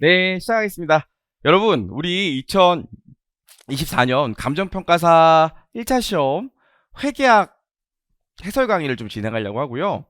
네, 시작하겠습니다. 여러분, 우리 2024년 감정평가사 1차 시험 회계학 해설 강의를 좀 진행하려고 하고요.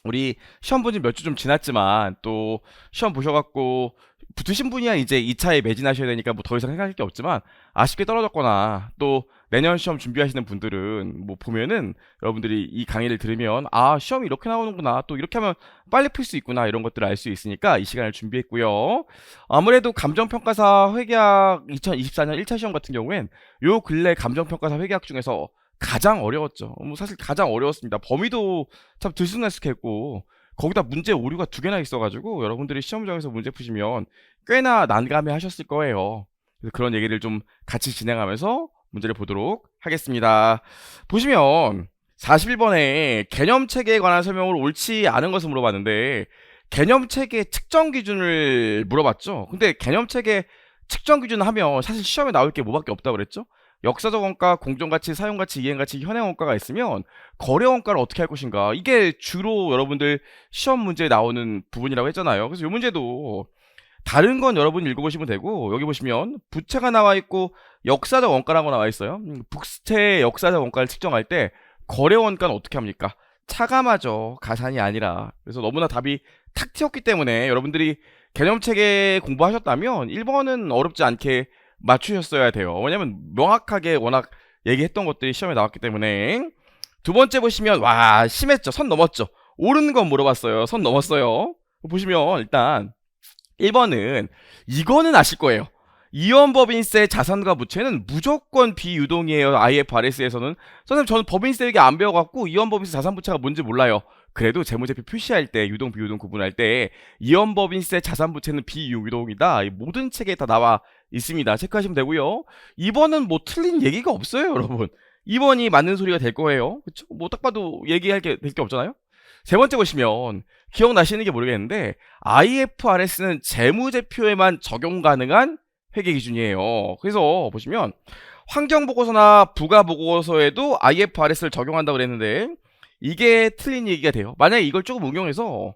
우리 시험 본 지 몇 주 좀 지났지만 또 시험 보셔갖고 붙으신 분이야 이제 2차에 매진하셔야 되니까 뭐 더 이상 생각할 게 없지만 아쉽게 떨어졌거나 또 내년 시험 준비하시는 분들은 뭐 보면은 여러분들이 이 강의를 들으면 아 시험이 이렇게 나오는구나 또 이렇게 하면 빨리 풀 수 있구나 이런 것들을 알 수 있으니까 이 시간을 준비했고요. 아무래도 감정평가사 회계학 2024년 1차 시험 같은 경우엔 요 근래 감정평가사 회계학 중에서 가장 어려웠죠. 뭐 사실 가장 어려웠습니다. 범위도 참 들쑥날쑥했고 거기다 문제 오류가 2개나 있어가지고 여러분들이 시험장에서 문제 푸시면 꽤나 난감해 하셨을 거예요. 그래서 그런 얘기를 좀 같이 진행하면서 문제를 보도록 하겠습니다. 보시면 41번에 개념체계에 관한 설명을 옳지 않은 것을 물어봤는데 개념체계 측정 기준을 물어봤죠. 근데 개념체계 측정 기준 하면 사실 시험에 나올 게 뭐밖에 없다고 그랬죠. 역사적 원가, 공정가치, 사용가치, 이행가치, 현행원가가 있으면 거래원가를 어떻게 할 것인가 이게 주로 여러분들 시험 문제에 나오는 부분이라고 했잖아요. 그래서 이 문제도 다른 건 여러분이 읽어보시면 되고 여기 보시면 부채가 나와 있고 역사적 원가라고 나와 있어요. 북스테의 역사적 원가를 측정할 때 거래원가는 어떻게 합니까? 차감하죠. 가산이 아니라. 그래서 너무나 답이 탁 튀었기 때문에 여러분들이 개념체계 공부하셨다면 1번은 어렵지 않게 맞추셨어야 돼요. 왜냐면 명확하게 워낙 얘기했던 것들이 시험에 나왔기 때문에. 두 번째 보시면 와 심했죠. 선 넘었죠. 옳은 건 물어봤어요. 선 넘었어요. 보시면 일단 1번은 이거는 아실 거예요. 이원법인세 자산과 부채는 무조건 비유동이에요. IFRS에서는. 선생님 저는 법인세 얘기 안 배워갖고 이원법인세 자산부채가 뭔지 몰라요. 그래도 재무제표 표시할 때 유동 비유동 구분할 때 이원법인세 자산부채는 비유동이다. 모든 책에 다 나와 있습니다. 체크하시면 되고요. 2번은 뭐 틀린 얘기가 없어요, 여러분. 2번이 맞는 소리가 될 거예요. 그쵸? 뭐 딱 봐도 얘기할 게 될 게 없잖아요. 세 번째 보시면 기억나시는 게 모르겠는데 IFRS는 재무제표에만 적용 가능한 회계 기준이에요. 그래서 보시면 환경보고서나 부가보고서에도 IFRS를 적용한다고 그랬는데 이게 틀린 얘기가 돼요. 만약에 이걸 조금 응용해서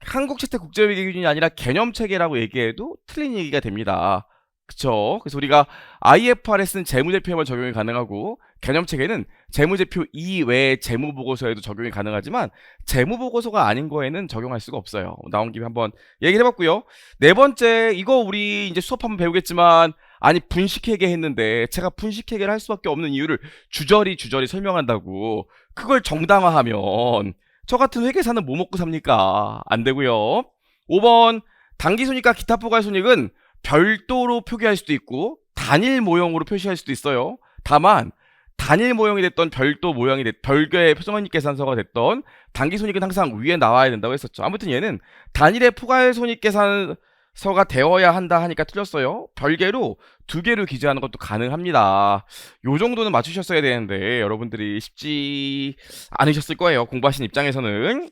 한국채택국제회계 기준이 아니라 개념체계라고 얘기해도 틀린 얘기가 됩니다. 그쵸? 그래서 우리가 IFRS는 재무제표에만 적용이 가능하고 개념체계는 재무제표 이외의 재무보고서에도 적용이 가능하지만 재무보고서가 아닌 거에는 적용할 수가 없어요. 나온 김에 한번 얘기를 해봤고요. 네 번째 이거 우리 이제 수업 한번 배우겠지만 아니 분식회계 했는데 제가 분식회계를 할 수밖에 없는 이유를 주저리 설명한다고 그걸 정당화하면 저 같은 회계사는 뭐 먹고 삽니까? 안 되고요. 5번 당기손익과 기타 포괄손익은 별도로 표기할 수도 있고 단일 모형으로 표시할 수도 있어요. 다만 단일 모형이 됐던 별도 모형이 별개의 손익계산서가 됐던 당기손익은 항상 위에 나와야 된다고 했었죠. 아무튼 얘는 단일의 포괄손익계산서가 되어야 한다 하니까 틀렸어요. 별개로 2개로 기재하는 것도 가능합니다. 요 정도는 맞추셨어야 되는데 여러분들이 쉽지 않으셨을 거예요. 공부하신 입장에서는.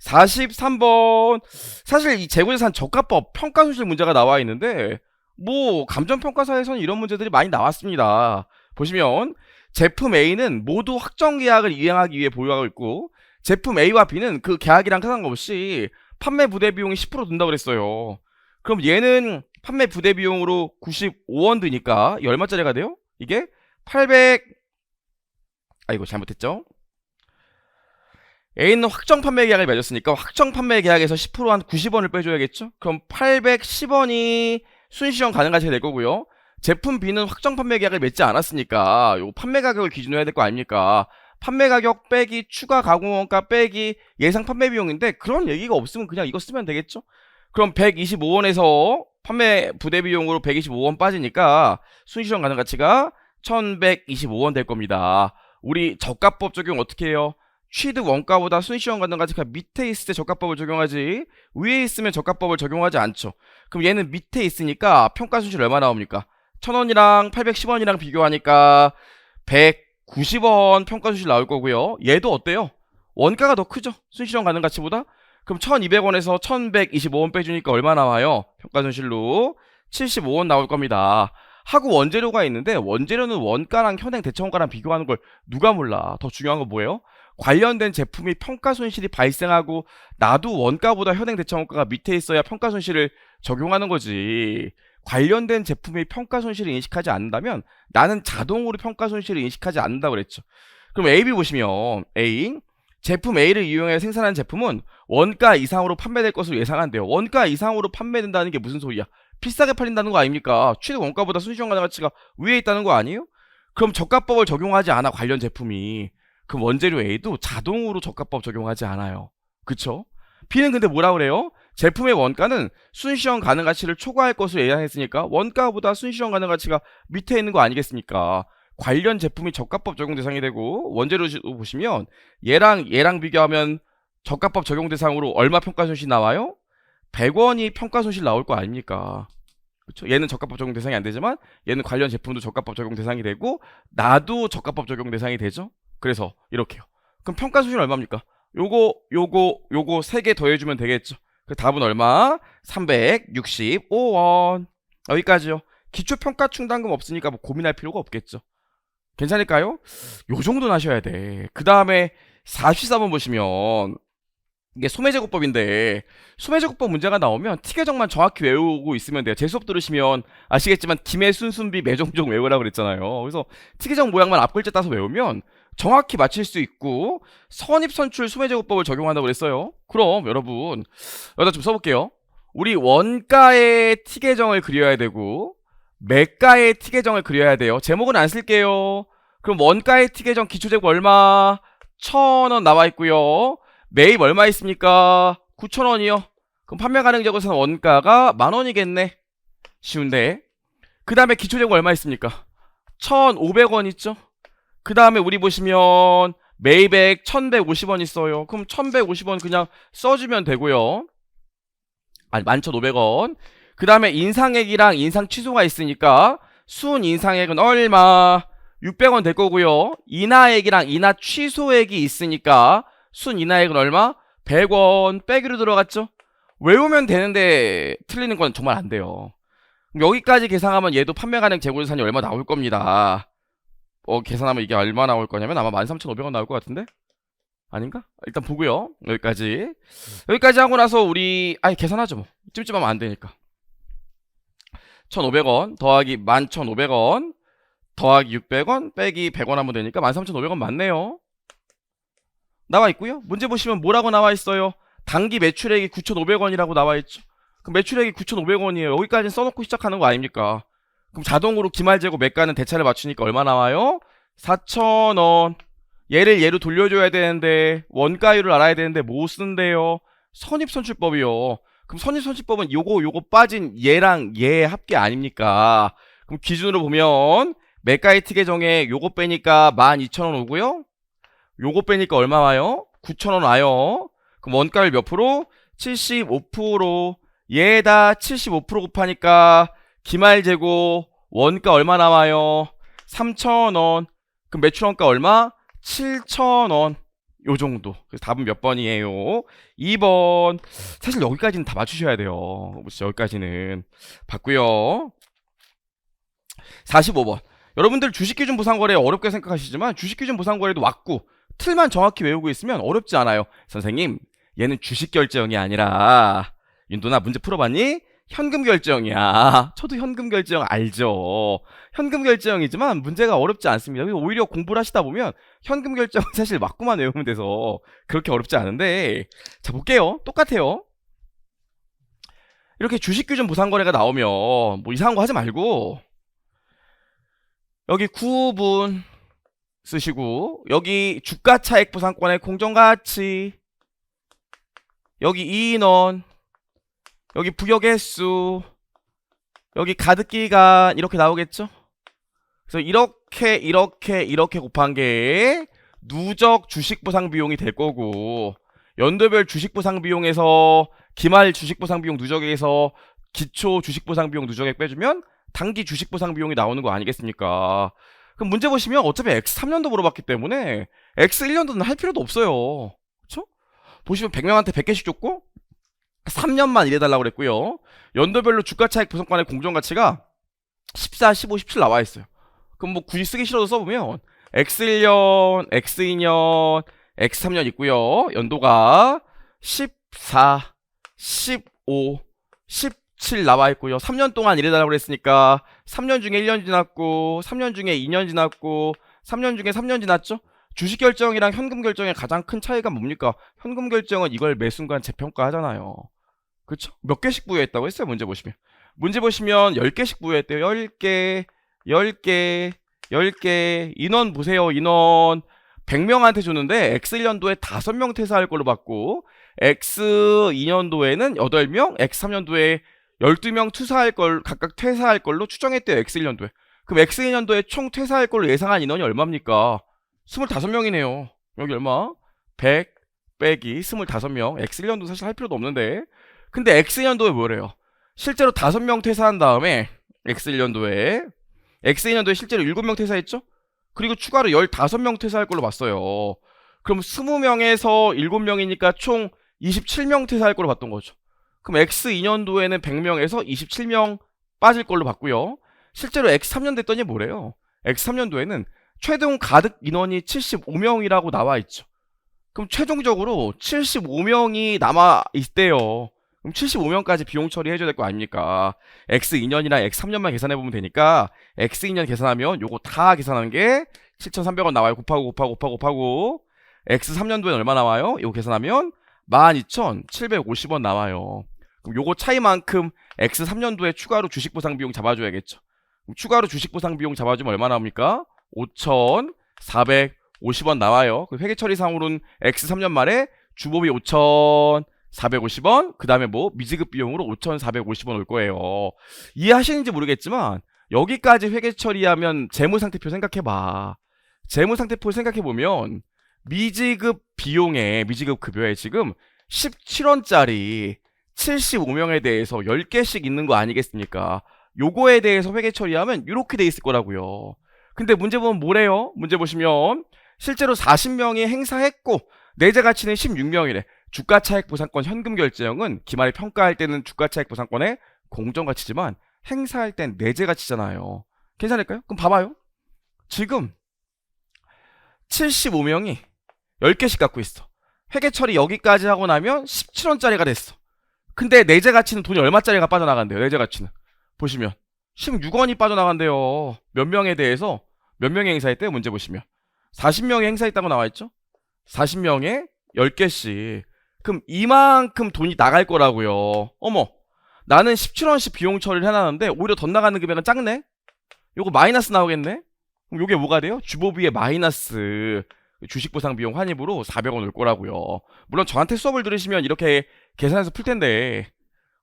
43번 사실 이 재고자산 저가법 평가손실 문제가 나와 있는데 뭐 감정평가사에서는 이런 문제들이 많이 나왔습니다. 보시면 제품 A는 모두 확정계약을 이행하기 위해 보유하고 있고 제품 A와 B는 그 계약이랑 상관없이 판매 부대 비용이 10% 든다고 그랬어요. 그럼 얘는 판매 부대 비용으로 95원 드니까 이 얼마짜리가 돼요? 이게 800 아이고 잘못했죠? A는 확정 판매 계약을 맺었으니까 확정 판매 계약에서 10%한 90원을 빼줘야겠죠? 그럼 810원이 순시형 가능가치가 될 거고요. 제품 B는 확정 판매 계약을 맺지 않았으니까 요 판매 가격을 기준으로 해야 될 거 아닙니까? 판매 가격 빼기 추가 가공원가 빼기 예상 판매 비용인데 그런 얘기가 없으면 그냥 이거 쓰면 되겠죠? 그럼 125원에서 판매 부대 비용으로 125원 빠지니까 순시형 가능가치가 1125원 될 겁니다. 우리 저가법 적용 어떻게 해요? 취득 원가보다 순시형 가능가치가 밑에 있을 때 저가법을 적용하지 위에 있으면 저가법을 적용하지 않죠. 그럼 얘는 밑에 있으니까 평가순실 얼마 나옵니까? 1000원이랑 810원이랑 비교하니까 190원 평가순실 나올 거고요. 얘도 어때요? 원가가 더 크죠? 순시형 가능가치보다? 그럼 1200원에서 1125원 빼주니까 얼마 나와요? 평가순실로 75원 나올 겁니다. 하고 원재료가 있는데 원재료는 원가랑 현행 대체원가랑 비교하는 걸 누가 몰라. 더 중요한 건 뭐예요? 관련된 제품이 평가손실이 발생하고 나도 원가보다 현행 대체원가가 밑에 있어야 평가손실을 적용하는 거지. 관련된 제품의 평가 손실을 인식하지 않는다면 나는 자동으로 평가 손실을 인식하지 않는다고 그랬죠. 그럼 A, B 보시면 A 제품 A를 이용해 생산한 제품은 원가 이상으로 판매될 것으로 예상한대요. 원가 이상으로 판매된다는 게 무슨 소리야? 비싸게 팔린다는 거 아닙니까? 취득 원가보다 순시효과 가치가 위에 있다는 거 아니에요? 그럼 저가법을 적용하지 않아 관련 제품이. 그럼 원재료 A도 자동으로 저가법 적용하지 않아요. 그쵸? B는 근데 뭐라 그래요? 제품의 원가는 순시효 가능 가치를 초과할 것으로 예상했으니까 원가보다 순시효 가능 가치가 밑에 있는 거 아니겠습니까? 관련 제품이 저가법 적용 대상이 되고 원재료 보시면 얘랑 비교하면 저가법 적용 대상으로 얼마 평가 손실 나와요? 100원이 평가 손실 나올 거 아닙니까? 그렇죠? 얘는 저가법 적용 대상이 안 되지만 얘는 관련 제품도 저가법 적용 대상이 되고 나도 저가법 적용 대상이 되죠? 그래서 이렇게요. 그럼 평가 손실은 얼마입니까? 요거 3개 더해주면 되겠죠? 그 답은 얼마? 365원. 여기까지요. 기초평가 충당금 없으니까 뭐 고민할 필요가 없겠죠. 괜찮을까요? 요 정도는 하셔야 돼. 그 다음에 44번 보시면 이게 소매제곱법인데 소매제곱법 문제가 나오면 티계정만 정확히 외우고 있으면 돼요. 제 수업 들으시면 아시겠지만 김해 순순비 매종종 외우라고 그랬잖아요. 그래서 티계정 모양만 앞글자 따서 외우면 정확히 맞힐 수 있고 선입선출 소매제곱법을 적용한다고 그랬어요. 그럼 여러분 여기다 좀 써볼게요. 우리 원가의 티계정을 그려야 되고 매가의 티계정을 그려야 돼요. 제목은 안 쓸게요. 그럼 원가의 티계정 기초제곱 얼마? 1,000원 나와 있고요. 매입 얼마 있습니까? 9,000원이요. 그럼 판매 가능 제곱에서는 원가가 10,000원이겠네. 쉬운데. 그 다음에 기초제곱 얼마 있습니까? 1,500원 있죠? 그 다음에 우리 보시면 매입액 1,150원 있어요. 그럼 1,150원 그냥 써주면 되고요. 아니 11,500원. 그 다음에 인상액이랑 인상 취소가 있으니까 순 인상액은 얼마? 600원 될 거고요. 인하액이랑 인하 취소액이 있으니까 순 인하액은 얼마? 100원 빼기로 들어갔죠? 외우면 되는데 틀리는 건 정말 안 돼요. 여기까지 계산하면 얘도 판매 가능 재고자산이 얼마 나올 겁니다. 계산하면 이게 얼마 나올 거냐면 아마 13,500원 나올 것 같은데? 아닌가? 일단 보고요. 여기까지 하고 나서 우리 계산하죠 뭐. 찜찜하면 안 되니까. 1,500원 더하기 11,500원 더하기 600원 빼기 100원 하면 되니까 13,500원 맞네요. 나와 있고요. 문제 보시면 뭐라고 나와 있어요? 당기 매출액이 9,500원이라고 나와 있죠. 그럼 매출액이 9,500원이에요. 여기까지 써놓고 시작하는 거 아닙니까? 그럼 자동으로 기말재고 매가는 대차를 맞추니까 얼마 나와요? 4,000원. 얘를 얘로 돌려줘야 되는데 원가율을 알아야 되는데 뭐 쓴대요? 선입선출법이요. 그럼 선입선출법은 요거 빠진 얘랑 얘 합계 아닙니까? 그럼 기준으로 보면 매가의 티계정에 요거 빼니까 12,000원 오고요. 요거 빼니까 얼마 와요? 9,000원 와요. 그럼 원가율 몇 프로? 75%. 얘다 75% 곱하니까 기말재고 원가 얼마 나와요? 3,000원. 그럼 매출원가 얼마? 7,000원. 요 정도. 그래서 답은 몇 번이에요? 2번. 사실 여기까지는 다 맞추셔야 돼요. 여기까지는 봤고요. 45번. 여러분들 주식기준 보상거래 어렵게 생각하시지만 주식기준 보상거래도 왔고 틀만 정확히 외우고 있으면 어렵지 않아요. 선생님, 얘는 주식결제형이 아니라 윤도나 문제 풀어봤니? 현금결제형이야. 저도 현금결제형 알죠. 현금결제형이지만 문제가 어렵지 않습니다. 오히려 공부를 하시다 보면 현금결제형 사실 맞고만 외우면 돼서 그렇게 어렵지 않은데, 자 볼게요. 똑같아요. 이렇게 주식규준 보상거래가 나오면 뭐 이상한 거 하지 말고 여기 구분 쓰시고 여기 주가차액 보상권의 공정가치, 여기 이인원, 여기 부여개수, 여기 가득기간 이렇게 나오겠죠? 그래서 이렇게 곱한 게 누적 주식보상비용이 될 거고, 연도별 주식보상비용에서 기말 주식보상비용 누적액에서 기초 주식보상비용 누적액 빼주면 단기 주식보상비용이 나오는 거 아니겠습니까? 그럼 문제 보시면 어차피 X3년도 물어봤기 때문에 X1년도는 할 필요도 없어요. 그쵸? 보시면 100명한테 100개씩 줬고 3년만 일해달라고 그랬고요. 연도별로 주가차익 보상권의 공정가치가 14, 15, 17 나와 있어요. 그럼 뭐 굳이 쓰기 싫어도 써보면 X1년, X2년, X3년 있고요. 연도가 14, 15, 7 나와 있고요. 3년 동안 일해달라고 그랬으니까 3년 중에 1년 지났고 3년 중에 2년 지났고 3년 중에 3년 지났죠? 주식 결정이랑 현금 결정의 가장 큰 차이가 뭡니까? 현금 결정은 이걸 매 순간 재평가하잖아요. 그쵸? 몇 개씩 부여했다고 했어요, 문제 보시면. 문제 보시면 10개씩 부여했대요. 10개, 10개, 10개. 인원 보세요, 인원. 100명한테 줬는데, X1년도에 5명 퇴사할 걸로 봤고, X2년도에는 8명, X3년도에 12명 각각 퇴사할 걸로 추정했대요, X1년도에. 그럼 X2년도에 총 퇴사할 걸로 예상한 인원이 얼마입니까? 25명이네요. 여기 얼마? 100 빼기 25명. X1년도 사실 할 필요도 없는데. 근데 X2년도에 뭐래요? 실제로 5명 퇴사한 다음에 X1년도에 실제로 7명 퇴사했죠? 그리고 추가로 15명 퇴사할 걸로 봤어요. 그럼 20명에서 7명이니까 총 27명 퇴사할 걸로 봤던 거죠. 그럼 X2년도에는 100명에서 27명 빠질 걸로 봤고요. 실제로 X3년 됐더니 뭐래요? X3년도에는 최종 가득 인원이 75명이라고 나와 있죠. 그럼 최종적으로 75명이 남아 있대요. 그럼 75명까지 비용 처리해줘야 될 거 아닙니까? X2년이나 X3년만 계산해보면 되니까 X2년 계산하면 요거 다 계산하는 게 7,300원 나와요. 곱하고 X3년도엔 얼마 나와요? 이거 계산하면 12,750원 나와요. 그럼 요거 차이만큼 X3년도에 추가로 주식보상 비용 잡아줘야겠죠. 그럼 추가로 주식보상 비용 잡아주면 얼마 나옵니까? 5,450원 나와요. 그 회계처리상으로는 X3년 말에 주보비 5,450원, 그 다음에 뭐 미지급 비용으로 5,450원 올 거예요. 이해하시는지 모르겠지만 여기까지 회계처리하면 재무상태표 생각해봐. 재무상태표 생각해보면 미지급 비용에, 미지급 급여에 지금 17원짜리 75명에 대해서 10개씩 있는 거 아니겠습니까? 요거에 대해서 회계처리하면 이렇게 돼 있을 거라고요. 근데 문제 보면 뭐래요? 문제 보시면 실제로 40명이 행사했고 내재 가치는 16명이래. 주가차익 보상권 현금 결제형은 기말에 평가할 때는 주가차익 보상권의 공정가치지만 행사할 땐 내재 가치잖아요. 괜찮을까요? 그럼 봐봐요. 지금 75명이 10개씩 갖고 있어. 회계처리 여기까지 하고 나면 17원짜리가 됐어. 근데 내재 가치는 돈이 얼마짜리가 빠져나간대요. 내재 가치는 보시면 16원이 빠져나간대요. 몇 명에 대해서 몇 명이 행사했대요? 문제 보시면 40명이 행사했다고 나와있죠? 40명에 10개씩. 그럼 이만큼 돈이 나갈 거라고요. 어머, 나는 17원씩 비용 처리를 해놨는데 오히려 더 나가는 금액은 작네? 요거 마이너스 나오겠네? 그럼 요게 뭐가 돼요? 주보비의 마이너스 주식보상 비용 환입으로 400원 올 거라고요. 물론 저한테 수업을 들으시면 이렇게 계산해서 풀 텐데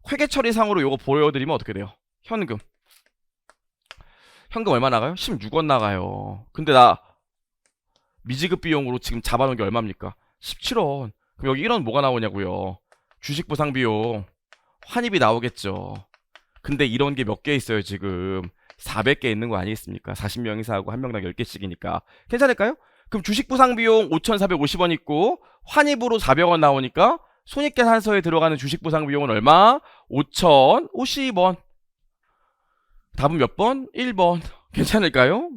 회계처리상으로 요거 보여드리면 어떻게 돼요? 현금 얼마 나가요? 16원 나가요. 근데 나 미지급 비용으로 지금 잡아놓은 게 얼마입니까? 17원. 그럼 여기 1원 뭐가 나오냐고요? 주식보상 비용 환입이 나오겠죠. 근데 이런 게 몇 개 있어요 지금? 400개 있는 거 아니겠습니까? 40명 이상하고 한 명당 10개씩이니까 괜찮을까요? 그럼 주식보상 비용 5,450원 있고 환입으로 400원 나오니까 손익계산서에 들어가는 주식보상 비용은 얼마? 5,050원. 답은 몇 번? 1번. 괜찮을까요?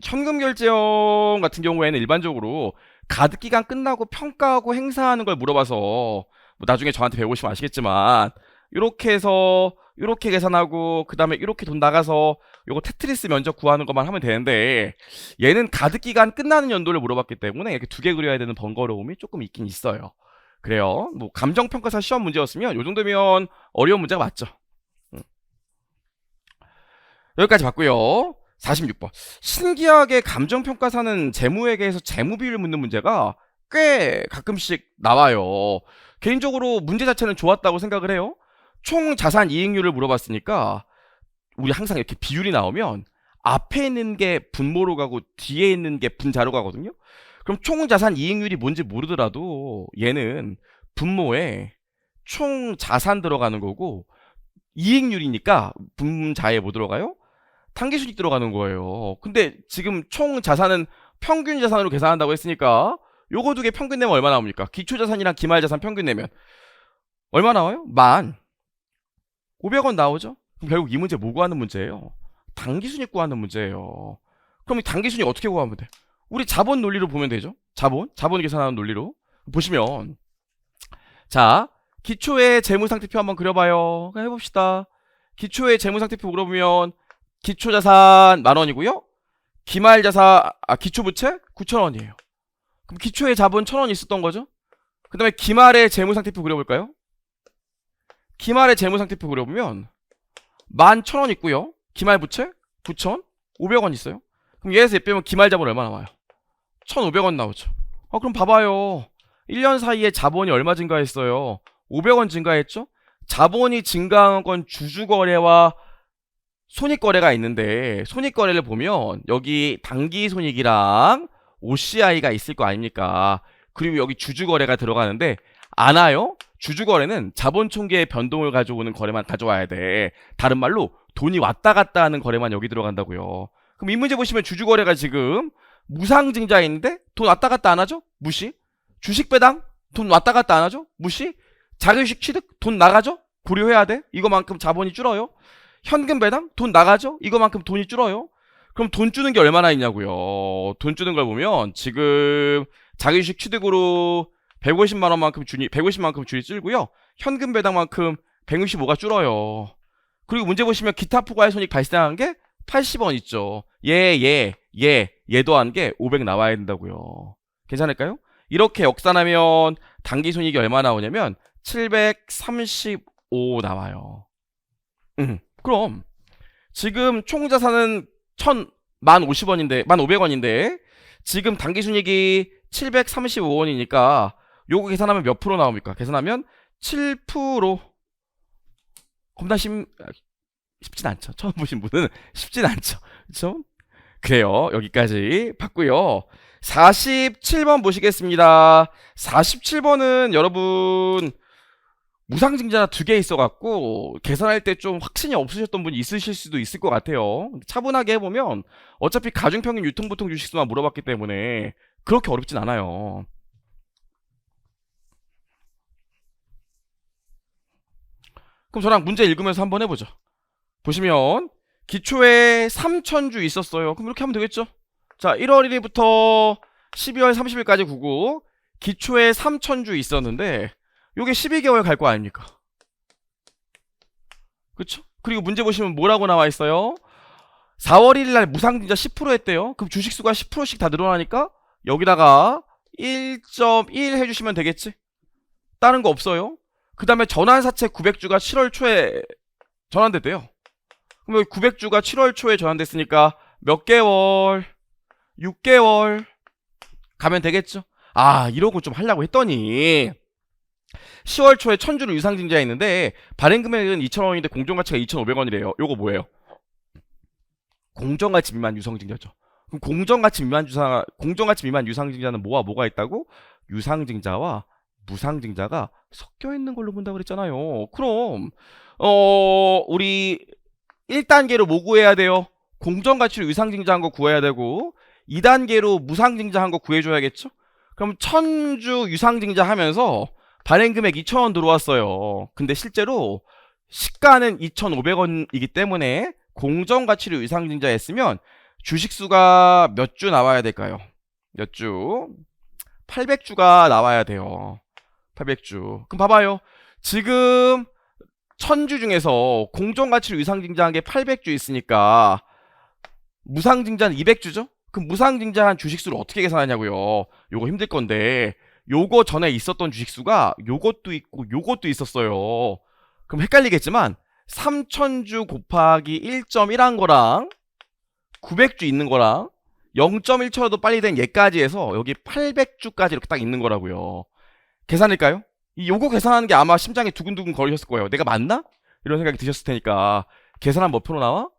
현금 결제형 같은 경우에는 일반적으로 가득기간 끝나고 평가하고 행사하는 걸 물어봐서 뭐 나중에 저한테 배우시면 아시겠지만 이렇게 해서 이렇게 계산하고 그 다음에 이렇게 돈 나가서 요거 테트리스 면적 구하는 것만 하면 되는데 얘는 가득기간 끝나는 연도를 물어봤기 때문에 이렇게 두 개 그려야 되는 번거로움이 조금 있긴 있어요. 그래요. 뭐 감정평가사 시험 문제였으면 요 정도면 어려운 문제가 맞죠. 여기까지 봤고요. 46번. 신기하게 감정평가사는 재무회계에서 재무비율을 묻는 문제가 꽤 가끔씩 나와요. 개인적으로 문제 자체는 좋았다고 생각을 해요. 총 자산 이익률을 물어봤으니까 우리 항상 이렇게 비율이 나오면 앞에 있는 게 분모로 가고 뒤에 있는 게 분자로 가거든요. 그럼 총 자산 이익률이 뭔지 모르더라도 얘는 분모에 총 자산 들어가는 거고 이익률이니까 분자에 뭐 들어가요? 당기순이익 들어가는 거예요. 근데 지금 총 자산은 평균 자산으로 계산한다고 했으니까 요거 두 개 평균 내면 얼마 나옵니까? 기초자산이랑 기말자산 평균 내면 얼마 나와요? 1,500원 나오죠? 그럼 결국 이 문제 뭐 구하는 문제예요? 당기순이익 구하는 문제예요. 그럼 이 당기순이익 어떻게 구하면 돼? 우리 자본 논리로 보면 되죠? 자본 계산하는 논리로 보시면 자, 기초의 재무상태표 한번 그려봐요. 해봅시다. 기초의 재무상태표 그려보면 기초자산 10,000원이고요. 기말자산, 기초부채 9,000원이에요. 그럼 기초의 자본 1,000원 있었던 거죠. 그 다음에 기말의 재무상태표 그려볼까요? 기말의 재무상태표 그려보면 11,000원 있고요. 기말부채 9,000, 500원 있어요. 그럼 얘에서 얘 빼면 기말자본 얼마 나와요? 1,500원 나오죠. 그럼 봐봐요. 1년 사이에 자본이 얼마 증가했어요? 500원 증가했죠? 자본이 증가한 건 주주거래와 손익거래가 있는데, 손익거래를 보면 여기 당기손익이랑 OCI가 있을 거 아닙니까? 그리고 여기 주주거래가 들어가는데 안 와요? 주주거래는 자본총계의 변동을 가져오는 거래만 가져와야 돼. 다른 말로 돈이 왔다 갔다 하는 거래만 여기 들어간다고요. 그럼 이 문제 보시면 주주거래가 지금 무상증자인데 돈 왔다 갔다 안 하죠? 무시. 주식배당 돈 왔다 갔다 안 하죠? 무시. 자기주식 취득 돈 나가죠? 고려해야 돼. 이거만큼 자본이 줄어요. 현금배당 돈 나가죠? 이거만큼 돈이 줄어요. 그럼 돈 주는 게 얼마나 있냐고요. 돈 주는 걸 보면 지금 자기주식 취득으로 150만원만큼 주니 150만큼 줄이 줄고요. 현금 배당만큼 165가 줄어요. 그리고 문제 보시면 기타 포괄 손익 발생한 게 80원 있죠. 얘도 한 게 500 나와야 된다고요. 괜찮을까요? 이렇게 역산하면 당기 손익이 얼마 나오냐면 735 나와요. 그럼 지금 총 자산은 1,050원인데 지금 당기 순이익이 735원이니까 요거 계산하면 몇 프로 나옵니까? 계산하면 7%. 겁나 쉽진 않죠. 처음 보신 분은 쉽진 않죠. 그쵸? 그래요. 여기까지 봤고요. 47번 보시겠습니다. 47번은 여러분 무상증자 2개 있어갖고 계산할 때 좀 확신이 없으셨던 분이 있으실 수도 있을 것 같아요. 차분하게 해보면 어차피 가중평균 유통보통 주식수만 물어봤기 때문에 그렇게 어렵진 않아요. 그럼 저랑 문제 읽으면서 한번 해보죠. 보시면 기초에 3,000주 있었어요. 그럼 이렇게 하면 되겠죠. 자, 1월 1일부터 12월 30일까지 구고 기초에 3,000주 있었는데 요게 12개월 갈 거 아닙니까? 그쵸? 그리고 문제 보시면 뭐라고 나와 있어요? 4월 1일날 무상증자 10% 했대요. 그럼 주식수가 10%씩 다 늘어나니까 여기다가 1.1 해주시면 되겠지? 다른 거 없어요. 그 다음에 전환사채 900주가 7월 초에 전환됐대요. 그럼 여기 900주가 7월 초에 전환됐으니까 몇 개월? 6개월 가면 되겠죠? 이러고 좀 하려고 했더니 10월 초에 1,000주를 유상증자했는데 발행금액은 2,000원인데 공정가치가 2,500원이래요. 요거 뭐예요? 공정가치 미만 유상증자죠. 그럼 공정가치 미만 유상증자는 뭐가 있다고? 유상증자와 무상증자가 섞여 있는 걸로 본다고 그랬잖아요. 그럼 우리 1단계로 뭐 구해야 돼요? 공정가치로 유상증자한 거 구해야 되고 2단계로 무상증자한 거 구해줘야겠죠? 그럼 1,000주 유상증자하면서 발행금액 2,000원 들어왔어요. 근데 실제로 시가는 2,500원이기 때문에 공정가치로 유상증자했으면 주식수가 몇 주 나와야 될까요? 몇 주? 800주가 나와야 돼요. 800주. 그럼 봐봐요. 지금 1,000주 중에서 공정가치로 유상증자한 게 800주 있으니까 무상증자는 200주죠? 그럼 무상증자한 주식수를 어떻게 계산하냐고요. 요거 힘들 건데 요거 전에 있었던 주식수가 요것도 있고 요것도 있었어요. 그럼 헷갈리겠지만 3,000주 곱하기 1.1한 거랑 900주 있는 거랑 0.1초라도 빨리 된 얘까지 해서 여기 800주까지 이렇게 딱 있는 거라고요. 계산일까요? 요거 계산하는 게 아마 심장이 두근두근 거리셨을 거예요. 내가 맞나? 이런 생각이 드셨을 테니까 계산하면 몇 프로 나와?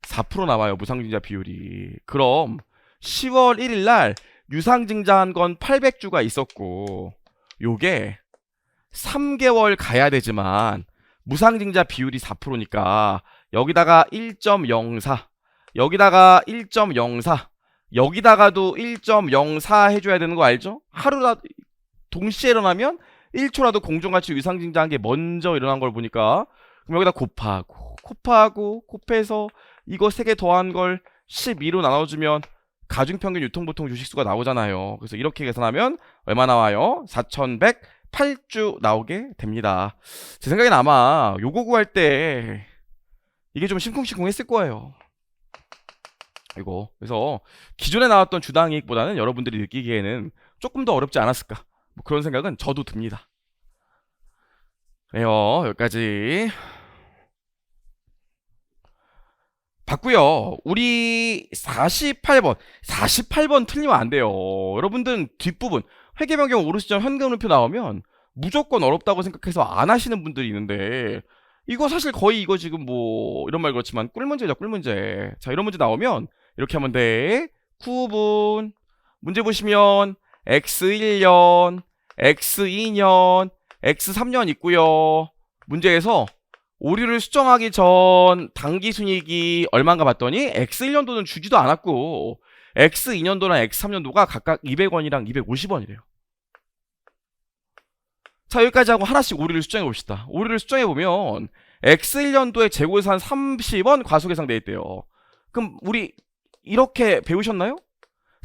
4% 나와요. 무상증자 비율이. 그럼 10월 1일날 유상증자한 건 800주가 있었고 요게 3개월 가야 되지만 무상증자 비율이 4%니까 여기다가 1.04 여기다가 1.04 여기다가도 1.04 해줘야 되는 거 알죠? 하루라도 동시에 일어나면 1초라도 공정가치 유상증자한 게 먼저 일어난 걸 보니까 그럼 여기다 곱하고 곱해서 이거 3개 더한 걸 12로 나눠주면 가중평균 유통보통 주식수가 나오잖아요. 그래서 이렇게 계산하면 얼마 나와요? 4,100 8주 나오게 됩니다. 제 생각엔 아마 요거 구할 때 이게 좀 심쿵심쿵 했을 거예요. 이거. 그래서 기존에 나왔던 주당 이익보다는 여러분들이 느끼기에는 조금 더 어렵지 않았을까. 뭐 그런 생각은 저도 듭니다. 그래요. 여기까지 봤고요. 우리 48번 틀리면 안 돼요. 여러분들은 뒷부분 회계 변경 오르 시점 현금흐름표 나오면 무조건 어렵다고 생각해서 안 하시는 분들이 있는데, 이거 사실 거의 이거 지금 뭐 이런 말 그렇지만 꿀문제죠, 꿀문제. 자, 이런 문제 나오면 이렇게 하면 돼. 구분 문제 보시면 x1년, x2년, x3년 있고요. 문제에서 오류를 수정하기 전 당기순이익이 얼마인가 봤더니 x1년도는 주지도 않았고 x2년도랑 x3년도가 각각 200원이랑 250원이래요. 자, 여기까지 하고 하나씩 오류를 수정해 봅시다. 오류를 수정해 보면 x1년도에 재고예산 30원 과소계상돼 있대요. 그럼 우리 이렇게 배우셨나요?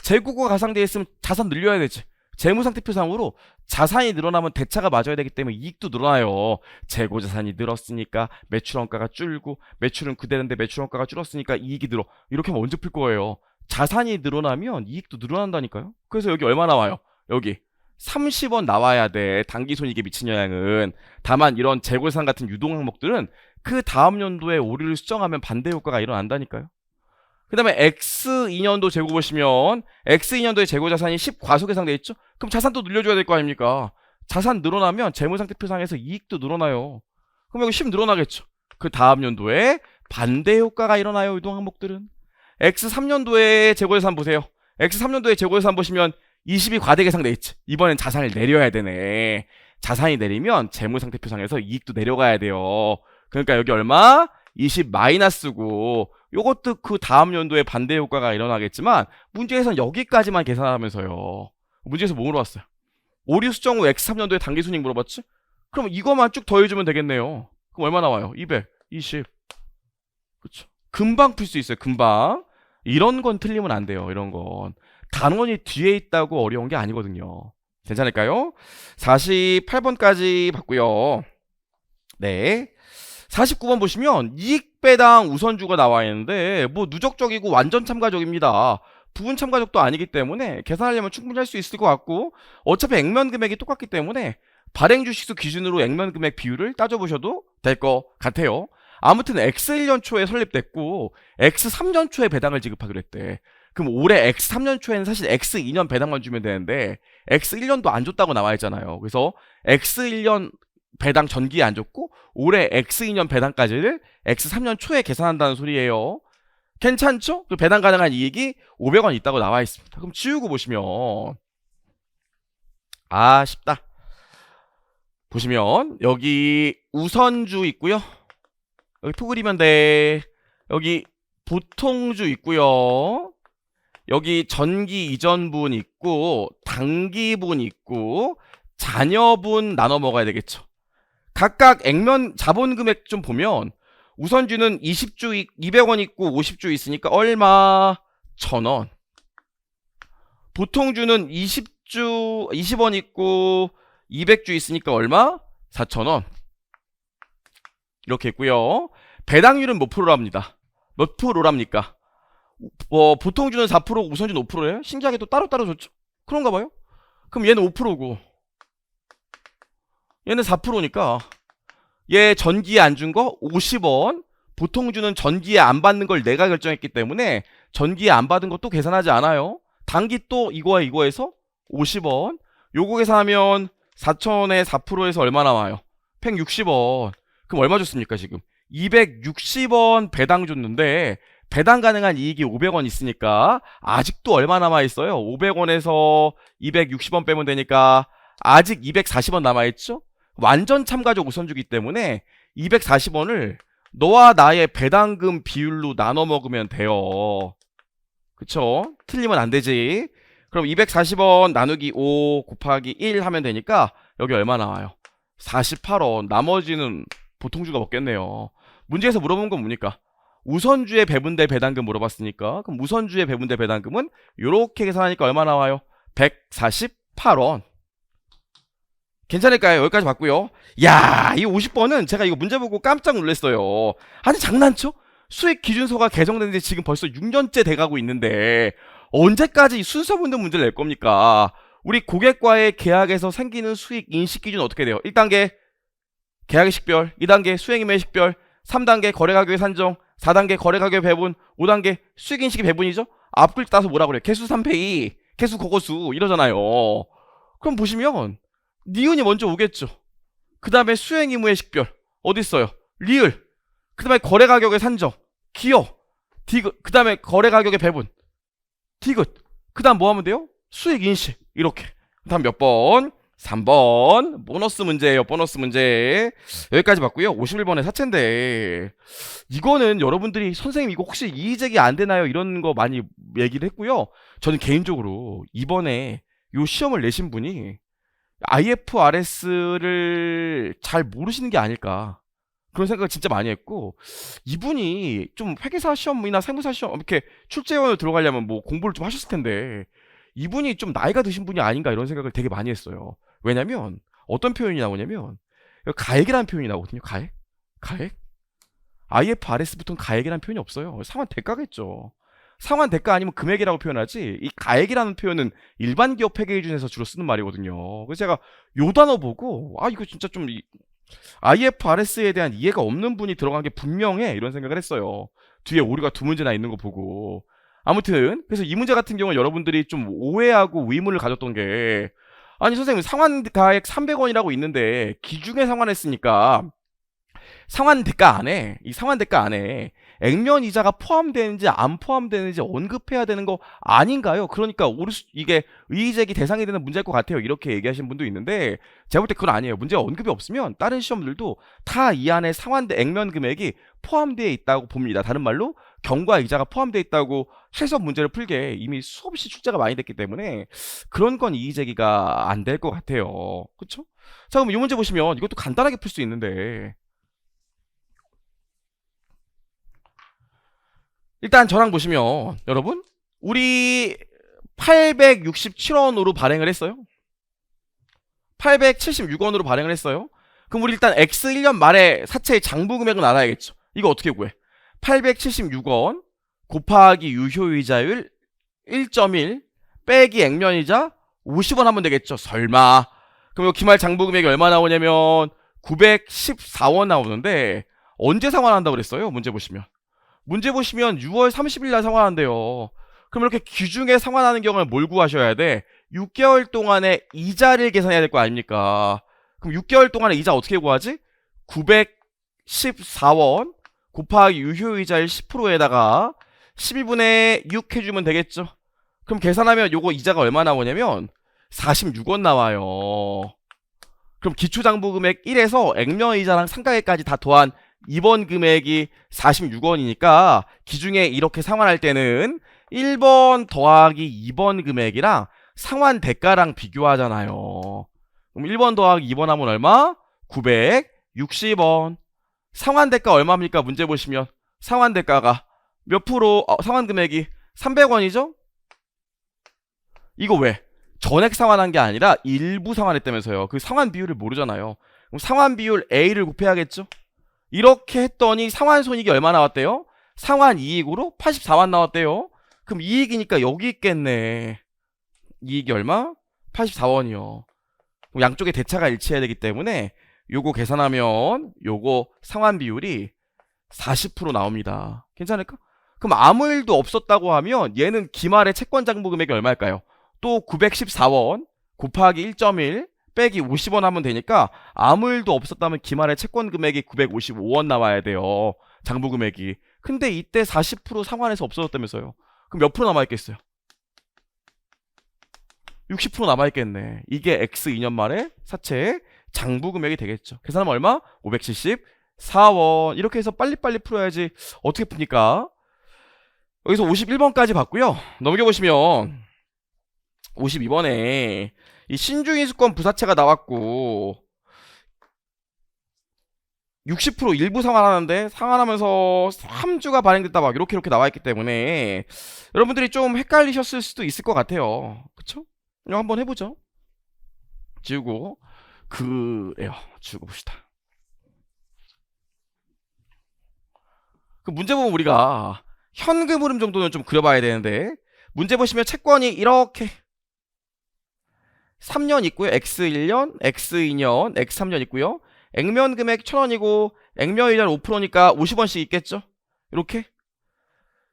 재고가 가상돼 있으면 자산 늘려야 되지. 재무상태표상으로 자산이 늘어나면 대차가 맞아야 되기 때문에 이익도 늘어나요. 재고 자산이 늘었으니까 매출원가가 줄고, 매출은 그대로인데 매출원가가 줄었으니까 이익이 늘어. 이렇게 하면 언제 풀 거예요? 자산이 늘어나면 이익도 늘어난다니까요. 그래서 여기 얼마 나와요? 여기 30원 나와야 돼. 당기손익에 미친 영향은. 다만 이런 재고자산 같은 유동 항목들은 그 다음 연도에 오류를 수정하면 반대 효과가 일어난다니까요. 그 다음에 X2년도 재고 보시면 X2년도에 재고자산이 10 과소계상돼 있죠? 그럼 자산도 늘려줘야 될 거 아닙니까? 자산 늘어나면 재무상태표상에서 이익도 늘어나요. 그럼 여기 10 늘어나겠죠? 그 다음 연도에 반대 효과가 일어나요. 유동 항목들은. X3년도에 재고자산 보세요. X3년도에 재고자산 보시면 20이 과대계상돼 있지. 이번엔 자산을 내려야 되네. 자산이 내리면 재무상태표상에서 이익도 내려가야 돼요. 그러니까 여기 얼마? 20 마이너스고, 요것도 그 다음 연도에 반대 효과가 일어나겠지만 문제에서는 여기까지만 계산하면서요. 문제에서 뭐 물어봤어요? 오류 수정 후 X3년도에 당기순이익 물어봤지? 그럼 이거만 쭉 더해주면 되겠네요. 그럼 얼마 나와요? 220. 그쵸? 금방 풀 수 있어요. 금방. 이런 건 틀리면 안 돼요. 이런 건 단원이 뒤에 있다고 어려운 게 아니거든요. 괜찮을까요? 48번까지 봤고요. 네, 49번 보시면 이익배당 우선주가 나와 있는데 뭐 누적적이고 완전 참가적입니다. 부분 참가적도 아니기 때문에 계산하려면 충분히 할 수 있을 것 같고, 어차피 액면 금액이 똑같기 때문에 발행 주식수 기준으로 액면 금액 비율을 따져보셔도 될 것 같아요. 아무튼 X1년 초에 설립됐고 X3년 초에 배당을 지급하기로 했대. 그럼 올해 X3년 초에는 사실 X2년 배당만 주면 되는데 X1년도 안 줬다고 나와 있잖아요. 그래서 X1년 배당 전기에 안 줬고 올해 X2년 배당까지를 X3년 초에 계산한다는 소리예요. 괜찮죠? 그 배당 가능한 이익이 500원 있다고 나와 있습니다. 그럼 지우고 보시면 쉽다. 보시면 여기 우선주 있고요. 여기 토 그리면 돼. 여기 보통주 있고요. 여기 전기 이전분 있고 당기분 있고 잔여분 나눠 먹어야 되겠죠. 각각 액면 자본 금액 좀 보면 우선주는 20주 200원 있고 50주 있으니까 얼마? 1000원. 보통주는 20주 20원 있고 200주 있으니까 얼마? 4000원. 이렇게 있고요. 배당률은 몇 프로랍니다. 몇 프로랍니까? 보통주는 4%고 우선주는 5%예요? 신기하게 또 따로따로 줬죠? 그런가 봐요. 그럼 얘는 5%고 얘는 4%니까 얘 전기에 안 준 거 50원. 보통주는 전기에 안 받는 걸 내가 결정했기 때문에 전기에 안 받은 것도 계산하지 않아요. 당기 또 이거와 이거에서 50원. 요거 계산하면 4,000원에 4%에서 얼마 나와요? 160원. 그럼 얼마 줬습니까 지금? 260원 배당 줬는데 배당 가능한 이익이 500원 있으니까 아직도 얼마 남아있어요? 500원에서 260원 빼면 되니까 아직 240원 남아있죠? 완전 참가적 우선주기 때문에 240원을 너와 나의 배당금 비율로 나눠 먹으면 돼요. 그쵸? 틀리면 안 되지. 그럼 240원 나누기 5 곱하기 1 하면 되니까 여기 얼마 나와요? 48원. 나머지는 보통주가 먹겠네요. 문제에서 물어본 건 뭡니까? 우선주의 배분될 배당금 물어봤으니까 그럼 우선주의 배분될 배당금은 이렇게 계산하니까 얼마 나와요? 148원. 괜찮을까요? 여기까지 봤고요. 야, 이 50번은 제가 이거 문제 보고 깜짝 놀랐어요. 아니 장난쳐? 수익 기준서가 개정된 지 지금 벌써 6년째 돼가고 있는데 언제까지 이 순서 붙는 문제를 낼 겁니까? 우리 고객과의 계약에서 생기는 수익 인식 기준 어떻게 돼요? 1단계 계약의 식별, 2단계 수행임의 식별, 3단계 거래가격의 산정, 4단계 거래가격의 배분, 5단계 수익인식의 배분이죠? 앞글 따서 뭐라 그래요? 개수 3페이, 개수 거거수 이러잖아요. 그럼 보시면 니은이 먼저 오겠죠. 그 다음에 수행의무의 식별 어딨어요? 리을. 그 다음에 거래가격의 산정 기어. 디귿. 그 다음에 거래가격의 배분 디귿. 그 다음 뭐 하면 돼요? 수익인식. 이렇게. 그 다음 몇 번? 3번 보너스 문제예요. 보너스 문제 여기까지 봤고요. 51번의 사채인데 이거는 여러분들이 선생님 이거 혹시 이의제기 안 되나요? 이런 거 많이 얘기를 했고요. 저는 개인적으로 이번에 요 시험을 내신 분이 IFRS를 잘 모르시는 게 아닐까 그런 생각을 진짜 많이 했고, 이분이 좀 회계사 시험이나 세무사 시험 이렇게 출제원으로 들어가려면 뭐 공부를 좀 하셨을 텐데 이분이 좀 나이가 드신 분이 아닌가 이런 생각을 되게 많이 했어요. 왜냐면 어떤 표현이 나오냐면 가액이라는 표현이 나오거든요. 가액? 가액? IFRS부터는 가액이라는 표현이 없어요. 상환 대가겠죠. 상환 대가 아니면 금액이라고 표현하지 이 가액이라는 표현은 일반 기업 회계 기준에서 주로 쓰는 말이거든요. 그래서 제가 요 단어 보고 아 이거 진짜 좀 IFRS에 대한 이해가 없는 분이 들어간 게 분명해 이런 생각을 했어요. 뒤에 오류가 두 문제나 있는 거 보고. 아무튼 그래서 이 문제 같은 경우는 여러분들이 좀 오해하고 의문을 가졌던 게 아니 선생님 상환가액 300원이라고 있는데 기중에 상환했으니까 상환대가 안에 이 상환대가 안에 액면 이자가 포함되는지 안 포함되는지 언급해야 되는 거 아닌가요? 그러니까 이게 의의제기 대상이 되는 문제일 것 같아요. 이렇게 얘기하시는 분도 있는데 제가 볼 때 그건 아니에요. 문제가 언급이 없으면 다른 시험들도 다 이 안에 상환대 액면 금액이 포함되어 있다고 봅니다. 다른 말로 경과 이자가 포함되어 있다고 실습 문제를 풀게 이미 수없이 출제가 많이 됐기 때문에 그런 건 이의제기가 안 될 것 같아요. 그렇죠? 자 그럼 이 문제 보시면 이것도 간단하게 풀 수 있는데 일단 저랑 보시면 여러분 우리 867원으로 발행을 했어요. 876원으로 발행을 했어요. 그럼 우리 일단 X 1년 말에 사채의 장부 금액은 알아야겠죠. 이거 어떻게 구해? 876원 곱하기 유효이자율 1.1 빼기 액면이자 50원 하면 되겠죠. 설마. 그럼 기말 장부 금액이 얼마 나오냐면 914원 나오는데 언제 상환한다고 그랬어요? 문제 보시면 6월 30일 날 상환한대요. 그럼 이렇게 기중에 상환하는 경우는 뭘 구하셔야 돼? 6개월 동안의 이자를 계산해야 될 거 아닙니까? 그럼 6개월 동안의 이자 어떻게 구하지? 914원 곱하기 유효이자율 10%에다가 12분의 6 해주면 되겠죠. 그럼 계산하면 요거 이자가 얼마 나오냐면 46원 나와요. 그럼 기초장부금액 1에서 액면이자랑 상가액까지 다 더한 이번 금액이 46원이니까 기중에 이렇게 상환할 때는 1번 더하기 2번 금액이랑 상환 대가랑 비교하잖아요. 그럼 1번 더하기 2번 하면 얼마? 960원. 상환 대가 얼마입니까? 문제 보시면 상환 대가가 몇 프로? 상환 금액이 300원이죠? 이거 왜? 전액 상환한 게 아니라 일부 상환했다면서요. 그 상환 비율을 모르잖아요. 그럼 상환 비율 A를 곱해야겠죠? 이렇게 했더니 상환 손익이 얼마 나왔대요? 상환 이익으로 84만 나왔대요. 그럼 이익이니까 여기 있겠네. 이익이 얼마? 84원이요. 양쪽에 대차가 일치해야 되기 때문에 요거 계산하면 요거 상환 비율이 40% 나옵니다. 괜찮을까? 그럼 아무 일도 없었다고 하면 얘는 기말의 채권 장부 금액이 얼마일까요? 또 914원 곱하기 1.1 빼기 50원 하면 되니까 아무 일도 없었다면 기말의 채권 금액이 955원 나와야 돼요. 장부 금액이. 근데 이때 40% 상환해서 없어졌다면서요. 그럼 몇 프로 남아있겠어요? 60% 남아있겠네. 이게 X 2년 말에 사채 장부 금액이 되겠죠. 계산하면 얼마? 574원. 이렇게 해서 빨리빨리 풀어야지 어떻게 풉니까? 여기서 51번까지 봤고요. 넘겨보시면 52번에 이 신중인수권 부사채가 나왔고 60% 일부 상환하는데 상환하면서 3주가 발행됐다 막 이렇게 나와있기 때문에 여러분들이 좀 헷갈리셨을 수도 있을 것 같아요. 그쵸? 이거 한번 해보죠. 지우고 그래요. 지우고 봅시다. 그 문제 보면 우리가 현금 흐름 정도는 좀 그려봐야 되는데, 문제 보시면 채권이 이렇게 3년 있고요. X1년, X2년, X3년 있고요. 액면 금액 1,000원이고 액면 이자는 5%니까 50원씩 있겠죠? 이렇게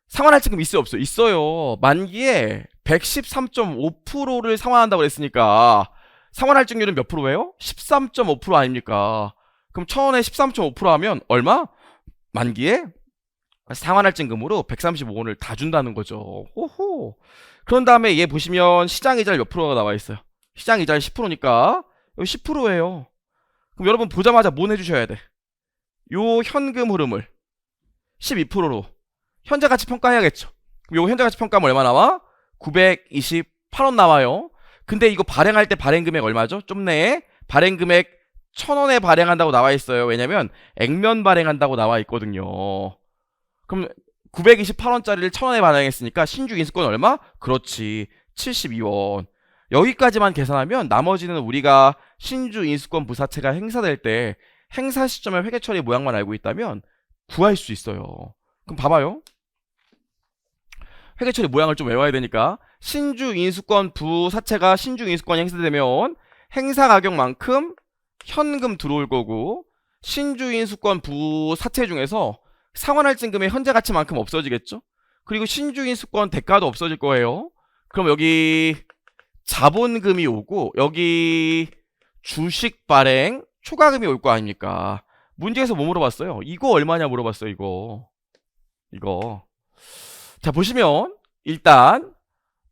상환할증금 있어요, 없어요? 있어요. 만기에 113.5%를 상환한다고 그랬으니까 상환할증률은 몇 프로예요? 13.5% 아닙니까? 그럼 1,000원에 13.5% 하면 얼마? 만기에 상환할증금으로 135원을 다 준다는 거죠. 호호. 그런 다음에 얘 보시면 시장이자율 몇 프로가 나와 있어요? 시장이자율 10%니까 여기 10%예요. 그럼 여러분 보자마자 뭐 해주셔야 돼? 요 현금 흐름을 12%로 현재 가치 평가해야겠죠. 그럼 요 현재 가치 평가하면 얼마 나와? 928원 나와요. 근데 이거 발행할 때 발행 금액 얼마죠? 좀 내에 발행 금액 1,000원에 발행한다고 나와 있어요. 왜냐면 액면 발행한다고 나와 있거든요. 그럼 928원짜리를 1,000원에 발행했으니까 신주 인수권 얼마? 그렇지, 72원. 여기까지만 계산하면 나머지는 우리가 신주 인수권 부사채가 행사될 때 행사 시점의 회계 처리 모양만 알고 있다면 구할 수 있어요. 그럼 봐봐요. 회계 처리 모양을 좀 외워야 되니까, 신주 인수권 부사채가 신주 인수권이 행사되면 행사 가격만큼 현금 들어올 거고, 신주 인수권 부사채 중에서 상환할증금의 현재 가치만큼 없어지겠죠? 그리고 신주 인수권 대가도 없어질 거예요. 그럼 여기 자본금이 오고 여기 주식 발행 초과금이 올 거 아닙니까? 문제에서 뭐 물어봤어요? 이거 얼마냐 물어봤어요. 이거 자 보시면 일단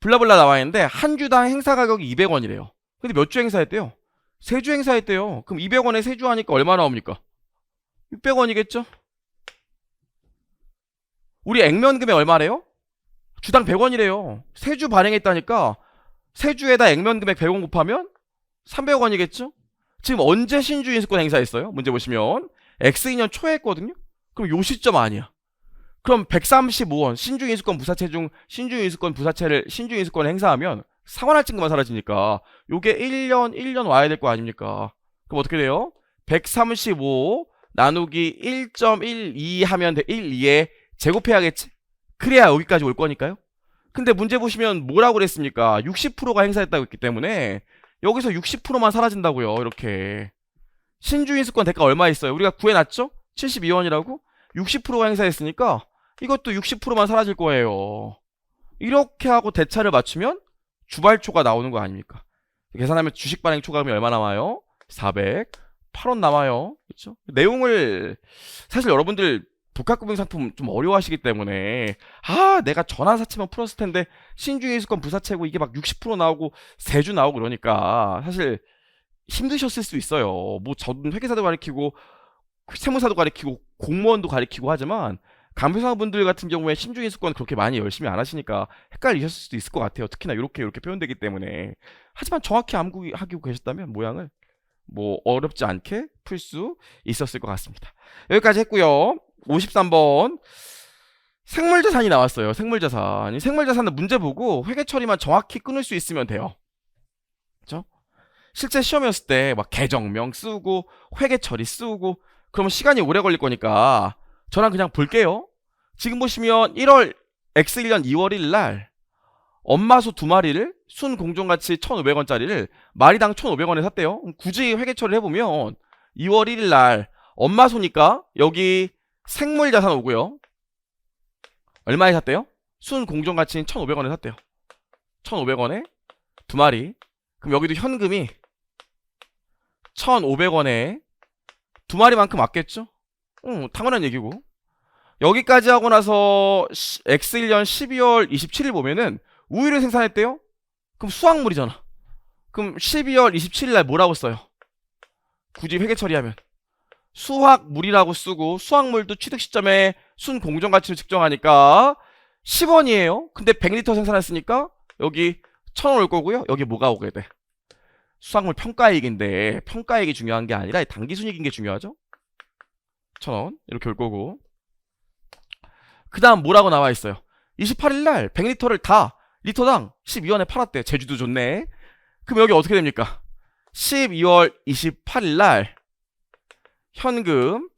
블라블라 나와 있는데 한 주당 행사 가격이 200원이래요. 근데 몇 주 행사했대요? 3주 행사했대요. 그럼 200원에 3주 하니까 얼마 나옵니까? 600원이겠죠? 우리 액면 금액 얼마래요? 주당 100원이래요. 3주 발행했다니까 3주에다 액면 금액 100원 곱하면 300원이겠죠? 지금 언제 신주 인수권 행사했어요? 문제 보시면 X2년 초에 했거든요? 그럼 요 시점 아니야. 그럼 135원 신주 인수권 부사채 중 신주 인수권 행사하면 상환할증금만 사라지니까 요게 1년 와야 될 거 아닙니까? 그럼 어떻게 돼요? 135 나누기 1.12 하면 12에 제곱해야겠지? 그래야 여기까지 올 거니까요. 근데 문제 보시면 뭐라고 그랬습니까? 60%가 행사했다고 했기 때문에 여기서 60%만 사라진다고요. 이렇게 신주 인수권 대가 얼마 있어요? 우리가 구해놨죠? 72원이라고? 60%가 행사했으니까 이것도 60%만 사라질 거예요. 이렇게 하고 대차를 맞추면 주발초가 나오는 거 아닙니까? 계산하면 주식 발행 초과금이 얼마 남아요? 408원 남아요. 그렇죠? 내용을 사실 여러분들 복합금융 상품 좀 어려워하시기 때문에 내가 전환사채만 풀었을 텐데 신주인수권 부사채고 이게 막 60% 나오고 세주 나오고 그러니까 사실 힘드셨을 수 있어요. 뭐 저는 회계사도 가르치고 세무사도 가르치고 공무원도 가르치고 하지만 간부사분들 같은 경우에 신주인수권 그렇게 많이 열심히 안 하시니까 헷갈리셨을 수도 있을 것 같아요. 특히나 이렇게 표현되기 때문에. 하지만 정확히 암기하고 계셨다면 모양을 뭐 어렵지 않게 풀 수 있었을 것 같습니다. 여기까지 했고요. 53번 생물자산이 나왔어요. 생물자산. 이 생물자산은 문제 보고 회계 처리만 정확히 끊을 수 있으면 돼요. 그렇죠? 실제 시험이었을 때 막 계정명 쓰고 회계 처리 쓰고 그러면 시간이 오래 걸릴 거니까 저랑 그냥 볼게요. 지금 보시면 X1년 2월 1일 날 엄마소 2마리를 순 공정가치 1,500원짜리를 마리당 1,500원에 샀대요. 굳이 회계 처리를 해보면 2월 1일 날 엄마소니까 여기 생물자산 오고요. 얼마에 샀대요? 순 공정가치인 1,500원에 샀대요. 1,500원에 2마리. 그럼 여기도 현금이 1,500원에 2마리만큼 왔겠죠? 당연한 얘기고. 여기까지 하고 나서 X1년 12월 27일 보면은 우유를 생산했대요? 그럼 수확물이잖아. 그럼 12월 27일 날 뭐라고 써요? 굳이 회계 처리하면 수확물이라고 쓰고 수확물도 취득 시점에 순 공정가치를 측정하니까 10원이에요. 근데 100리터 생산했으니까 여기 1,000원 올 거고요. 여기 뭐가 오게 돼? 수확물 평가이익인데 평가이익이 중요한 게 아니라 당기순이익인 게 중요하죠. 1,000원 이렇게 올 거고. 그 다음 뭐라고 나와 있어요? 28일 날 100리터를 다 리터당 12원에 팔았대. 제주도 좋네. 그럼 여기 어떻게 됩니까? 12월 28일 날 현금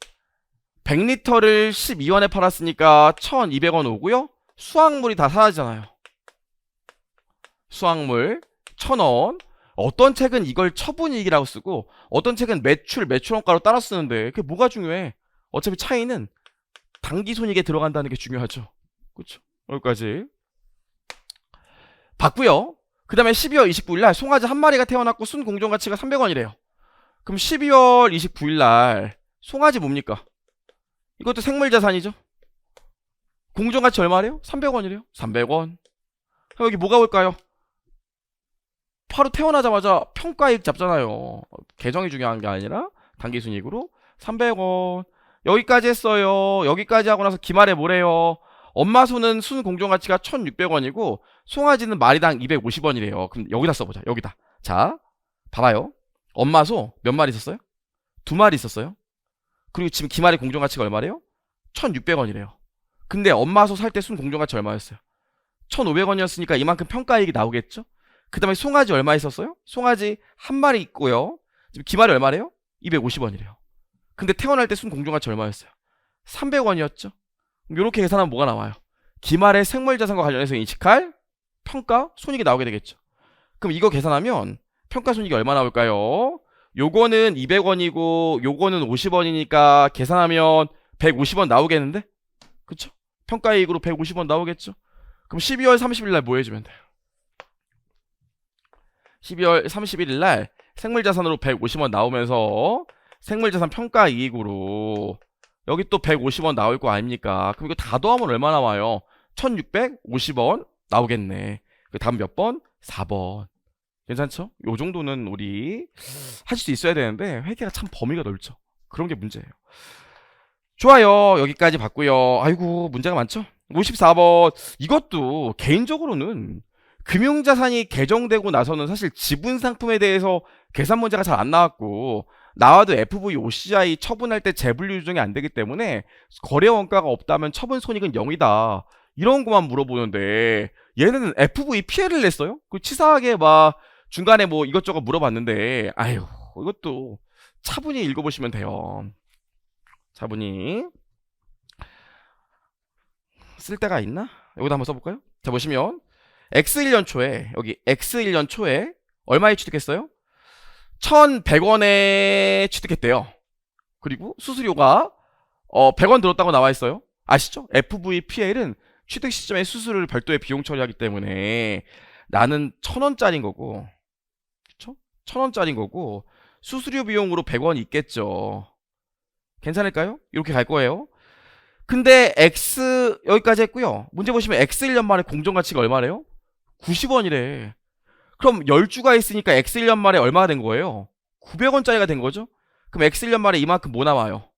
100리터를 12원에 팔았으니까 1200원 오고요. 수확물이 다 사라지잖아요. 수확물 1000원. 어떤 책은 이걸 처분이익이라고 쓰고 어떤 책은 매출원가로 따라 쓰는데 그게 뭐가 중요해? 어차피 차이는 당기손익에 들어간다는 게 중요하죠. 그렇죠? 여기까지 봤고요. 그 다음에 12월 29일 날 송아지 한 마리가 태어났고 순 공정가치가 300원이래요. 그럼 12월 29일 날 송아지 뭡니까? 이것도 생물자산이죠. 공정가치 얼마래요? 300원이래요. 300원. 그럼 여기 뭐가 올까요? 바로 태어나자마자 평가이익 잡잖아요. 계정이 중요한 게 아니라 단기순이익으로 300원. 여기까지 했어요. 여기까지 하고 나서 기말에 뭐래요? 엄마 소는 순 공정가치가 1600원이고 송아지는 마리당 250원이래요. 그럼 여기다 써보자. 여기다. 자, 봐봐요. 엄마 소 몇 마리 있었어요? 2마리 있었어요. 그리고 지금 기말의 공정가치가 얼마래요? 1600원이래요. 근데 엄마 소 살 때 순 공정가치 얼마였어요? 1500원이었으니까 이만큼 평가이익이 나오겠죠? 그 다음에 송아지 얼마 있었어요? 송아지 한 마리 있고요. 지금 기말이 얼마래요? 250원이래요. 근데 태어날 때 순 공정가치 얼마였어요? 300원이었죠? 이렇게 계산하면 뭐가 나와요? 기말의 생물자산과 관련해서 인식할 평가 손익이 나오게 되겠죠. 그럼 이거 계산하면 평가 손익이 얼마 나올까요? 요거는 200원이고 요거는 50원이니까 계산하면 150원 나오겠는데? 그쵸? 평가이익으로 150원 나오겠죠? 그럼 12월 30일 날 뭐 해주면 돼요? 12월 31일 날 생물자산으로 150원 나오면서 생물자산 평가이익으로 여기 또 150원 나올 거 아닙니까? 그럼 이거 다 더하면 얼마 나와요? 1650원 나오겠네. 그 다음 몇 번? 4번. 괜찮죠? 요 정도는 우리 하실 수 있어야 되는데 회계가 참 범위가 넓죠. 그런 게 문제예요. 좋아요. 여기까지 봤고요. 아이고 문제가 많죠? 54번. 이것도 개인적으로는 금융자산이 개정되고 나서는 사실 지분상품에 대해서 계산 문제가 잘 안 나왔고 나와도 FV, OCI 처분할 때 재분류 조정이 안 되기 때문에 거래 원가가 없다면 처분 손익은 0이다. 이런 것만 물어보는데 얘는 FV 피해를 냈어요? 그 치사하게 막 중간에 뭐 이것저것 물어봤는데 아유 이것도 차분히 읽어보시면 돼요. 차분히 쓸 데가 있나? 여기다 한번 써볼까요? 자 보시면 X1년 초에 여기 X1년 초에 얼마에 취득했어요? 1100원에 취득했대요. 그리고 수수료가 100원 들었다고 나와 있어요. 아시죠? FVPL은 취득 시점에 수수료를 별도의 비용 처리하기 때문에 나는 1000원짜리인 거고 그쵸? 1000원짜리인 거고 수수료 비용으로 100원 있겠죠. 괜찮을까요? 이렇게 갈 거예요. 근데 X 여기까지 했고요. 문제 보시면 X 1년 만에 공정가치가 얼마래요? 90원이래. 그럼 10주가 있으니까 X 1년 만에 얼마가 된 거예요? 900원짜리가 된 거죠? 그럼 X 1년 만에 이만큼 뭐 나와요?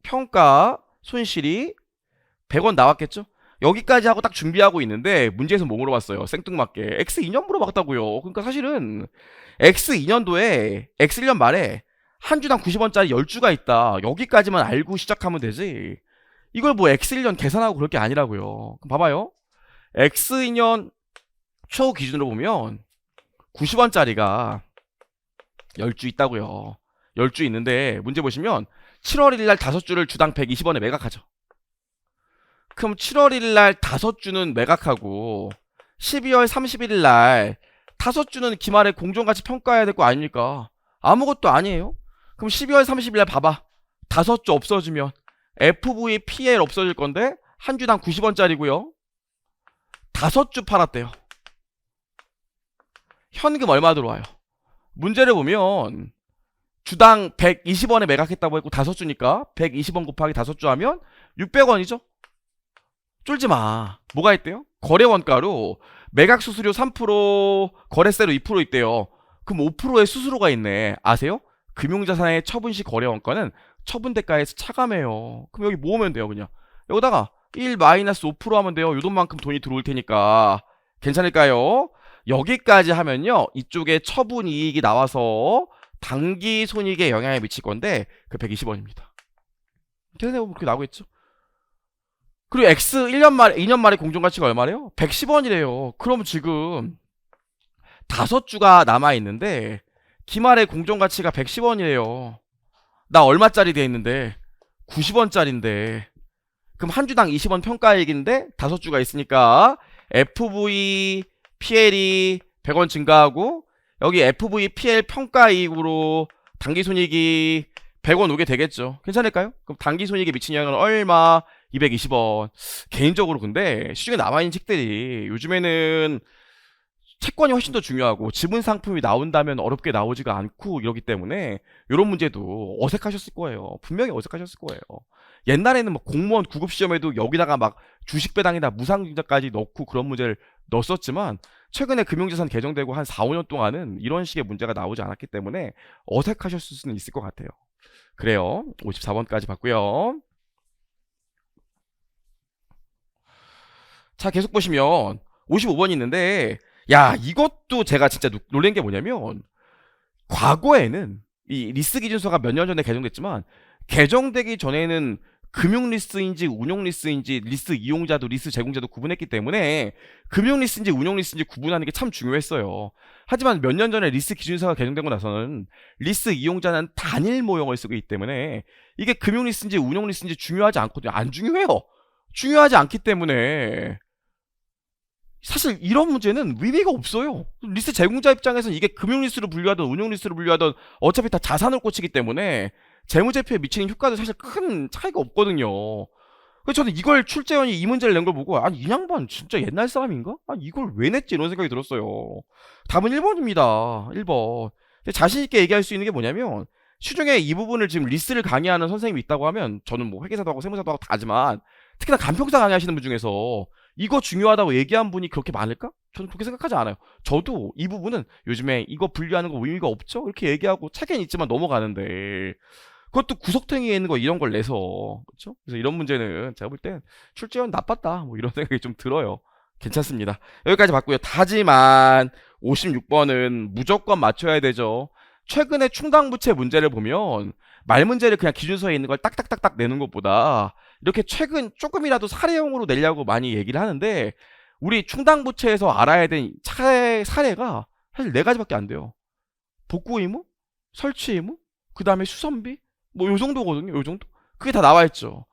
평가 손실이 100원 나왔겠죠? 여기까지 하고 딱 준비하고 있는데 문제에서 뭐 물어봤어요? 생뚱맞게 X 2년 물어봤다고요. 그러니까 사실은 X 2년도에 X 1년 말에 한 주당 90원짜리 10주가 있다. 여기까지만 알고 시작하면 되지. 이걸 뭐 X 1년 계산하고 그럴 게 아니라고요. 그럼 봐봐요. X 2년 초 기준으로 보면 90원짜리가 10주 있다고요. 10주 있는데 문제 보시면 7월 1일 날 5주를 주당 120원에 매각하죠. 그럼 7월 1일 날 5주는 매각하고 12월 31일 날 5주는 기말에 공정가치 평가해야 될 거 아닙니까? 아무것도 아니에요. 그럼 12월 30일 날 봐봐. 5주 없어지면 FVPL 없어질 건데 한 주당 90원짜리고요. 5주 팔았대요. 현금 얼마 들어와요? 문제를 보면 주당 120원에 매각했다고 했고 5주니까 120원 곱하기 5주 하면 600원이죠? 쫄지마. 뭐가 있대요? 거래 원가로 매각 수수료 3%, 거래세로 2% 있대요. 그럼 5%의 수수료가 있네. 아세요? 금융자산의 처분 시 거래 원가는 처분 대가에서 차감해요. 그럼 여기 모으면 돼요, 그냥. 여기다가 1-5% 하면 돼요. 요 돈만큼 돈이 들어올 테니까. 괜찮을까요? 여기까지 하면요. 이쪽에 처분 이익이 나와서 단기 손익에 영향을 미칠 건데 그 120원입니다. 계산해보면 그렇게 나오겠죠? 그리고 X 1년 말에 2년 말에 공정가치가 얼마래요? 110원이래요. 그럼 지금 5주가 남아있는데 기말의 공정가치가 110원이래요. 나 얼마짜리 돼 있는데 90원짜리인데 그럼 한 주당 20원 평가이익인데 5주가 있으니까 FV PL이 100원 증가하고 여기 FV PL 평가이익으로 당기손익이 100원 오게 되겠죠. 괜찮을까요? 그럼 당기손익에 미친 영향은 얼마? 220원. 개인적으로 근데 시중에 남아있는 책들이 요즘에는 채권이 훨씬 더 중요하고 지분 상품이 나온다면 어렵게 나오지가 않고 이러기 때문에 이런 문제도 어색하셨을 거예요. 분명히 어색하셨을 거예요. 옛날에는 막 공무원 구급 시험에도 여기다가 막 주식 배당이나 무상증자까지 넣고 그런 문제를 넣었었지만 최근에 금융자산 개정되고 한 4, 5년 동안은 이런 식의 문제가 나오지 않았기 때문에 어색하셨을 수는 있을 것 같아요. 그래요. 54번까지 봤고요. 자, 계속 보시면 55번이 있는데 야, 이것도 제가 진짜 놀란 게 뭐냐면 과거에는 이 리스 기준서가 몇 년 전에 개정됐지만 개정되기 전에는 금융 리스인지 운용 리스인지 리스 이용자도 리스 제공자도 구분했기 때문에 금융 리스인지 운용 리스인지 구분하는 게 참 중요했어요. 하지만 몇 년 전에 리스 기준서가 개정되고 나서는 리스 이용자는 단일 모형을 쓰고 있기 때문에 이게 금융 리스인지 운용 리스인지 중요하지 않거든요. 안 중요해요. 중요하지 않기 때문에 사실 이런 문제는 의미가 없어요. 리스 제공자 입장에서는 이게 금융 리스로 분류하든 운용 리스로 분류하든 어차피 다 자산을 꽂히기 때문에 재무제표에 미치는 효과도 사실 큰 차이가 없거든요. 그래서 저는 이걸 출제원이 이 문제를 낸 걸 보고 아니 이 양반 진짜 옛날 사람인가? 아니 이걸 왜 냈지? 이런 생각이 들었어요. 답은 1번입니다. 1번. 자신있게 얘기할 수 있는 게 뭐냐면 시중에 이 부분을 지금 리스를 강의하는 선생님이 있다고 하면 저는 뭐 회계사도 하고 세무사도 하고 다 하지만 특히나 간평사 강의하시는 분 중에서 이거 중요하다고 얘기한 분이 그렇게 많을까? 저는 그렇게 생각하지 않아요. 저도 이 부분은 요즘에 이거 분류하는 거 의미가 없죠? 이렇게 얘기하고 책엔 있지만 넘어가는데 그것도 구석탱이에 있는 거 이런 걸 내서 그렇죠? 그래서 이런 문제는 제가 볼 땐 출제원 나빴다 뭐 이런 생각이 좀 들어요. 괜찮습니다. 여기까지 봤고요. 하지만 56번은 무조건 맞춰야 되죠. 최근에 충당부채 문제를 보면 말 문제를 그냥 기준서에 있는 걸 딱딱딱딱 내는 것보다 이렇게 최근 조금이라도 사례형으로 내려고 많이 얘기를 하는데 우리 충당부채에서 알아야 될 사례가 사실 4가지밖에 안 돼요. 복구 의무, 설치 의무, 그 다음에 수선비 뭐 요 정도거든요. 요 정도. 그게 다 나와있죠.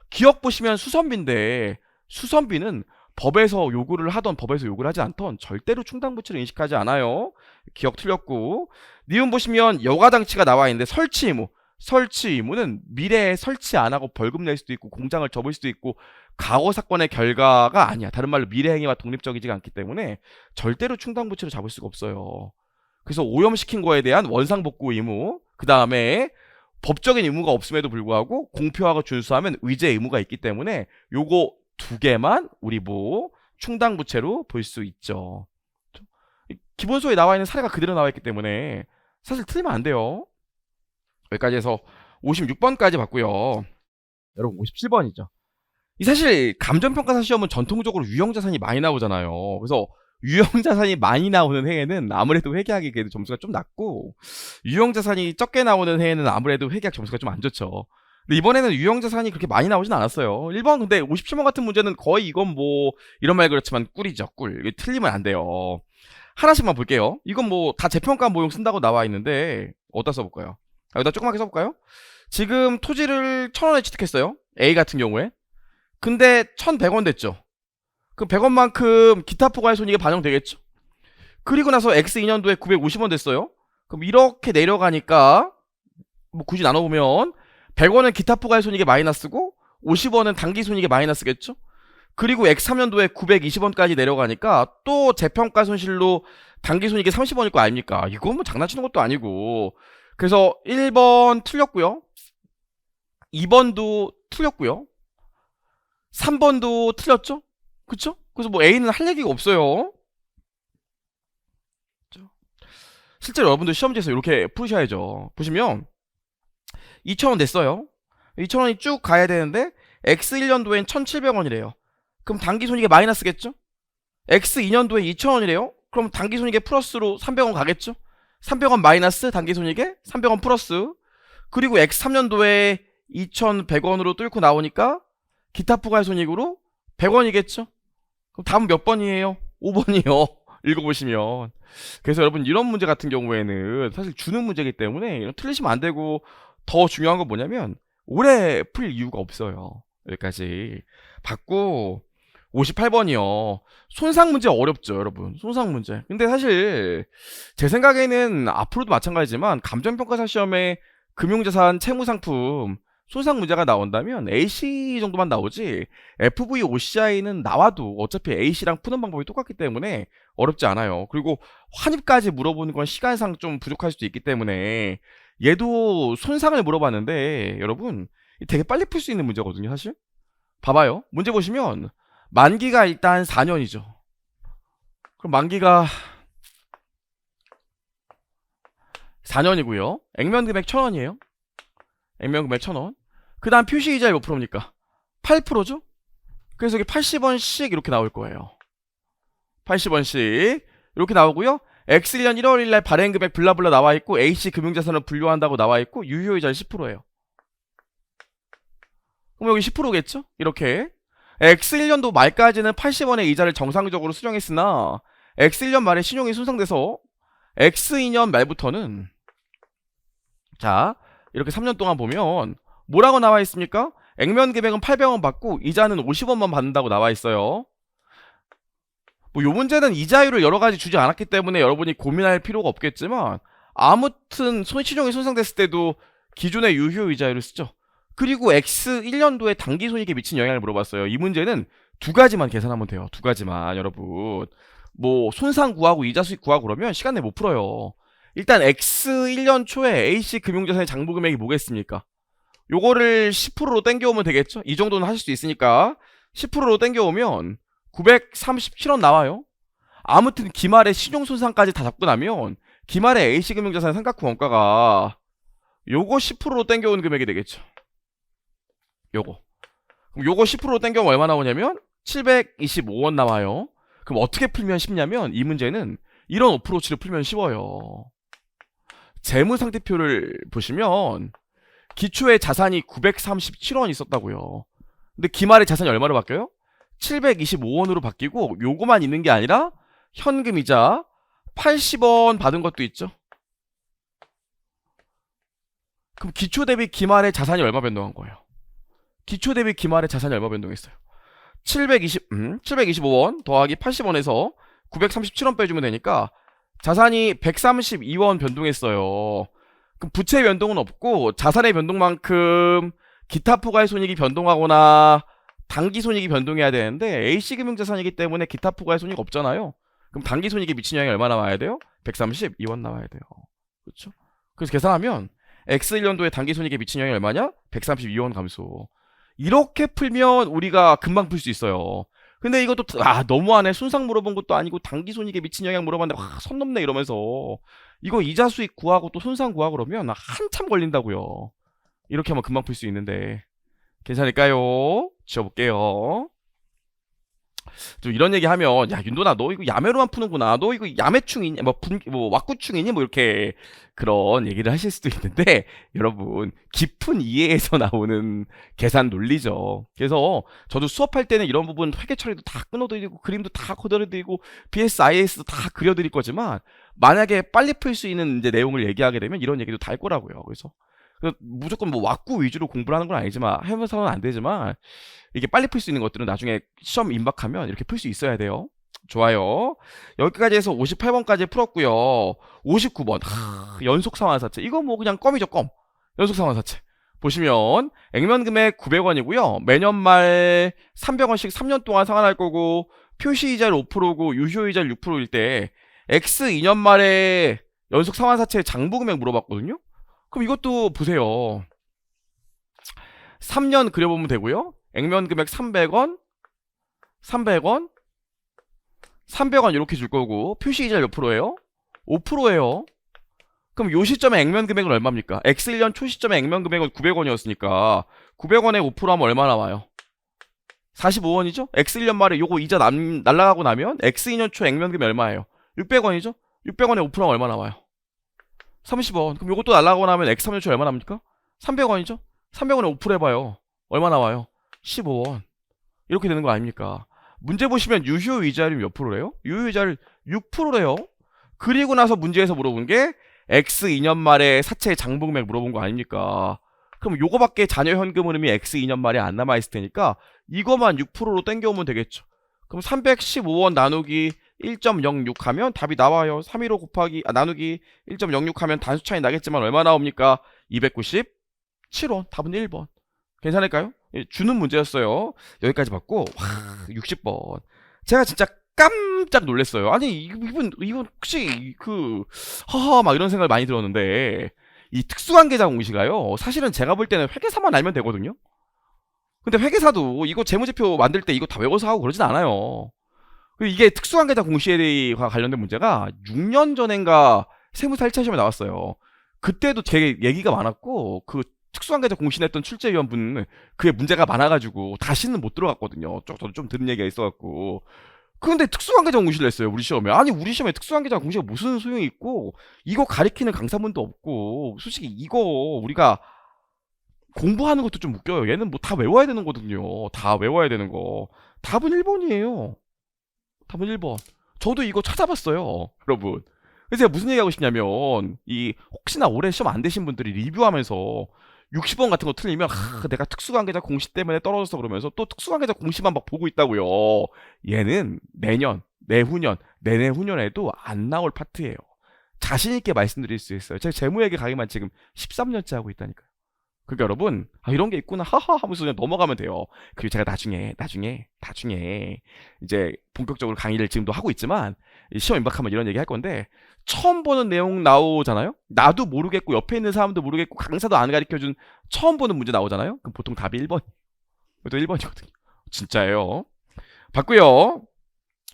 기억 보시면 수선비인데 수선비는 법에서 요구를 하던 법에서 요구를 하지 않던 절대로 충당부채를 인식하지 않아요. 기억 틀렸고 니은 보시면 여가장치가 나와있는데 설치 의무 설치 의무는 미래에 설치 안 하고 벌금 낼 수도 있고 공장을 접을 수도 있고 과거 사건의 결과가 아니야. 다른 말로 미래 행위와 독립적이지 않기 때문에 절대로 충당부채로 잡을 수가 없어요. 그래서 오염시킨 거에 대한 원상복구 의무 그 다음에 법적인 의무가 없음에도 불구하고 공표하고 준수하면 의제 의무가 있기 때문에 요거 2개만 우리 뭐 충당부채로 볼 수 있죠. 기본소에 나와 있는 사례가 그대로 나와 있기 때문에 사실 틀리면 안 돼요. 여기까지 해서 56번까지 봤고요. 여러분 57번이죠. 이 사실 감정평가사 시험은 전통적으로 유형자산이 많이 나오잖아요. 그래서 유형자산이 많이 나오는 해에는 아무래도 회계학이 그래도 점수가 좀 낮고 유형자산이 적게 나오는 해에는 아무래도 회계학 점수가 좀 안 좋죠. 근데 이번에는 유형자산이 그렇게 많이 나오진 않았어요. 1번 근데 57번 같은 문제는 거의 이건 뭐 이런 말 그렇지만 꿀이죠. 꿀. 이게 틀리면 안 돼요. 하나씩만 볼게요. 이건 뭐 다 재평가 모형 쓴다고 나와 있는데 어디다 써볼까요? 여기다 조그맣게 써볼까요? 지금 토지를 1,000원에 취득했어요. A 같은 경우에. 근데 1,100원 됐죠. 그 100원만큼 기타 포괄손익에 반영되겠죠. 그리고 나서 X2년도에 950원 됐어요. 그럼 이렇게 내려가니까 뭐 굳이 나눠보면 100원은 기타 포괄손익에 마이너스고 50원은 당기손익에 마이너스겠죠. 그리고 X3년도에 920원까지 내려가니까 또 재평가 손실로 당기손익이 30원일 거 아닙니까? 이건 뭐 장난치는 것도 아니고. 그래서 1번 틀렸고요. 2번도 틀렸고요. 3번도 틀렸죠? 그쵸? 그래서 뭐 A는 할 얘기가 없어요. 실제로 여러분들 시험지에서 이렇게 푸셔야죠. 보시면 2,000원 됐어요. 2,000원이 쭉 가야 되는데 X1년도엔 1,700원이래요. 그럼 당기손익에 마이너스겠죠? X2년도에 2,000원이래요. 그럼 당기손익에 플러스로 300원 가겠죠? 300원 마이너스 당기손익에 300원 플러스. 그리고 X3년도에 2,100원으로 뚫고 나오니까 기타 포괄손익으로 100원이겠죠? 그럼 답은 몇 번이에요? 5번이요. 읽어보시면. 그래서 여러분 이런 문제 같은 경우에는 사실 주는 문제이기 때문에 틀리시면 안 되고, 더 중요한 건 뭐냐면 오래 풀 이유가 없어요. 여기까지 받고. 58번이요. 손상 문제 어렵죠, 여러분. 손상 문제. 근데 사실 제 생각에는 앞으로도 마찬가지지만 감정평가사 시험에 금융자산, 채무상품, 손상 문제가 나온다면 AC 정도만 나오지 FV, OCI는 나와도 어차피 AC랑 푸는 방법이 똑같기 때문에 어렵지 않아요. 그리고 환입까지 물어보는 건 시간상 좀 부족할 수도 있기 때문에 얘도 손상을 물어봤는데 여러분 되게 빨리 풀 수 있는 문제거든요, 사실. 봐봐요. 문제 보시면 만기가 일단 4년이죠. 그럼 만기가 4년이고요. 액면 금액 1,000원이에요. 액면 금액 1,000원. 그 다음 표시이자 몇 프로입니까? 8%죠? 그래서 이게 80원씩 이렇게 나올 거예요. 80원씩 이렇게 나오고요. X1년 1월 1일 날 발행 금액 블라블라 나와 있고, AC 금융자산을 분류한다고 나와 있고, 유효이자는 10%예요. 그럼 여기 10%겠죠? 이렇게. X1년도 말까지는 80원의 이자를 정상적으로 수령했으나 X1년 말에 신용이 손상돼서 X2년 말부터는, 자, 이렇게 3년 동안 보면 뭐라고 나와 있습니까? 액면 금액은 800원 받고 이자는 50원만 받는다고 나와 있어요. 뭐 요 문제는 이자율을 여러 가지 주지 않았기 때문에 여러분이 고민할 필요가 없겠지만, 아무튼 신용이 손상됐을 때도 기존의 유효 이자율을 쓰죠. 그리고 X1년도에 당기 손익에 미친 영향을 물어봤어요. 이 문제는 두 가지만 계산하면 돼요. 두 가지만, 여러분. 뭐 손상 구하고 이자 수익 구하고 그러면 시간 내에 못 풀어요. 일단 X1년 초에 AC 금융자산의 장부 금액이 뭐겠습니까? 요거를 10%로 땡겨오면 되겠죠? 이 정도는 하실 수 있으니까 10%로 땡겨오면 937원 나와요. 아무튼 기말에 신용손상까지 다 잡고 나면 기말에 A씨금융자산의 상각후 원가가 요거 10%로 땡겨오는 금액이 되겠죠. 요거. 그럼 요거 10%로 땡겨오면 얼마 나오냐면 725원 나와요. 그럼 어떻게 풀면 쉽냐면, 이 문제는 이런 어프로치를 풀면 쉬워요. 재무상태표를 보시면 기초에 자산이 937원 있었다고요. 근데 기말에 자산이 얼마로 바뀌어요? 725원으로 바뀌고, 요거만 있는 게 아니라 현금이자 80원 받은 것도 있죠. 그럼 기초 대비 기말의 자산이 얼마 변동한 거예요? 기초 대비 기말의 자산이 얼마 변동했어요? 725원 더하기 80원에서 937원 빼주면 되니까 자산이 132원 변동했어요. 그럼 부채 변동은 없고 자산의 변동만큼 기타 포괄 손익이 변동하거나 당기 손익이 변동해야 되는데, A씨금융자산이기 때문에 기타 포괄 손익 없잖아요. 그럼 당기 손익에 미친 영향이 얼마 나와야 돼요? 132원 나와야 돼요. 그렇죠? 그래서 계산하면 X1년도에 당기 손익에 미친 영향이 얼마냐? 132원 감소. 이렇게 풀면 우리가 금방 풀 수 있어요. 근데 이것도 너무하네. 순상 물어본 것도 아니고 당기 손익에 미친 영향 물어봤는데 선 넘네 이러면서 이거 이자 수익 구하고 또 손상 구하고 그러면 한참 걸린다고요. 이렇게 하면 금방 풀 수 있는데 괜찮을까요? 지워볼게요. 좀 이런 얘기 하면, 야 윤도나 너 이거 야매로만 푸는구나, 너 이거 야매충이니 뭐 왁구충이니 뭐 이렇게 그런 얘기를 하실 수도 있는데, 여러분 깊은 이해에서 나오는 계산 논리죠. 그래서 저도 수업할 때는 이런 부분 회계 처리도 다 끊어드리고 그림도 다 그려드리고 BS, IS도 다 그려드릴 거지만, 만약에 빨리 풀 수 있는 이제 내용을 얘기하게 되면 이런 얘기도 다 할 거라고요. 그래서 무조건 뭐 왁구 위주로 공부를 하는 건 아니지만, 해면서는 안 되지만 이게 빨리 풀 수 있는 것들은 나중에 시험 임박하면 이렇게 풀 수 있어야 돼요. 좋아요. 여기까지 해서 58번까지 풀었고요. 59번 연속 상환사채. 이거 뭐 그냥 껌이죠, 껌. 연속 상환사채 보시면 액면 금액 900원이고요 매년 말 300원씩 3년 동안 상환할 거고, 표시이자를 5%고 유효이자를 6%일 때 X 2년 말에 연속 상환사채 장부 금액 물어봤거든요. 그럼 이것도 보세요. 3년 그려보면 되고요. 액면 금액 300원, 300원, 300원 이렇게 줄 거고, 표시이자 몇 프로예요? 5%예요. 그럼 요 시점에 액면 금액은 얼마입니까? X1년 초 시점에 액면 금액은 900원이었으니까 900원에 5% 하면 얼마 나와요? 45원이죠? X1년 말에 요거 이자 날라가고 나면 X2년 초 액면 금액 얼마예요? 600원이죠? 600원에 5%하면 얼마 나와요? 30원. 그럼 요것도 날라가고 나면 X3년 초 얼마 납니까? 300원이죠? 300원에 5% 해봐요. 얼마 나와요? 15원. 이렇게 되는 거 아닙니까? 문제 보시면 유효이자율이 몇 프로래요? 유효이자율 6%래요. 그리고 나서 문제에서 물어본 게 X 2년 말에 사채 장부금액 물어본 거 아닙니까? 그럼 요거밖에 자녀 현금 흐름이 X 2년 말에 안 남아있을 테니까 이거만 6%로 땡겨오면 되겠죠. 그럼 315원 나누기 1.06 하면 답이 나와요. 315 곱하기 나누기 1.06 하면 단수 차이 나겠지만 얼마 나옵니까? 297원. 답은 1번. 괜찮을까요? 예, 주는 문제였어요. 여기까지 받고 와 60번. 제가 진짜 깜짝 놀랐어요. 아니 이분 혹시 하하 막 이런 생각을 많이 들었는데 이 특수관계자 공시가요. 사실은 제가 볼 때는 회계사만 알면 되거든요. 근데 회계사도 이거 재무제표 만들 때 이거 다 외워서 하고 그러진 않아요. 이게 특수관계자 공시와 관련된 문제가 6년 전인가 세무사 1차 시험에 나왔어요. 그때도 되게 얘기가 많았고 그 특수관계자 공시냈던 출제위원분 그게 문제가 많아가지고 다시는 못 들어갔거든요. 저도 좀 들은 얘기가 있어갖고. 그런데 특수관계자 공시를 냈어요 우리 시험에. 아니 우리 시험에 특수관계자 공시가 무슨 소용이 있고 이거 가리키는 강사문도 없고 솔직히 이거 우리가 공부하는 것도 좀 웃겨요. 얘는 뭐 다 외워야 되는 거거든요. 다 외워야 되는 거. 답은 1번이에요. 답은 1번. 저도 이거 찾아봤어요 여러분. 그래서 제가 무슨 얘기하고 싶냐면 이 혹시나 올해 시험 안 되신 분들이 리뷰하면서 60번 같은 거 틀리면 내가 특수관계자 공시 때문에 떨어졌어 그러면서 또 특수관계자 공시만 막 보고 있다고요. 얘는 내년, 내후년, 내내후년에도 안 나올 파트예요. 자신있게 말씀드릴 수 있어요. 제가 재무회계 강의만 지금 13년째 하고 있다니까요. 그러니까 여러분 이런 게 있구나 하하 하면서 그냥 넘어가면 돼요. 그리고 제가 나중에 이제 본격적으로 강의를 지금도 하고 있지만 시험 임박하면 이런 얘기 할 건데 처음 보는 내용 나오잖아요. 나도 모르겠고 옆에 있는 사람도 모르겠고 강사도 안 가르쳐준 처음 보는 문제 나오잖아요. 그럼 보통 답이 1번. 또 1번이거든요. 진짜예요. 봤고요.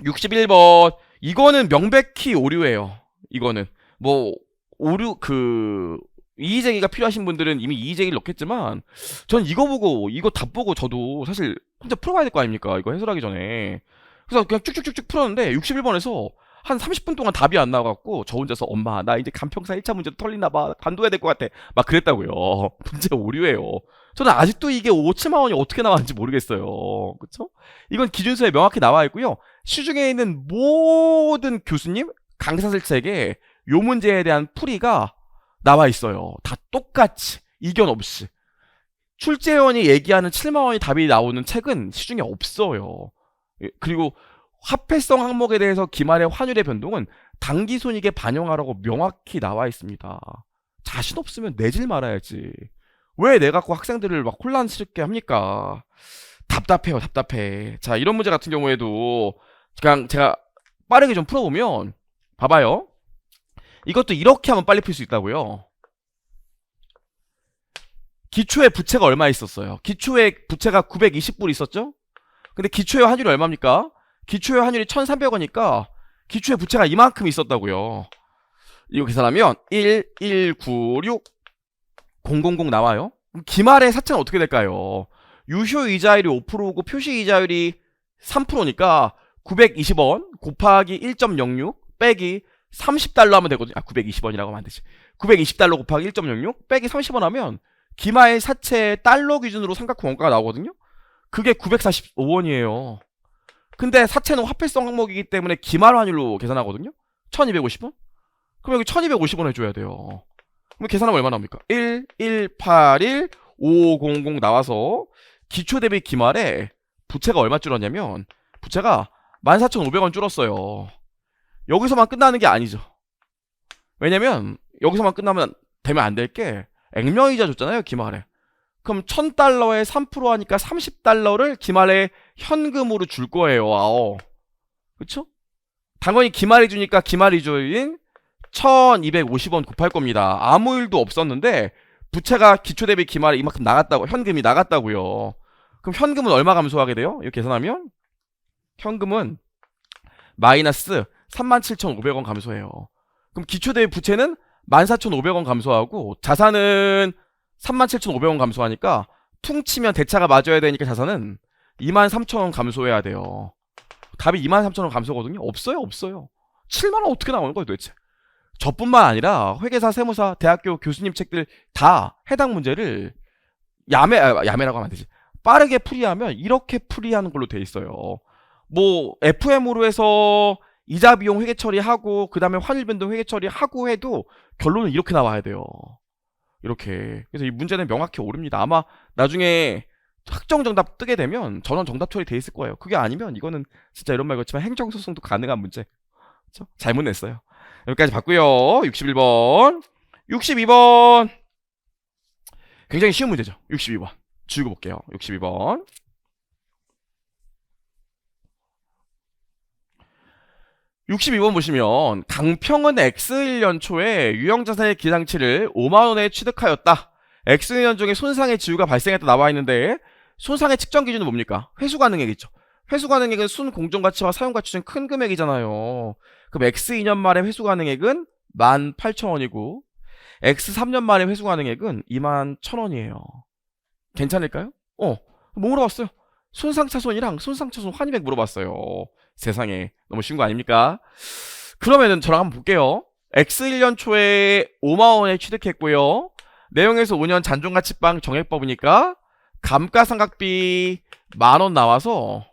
61번. 이거는 명백히 오류예요. 이거는 뭐 오류 이의제기가 필요하신 분들은 이미 이의제기를 넣겠지만 전 이거 보고 이거 답 보고 저도 사실 혼자 풀어봐야 될 거 아닙니까? 이거 해설하기 전에. 그래서 그냥 쭉쭉쭉쭉 풀었는데 61번에서 한 30분 동안 답이 안 나와갖고 저 혼자서 엄마 나 이제 간평사 1차 문제도 털리나 봐. 관둬야 될 것 같아. 막 그랬다고요. 문제 오류예요. 저는 아직도 이게 5, 7만 원이 어떻게 나왔는지 모르겠어요. 그쵸? 이건 기준서에 명확히 나와 있고요. 시중에 있는 모든 교수님, 강사들책에 요 문제에 대한 풀이가 나와 있어요. 다 똑같이 이견 없이. 출제원이 얘기하는 7만 원이 답이 나오는 책은 시중에 없어요. 그리고 화폐성 항목에 대해서 기말의 환율의 변동은 당기손익에 반영하라고 명확히 나와 있습니다. 자신 없으면 내질 말아야지. 왜 내 갖고 학생들을 막 혼란스럽게 합니까? 답답해요, 답답해. 자, 이런 문제 같은 경우에도 그냥 제가 빠르게 좀 풀어보면 봐봐요. 이것도 이렇게 하면 빨리 풀 수 있다고요. 기초에 부채가 얼마 있었어요? 기초에 부채가 920불 있었죠? 근데 기초의 환율이 얼마입니까? 기초의 환율이 1,300원이니까 기초의 부채가 이만큼 있었다고요. 이거 계산하면 1196 000 나와요. 기말의 사채는 어떻게 될까요? 유효 이자율이 5%고 표시 이자율이 3%니까 920원 곱하기 1.06 빼기 30달러 하면 되거든요. 920원이라고 하면 안 되지. 920달러 곱하기 1.06 빼기 30원 하면 기말 사채 달러 기준으로 삼각형 원가가 나오거든요. 그게 945원이에요. 근데 사채는 화폐성 항목이기 때문에 기말 환율로 계산하거든요. 1250원? 그럼 여기 1250원 해줘야 돼요. 그럼 계산하면 얼마 나옵니까? 1181500 나와서 기초 대비 기말에 부채가 얼마 줄었냐면 부채가 14,500원 줄었어요. 여기서만 끝나는 게 아니죠. 왜냐면 여기서만 끝나면 되면 안 될 게 액면이자 줬잖아요 기말에. 그럼 1000달러에 3% 하니까 30달러를 기말에 현금으로 줄 거예요. 그쵸? 당연히 기말이 주니까 기말이조인 1250원 곱할 겁니다. 아무 일도 없었는데 부채가 기초 대비 기말에 이만큼 나갔다고, 현금이 나갔다고요. 그럼 현금은 얼마 감소하게 돼요? 이렇게 계산하면 현금은 마이너스 37,500원 감소해요. 그럼 기초 대비 부채는 14,500원 감소하고 자산은 37,500원 감소하니까 퉁치면 대차가 맞아야 되니까 자산은 23,000원 감소해야 돼요. 답이 23,000원 감소거든요. 없어요. 7만원 어떻게 나오는 거예요 도대체. 저뿐만 아니라 회계사, 세무사, 대학교 교수님 책들 다 해당 문제를 야매라고 하면 안 되지. 빠르게 풀이하면 이렇게 풀이하는 걸로 돼 있어요. 뭐 FM으로 해서 이자 비용 회계 처리하고 그 다음에 환율 변동 회계 처리하고 해도 결론은 이렇게 나와야 돼요. 이렇게. 그래서 이 문제는 명확히 오릅니다. 아마 나중에 확정 정답 뜨게 되면 전원 정답 처리돼 있을 거예요. 그게 아니면 이거는 진짜 이런 말 같지만 행정소송도 가능한 문제. 그렇죠? 잘못 냈어요. 여기까지 봤고요. 61번. 62번. 굉장히 쉬운 문제죠. 62번. 지우고 볼게요. 62번. 62번 보시면 강평은 X1년 초에 유형자산의 기장치를 5만원에 취득하였다. X1년 중에 손상의 지유가 발생했다 나와 있는데 손상의 측정 기준은 뭡니까? 회수가능액이죠. 회수가능액은 순공정가치와 사용가치 중 큰 금액이잖아요. 그럼 X2년 말의 회수가능액은 18,000원이고 X3년 말의 회수가능액은 21,000원이에요. 괜찮을까요? 뭐 물어봤어요? 손상차손이랑 손상차손 환입액 물어봤어요. 세상에 너무 쉬운 거 아닙니까? 그러면은 저랑 한번 볼게요. X1년 초에 5만원에 취득했고요. 내용에서 5년 잔존가치방 정액법이니까 감가상각비 만원 나와서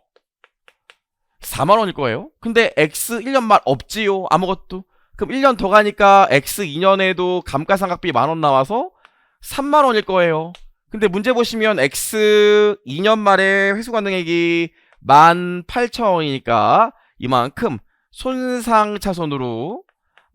4만원일 거예요. 근데 X1년 말 없지요. 아무것도. 그럼 1년 더 가니까 X2년에도 감가상각비 만원 나와서 3만원일 거예요. 근데 문제 보시면 X2년 말에 회수가능액이 18,000원이니까 이만큼 손상차손으로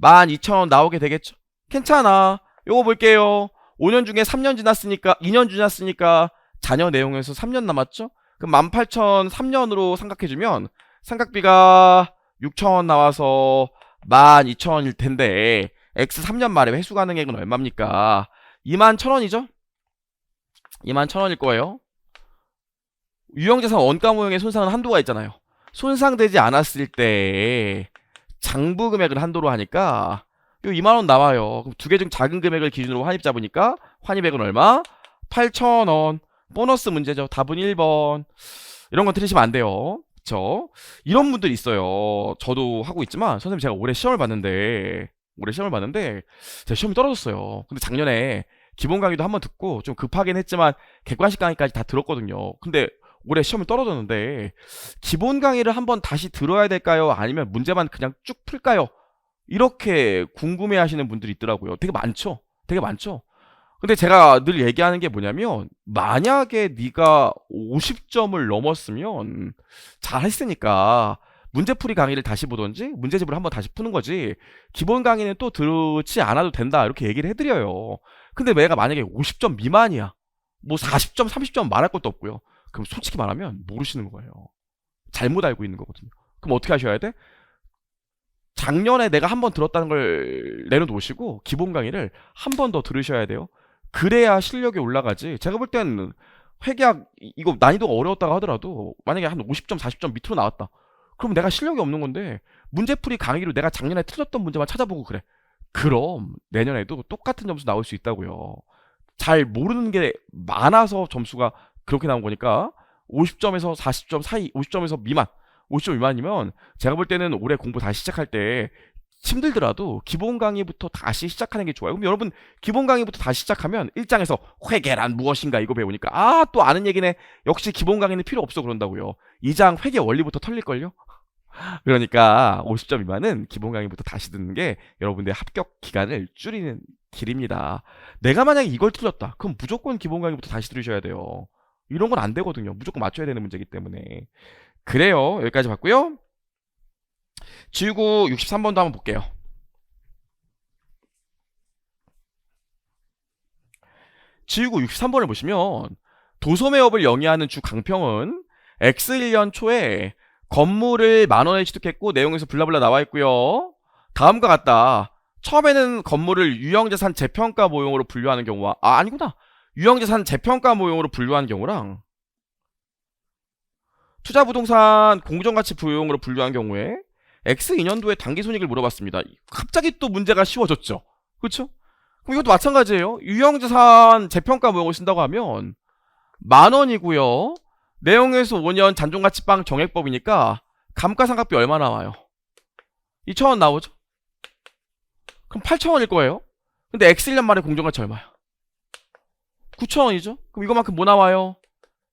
12,000원 나오게 되겠죠. 괜찮아. 요거 볼게요. 5년 중에 3년 지났으니까 2년 지났으니까 자녀 내용에서 3년 남았죠. 그럼 18,000 3년으로 삼각해주면 삼각비가 6,000원 나와서 12,000원일 텐데 X 3년 말에 회수가능액은 얼마입니까? 21,000원이죠. 21,000원일 거예요. 유형자산 원가모형의 손상은 한도가 있잖아요. 손상되지 않았을 때 장부 금액을 한도로 하니까 요 2만원 나와요. 그럼 두 개 중 작은 금액을 기준으로 환입 잡으니까 환입액은 얼마? 8,000원. 보너스 문제죠. 답은 1번. 이런 건 틀리시면 안 돼요. 그쵸? 이런 분들 있어요. 저도 하고 있지만 선생님 제가 올해 시험을 봤는데 제가 시험이 떨어졌어요. 근데 작년에 기본 강의도 한번 듣고 좀 급하긴 했지만 객관식 강의까지 다 들었거든요. 근데 올해 시험이 떨어졌는데 기본 강의를 한번 다시 들어야 될까요? 아니면 문제만 그냥 쭉 풀까요? 이렇게 궁금해 하시는 분들이 있더라고요. 되게 많죠. 되게 많죠. 근데 제가 늘 얘기하는 게 뭐냐면 만약에 네가 50점을 넘었으면 잘했으니까 문제풀이 강의를 다시 보던지 문제집을 한번 다시 푸는 거지 기본 강의는 또 듣지 않아도 된다 이렇게 얘기를 해드려요. 근데 내가 만약에 50점 미만이야 뭐 40점 30점 말할 것도 없고요. 그럼 솔직히 말하면 모르시는 거예요. 잘못 알고 있는 거거든요. 그럼 어떻게 하셔야 돼? 작년에 내가 한번 들었다는 걸 내려놓으시고 기본 강의를 한 번 더 들으셔야 돼요. 그래야 실력이 올라가지. 제가 볼 땐 회계학 이거 난이도가 어려웠다고 하더라도 만약에 한 50점 40점 밑으로 나왔다. 그럼 내가 실력이 없는 건데 문제풀이 강의로 내가 작년에 틀렸던 문제만 찾아보고 그래. 그럼 내년에도 똑같은 점수 나올 수 있다고요. 잘 모르는 게 많아서 점수가 그렇게 나온 거니까 50점에서 40점 사이 50점에서 미만 50점 미만이면 제가 볼 때는 올해 공부 다시 시작할 때 힘들더라도 기본 강의부터 다시 시작하는 게 좋아요. 그럼 여러분 기본 강의부터 다시 시작하면 1장에서 회계란 무엇인가 이거 배우니까 아 또 아는 얘기네. 역시 기본 강의는 필요 없어 그런다고요. 2장 회계 원리부터 털릴걸요. 그러니까 50점 미만은 기본 강의부터 다시 듣는 게 여러분들의 합격 기간을 줄이는 길입니다. 내가 만약에 이걸 틀렸다. 그럼 무조건 기본 강의부터 다시 들으셔야 돼요. 이런 건 안 되거든요. 무조건 맞춰야 되는 문제이기 때문에. 그래요. 여기까지 봤고요. 지우고 63번도 한번 볼게요. 지우고 63번을 보시면 도소매업을 영위하는 주 강평은 X1년 초에 건물을 만원에 취득했고 내용에서 블라블라 나와 있고요. 다음과 같다. 처음에는 건물을 유형자산 재평가 모형으로 분류하는 경우와 아니구나. 유형자산 재평가 모형으로 분류하는 경우랑 투자부동산 공정가치 부용으로 분류한 경우에 X2년도에 당기손익을 물어봤습니다. 갑자기 또 문제가 쉬워졌죠. 그렇죠? 그럼 이것도 마찬가지예요. 유형자산 재평가 모형을 쓴다고 하면 만원이고요. 내용에서 5년 잔존가치방 정액법이니까 감가상각비 얼마 나와요? 2,000원 나오죠? 그럼 8,000원일 거예요. 근데 X1년 말에 공정가치 얼마야? 9,000원이죠? 그럼 이거만큼 뭐 나와요?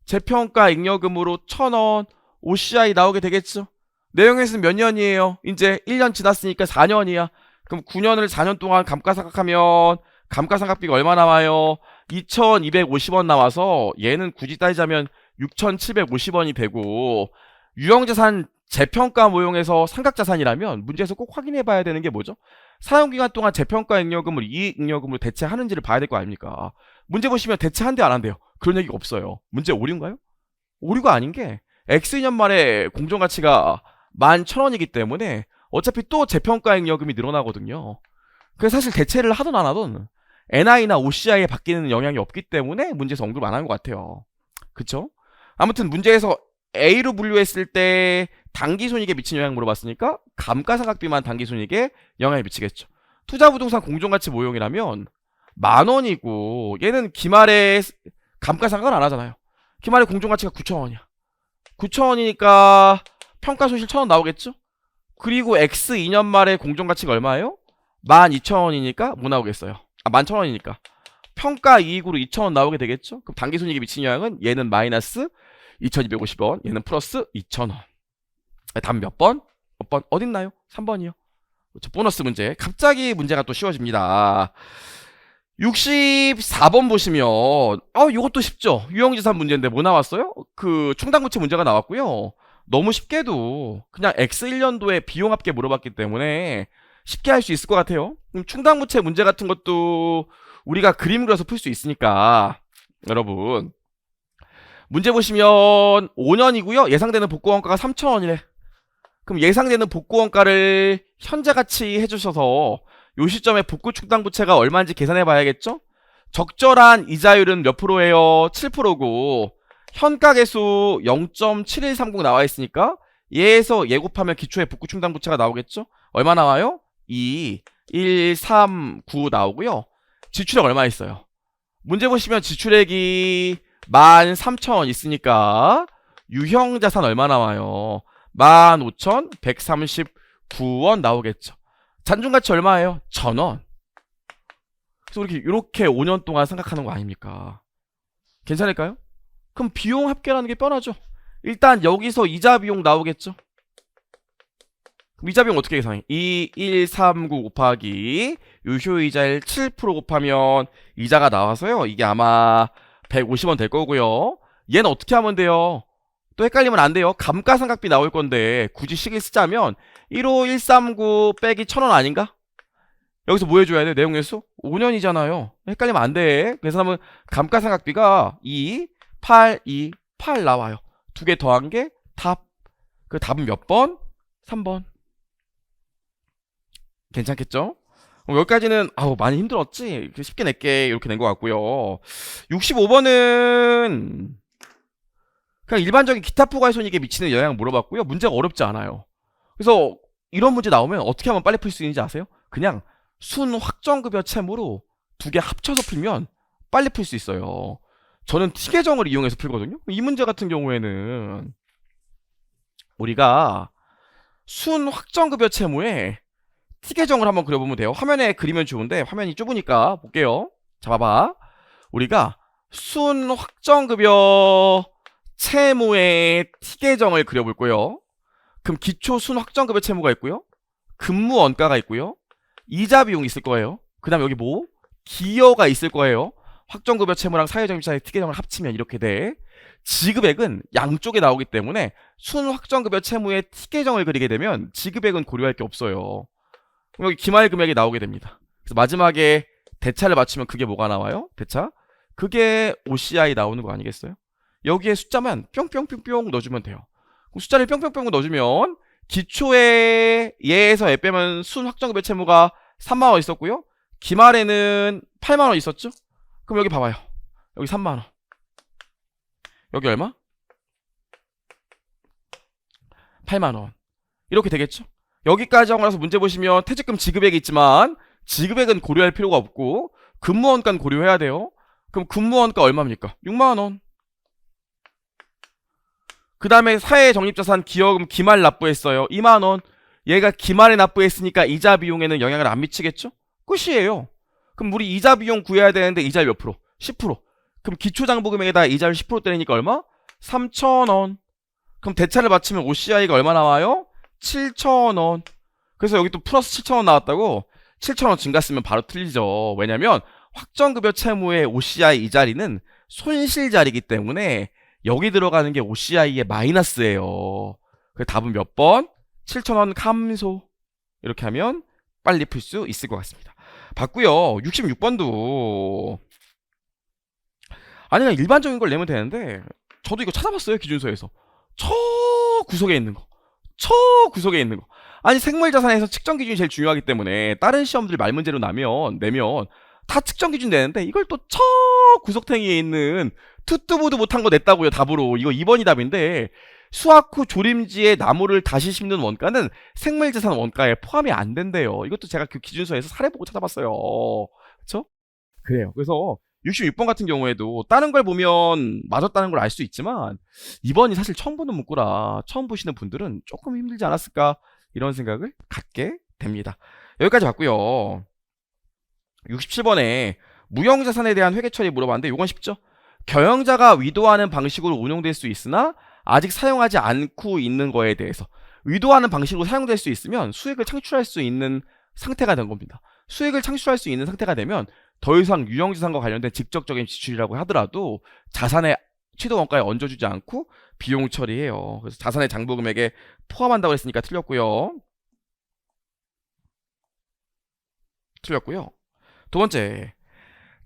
재평가 잉여금으로 1,000원 OCI 나오게 되겠죠? 내용에서는 몇 년이에요? 이제 1년 지났으니까 4년이야. 그럼 9년을 4년 동안 감가상각하면 감가상각비가 얼마 나와요? 2250원 나와서 얘는 굳이 따지자면 6750원이 되고, 유형자산 재평가 모형에서 상각자산이라면 문제에서 꼭 확인해 봐야 되는 게 뭐죠? 사용기간 동안 재평가 잉여금을 이익 잉여금으로 대체하는지를 봐야 될 거 아닙니까? 문제 보시면 대체한대 안 한대요. 그런 얘기가 없어요. 문제 오류인가요? 오류가 아닌 게 X년 말에 공정가치가 11,000원이기 때문에 어차피 또 재평가 잉여금이 늘어나거든요. 그래서 사실 대체를 하든 안 하든 NI나 OCI에 바뀌는 영향이 없기 때문에 문제에서 언급 안 한 것 같아요. 그쵸? 아무튼 문제에서 A로 분류했을 때 당기손익에 미친 영향 물어봤으니까 감가상각비만 당기손익에 영향을 미치겠죠. 투자부동산 공정가치 모형이라면 10,000원이고 얘는 기말에 감가상각을 안 하잖아요. 기말에 공정가치가 9,000원이야. 9,000원이니까 평가손실 1,000원 나오겠죠? 그리고 X 2년 말에 공정가치가 얼마예요? 12,000원이니까 뭐 나오겠어요? 11,000원이니까 평가 이익으로 2,000원 나오게 되겠죠? 그럼 당기손익에 미친 영향은 얘는 마이너스 2,250원, 얘는 플러스 2,000원. 답 몇 번? 몇 번? 어딨나요? 3번이요. 보너스 문제. 갑자기 문제가 또 쉬워집니다. 64번 보시면 이것도 쉽죠. 유형자산 문제인데 뭐 나왔어요? 그 충당부채 문제가 나왔고요. 너무 쉽게도 그냥 X1년도에 비용 합계 물어봤기 때문에 쉽게 할 수 있을 것 같아요. 그럼 충당부채 문제 같은 것도 우리가 그림 그려서 풀 수 있으니까 여러분 문제 보시면 5년이고요. 예상되는 복구원가가 3,000원이래. 그럼 예상되는 복구원가를 현재가치 해주셔서 요 시점에 복구 충당부채가 얼마인지 계산해 봐야겠죠? 적절한 이자율은 몇 프로예요? 7%고 현가계수 0.7130 나와 있으니까 얘에서 얘 곱하면 기초에 복구 충당부채가 나오겠죠? 얼마 나와요? 2, 1, 3, 9 나오고요. 지출액 얼마 있어요? 문제 보시면 지출액이 13,000원 있으니까 유형자산 얼마 나와요? 15,139원 나오겠죠. 잔존가치 얼마예요? 1,000원. 그래서 이렇게 5년 동안 생각하는 거 아닙니까? 괜찮을까요? 그럼 비용 합계라는 게 뻔하죠. 일단 여기서 이자 비용 나오겠죠. 그럼 이자 비용 어떻게 계산해? 2139 곱하기 유효이자율 7% 곱하면 이자가 나와서요. 이게 아마 150원 될 거고요. 얘는 어떻게 하면 돼요? 또 헷갈리면 안 돼요. 감가상각비 나올 건데 굳이 식을 쓰자면 15139 빼기 1,000원 아닌가? 여기서 뭐 해줘야 돼? 내용에서 5년이잖아요. 헷갈리면 안 돼. 그래서 하면 감가상각비가 2, 8, 2, 8 나와요. 두 개 더한 게 답. 그 답은 몇 번? 3번. 괜찮겠죠? 여기까지는 많이 힘들었지? 쉽게 낼게 이렇게 낸 것 같고요. 65번은 그냥 일반적인 기타 포괄손익에 미치는 영향 물어봤고요. 문제가 어렵지 않아요. 그래서 이런 문제 나오면 어떻게 하면 빨리 풀 수 있는지 아세요? 그냥 순 확정급여 채무로 두 개 합쳐서 풀면 빨리 풀 수 있어요. 저는 티계정을 이용해서 풀거든요. 이 문제 같은 경우에는 우리가 순 확정급여 채무에 티계정을 한번 그려보면 돼요. 화면에 그리면 좋은데 화면이 좁으니까 볼게요. 자, 봐봐. 우리가 순 확정급여 채무의 티계정을 그려볼 거예요. 그럼 기초 순 확정급여 채무가 있고요. 근무 원가가 있고요. 이자 비용이 있을 거예요. 그 다음에 여기 뭐? 기여가 있을 거예요. 확정급여 채무랑 사회적임차의 티계정을 합치면 이렇게 돼. 지급액은 양쪽에 나오기 때문에 순 확정급여 채무의 티계정을 그리게 되면 지급액은 고려할 게 없어요. 그럼 여기 기말 금액이 나오게 됩니다. 그래서 마지막에 대차를 맞추면 그게 뭐가 나와요? 대차? 그게 OCI 나오는 거 아니겠어요? 여기에 숫자만 뿅뿅뿅뿅 넣어주면 돼요. 그럼 숫자를 뿅뿅뿅 넣어주면 기초에 얘에서 애 빼면 순 확정급여 채무가 3만원 있었고요. 기말에는 8만원 있었죠? 그럼 여기 봐봐요. 여기 3만원. 여기 얼마? 8만원. 이렇게 되겠죠? 여기까지 하고 나서 문제 보시면 퇴직금 지급액이 있지만 지급액은 고려할 필요가 없고 근무원가는 고려해야 돼요. 그럼 근무원가 얼마입니까? 6만원. 그 다음에 사회적립자산 기여금 기말 납부했어요. 2만원. 얘가 기말에 납부했으니까 이자 비용에는 영향을 안 미치겠죠? 끝이에요. 그럼 우리 이자 비용 구해야 되는데 이자율 몇 프로? 10%. 그럼 기초장부금액에다 이자율 10% 때리니까 얼마? 3,000원. 그럼 대차를 맞추면 OCI가 얼마 나와요? 7,000원. 그래서 여기 또 플러스 7,000원 나왔다고 7,000원 증가쓰면 바로 틀리죠. 왜냐면 확정급여 채무의 OCI 이 자리는 손실 자리이기 때문에 여기 들어가는 게 OCI의 마이너스예요. 그 답은 몇 번? 7,000원 감소. 이렇게 하면 빨리 풀 수 있을 것 같습니다. 봤고요. 66번도 아니 그냥 일반적인 걸 내면 되는데 저도 이거 찾아봤어요. 기준서에서 저 구석에 있는 거, 저 구석에 있는 거. 아니 생물자산에서 측정 기준이 제일 중요하기 때문에 다른 시험들 말 문제로 내면 다 측정 기준 내는데 이걸 또 저 구석탱이에 있는 투뚜보도 못한 거 냈다고요. 답으로. 이거 2번이 답인데 수확 후 조림지에 나무를 다시 심는 원가는 생물자산 원가에 포함이 안 된대요. 이것도 제가 그 기준서에서 사례 보고 찾아봤어요. 그쵸? 그래요. 그래서 66번 같은 경우에도 다른 걸 보면 맞았다는 걸 알 수 있지만 2번이 사실 처음 보는 문구라 처음 보시는 분들은 조금 힘들지 않았을까 이런 생각을 갖게 됩니다. 여기까지 봤고요. 67번에 무형자산에 대한 회계 처리 물어봤는데 이건 쉽죠? 경영자가 의도하는 방식으로 운용될 수 있으나 아직 사용하지 않고 있는 거에 대해서 의도하는 방식으로 사용될 수 있으면 수익을 창출할 수 있는 상태가 된 겁니다. 수익을 창출할 수 있는 상태가 되면 더 이상 유형자산과 관련된 직접적인 지출이라고 하더라도 자산의 취득 원가에 얹어주지 않고 비용 처리해요. 그래서 자산의 장부 금액에 포함한다고 했으니까 틀렸고요. 두 번째,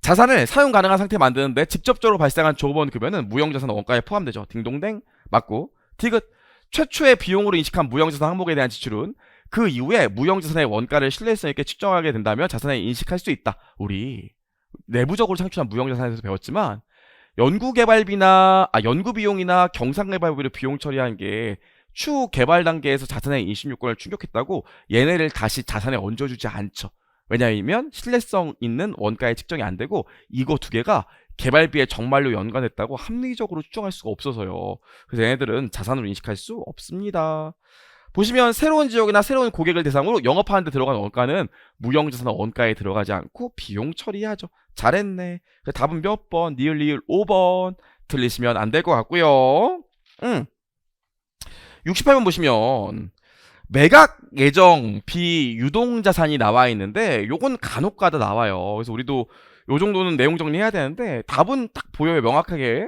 자산을 사용 가능한 상태 만드는데 직접적으로 발생한 조번 급여는 무형자산 원가에 포함되죠. 딩동댕 맞고 디귿 최초의 비용으로 인식한 무형자산 항목에 대한 지출은 그 이후에 무형자산의 원가를 신뢰성 있게 측정하게 된다면 자산에 인식할 수 있다. 우리 내부적으로 창출한 무형자산에서 배웠지만 연구비용이나 경상개발비로 비용 처리한 게 추후 개발 단계에서 자산의 인식 요건을 충족했다고 얘네를 다시 자산에 얹어주지 않죠. 왜냐하면 신뢰성 있는 원가에 측정이 안 되고 이거 두 개가 개발비에 정말로 연관했다고 합리적으로 추정할 수가 없어서요. 그래서 얘네들은 자산으로 인식할 수 없습니다. 보시면 새로운 지역이나 새로운 고객을 대상으로 영업하는 데 들어간 원가는 무형자산 원가에 들어가지 않고 비용 처리하죠. 잘했네. 답은 몇 번? 니을 5번. 틀리시면 안 될 것 같고요. 68번 보시면 매각 예정 비유동자산이 나와 있는데 요건 간혹가다 나와요. 그래서 우리도 요 정도는 내용 정리해야 되는데 답은 딱 보여요. 명확하게.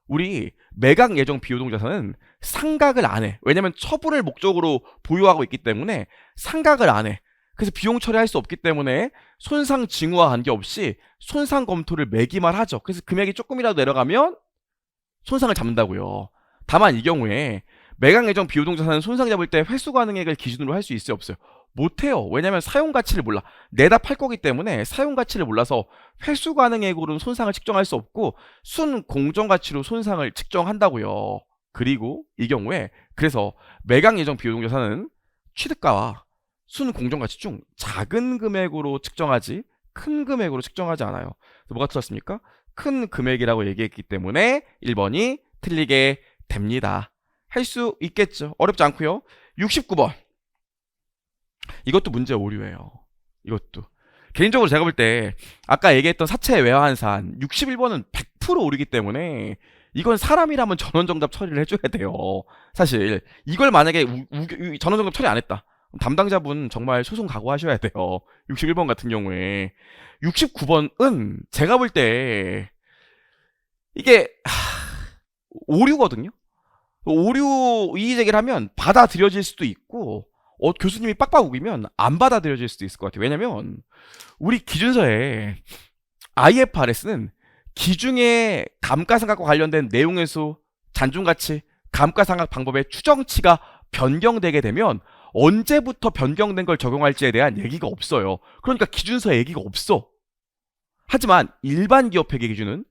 우리 매각 예정 비유동자산은 상각을 안 해. 왜냐면 처분을 목적으로 보유하고 있기 때문에 상각을 안 해. 그래서 비용 처리할 수 없기 때문에 손상 징후와 관계없이 손상 검토를 매기만 하죠. 그래서 금액이 조금이라도 내려가면 손상을 잡는다고요. 다만 이 경우에 매각 예정 비유동자산은 손상 잡을 때 회수 가능액을 기준으로 할 수 있어요, 없어요? 못해요. 왜냐면 사용 가치를 몰라. 내다 팔 거기 때문에 사용 가치를 몰라서 회수 가능액으로는 손상을 측정할 수 없고 순 공정 가치로 손상을 측정한다고요. 그리고 이 경우에 그래서 매각 예정 비유동자산은 취득가와 순 공정 가치 중 작은 금액으로 측정하지 큰 금액으로 측정하지 않아요. 그래서 뭐가 틀렸습니까? 큰 금액이라고 얘기했기 때문에 1번이 틀리게 됩니다. 할 수 있겠죠. 어렵지 않고요. 69번. 이것도 문제 오류예요. 이것도. 개인적으로 제가 볼 때 아까 얘기했던 사채 외화환산 61번은 100% 오류기 때문에 이건 사람이라면 전원정답 처리를 해줘야 돼요. 사실 이걸 만약에 전원정답 처리 안 했다. 담당자분 정말 소송 각오하셔야 돼요. 61번 같은 경우에. 69번은 제가 볼 때 이게 오류거든요. 오류 이의제기를 하면 받아들여질 수도 있고 교수님이 빡빡 우기면 안 받아들여질 수도 있을 것 같아요. 왜냐면 우리 기준서에 IFRS는 기중의 감가상각과 관련된 내용에서 잔존가치, 감가상각 방법의 추정치가 변경되게 되면 언제부터 변경된 걸 적용할지에 대한 얘기가 없어요. 그러니까 기준서에 얘기가 없어. 하지만 일반 기업 회계 기준은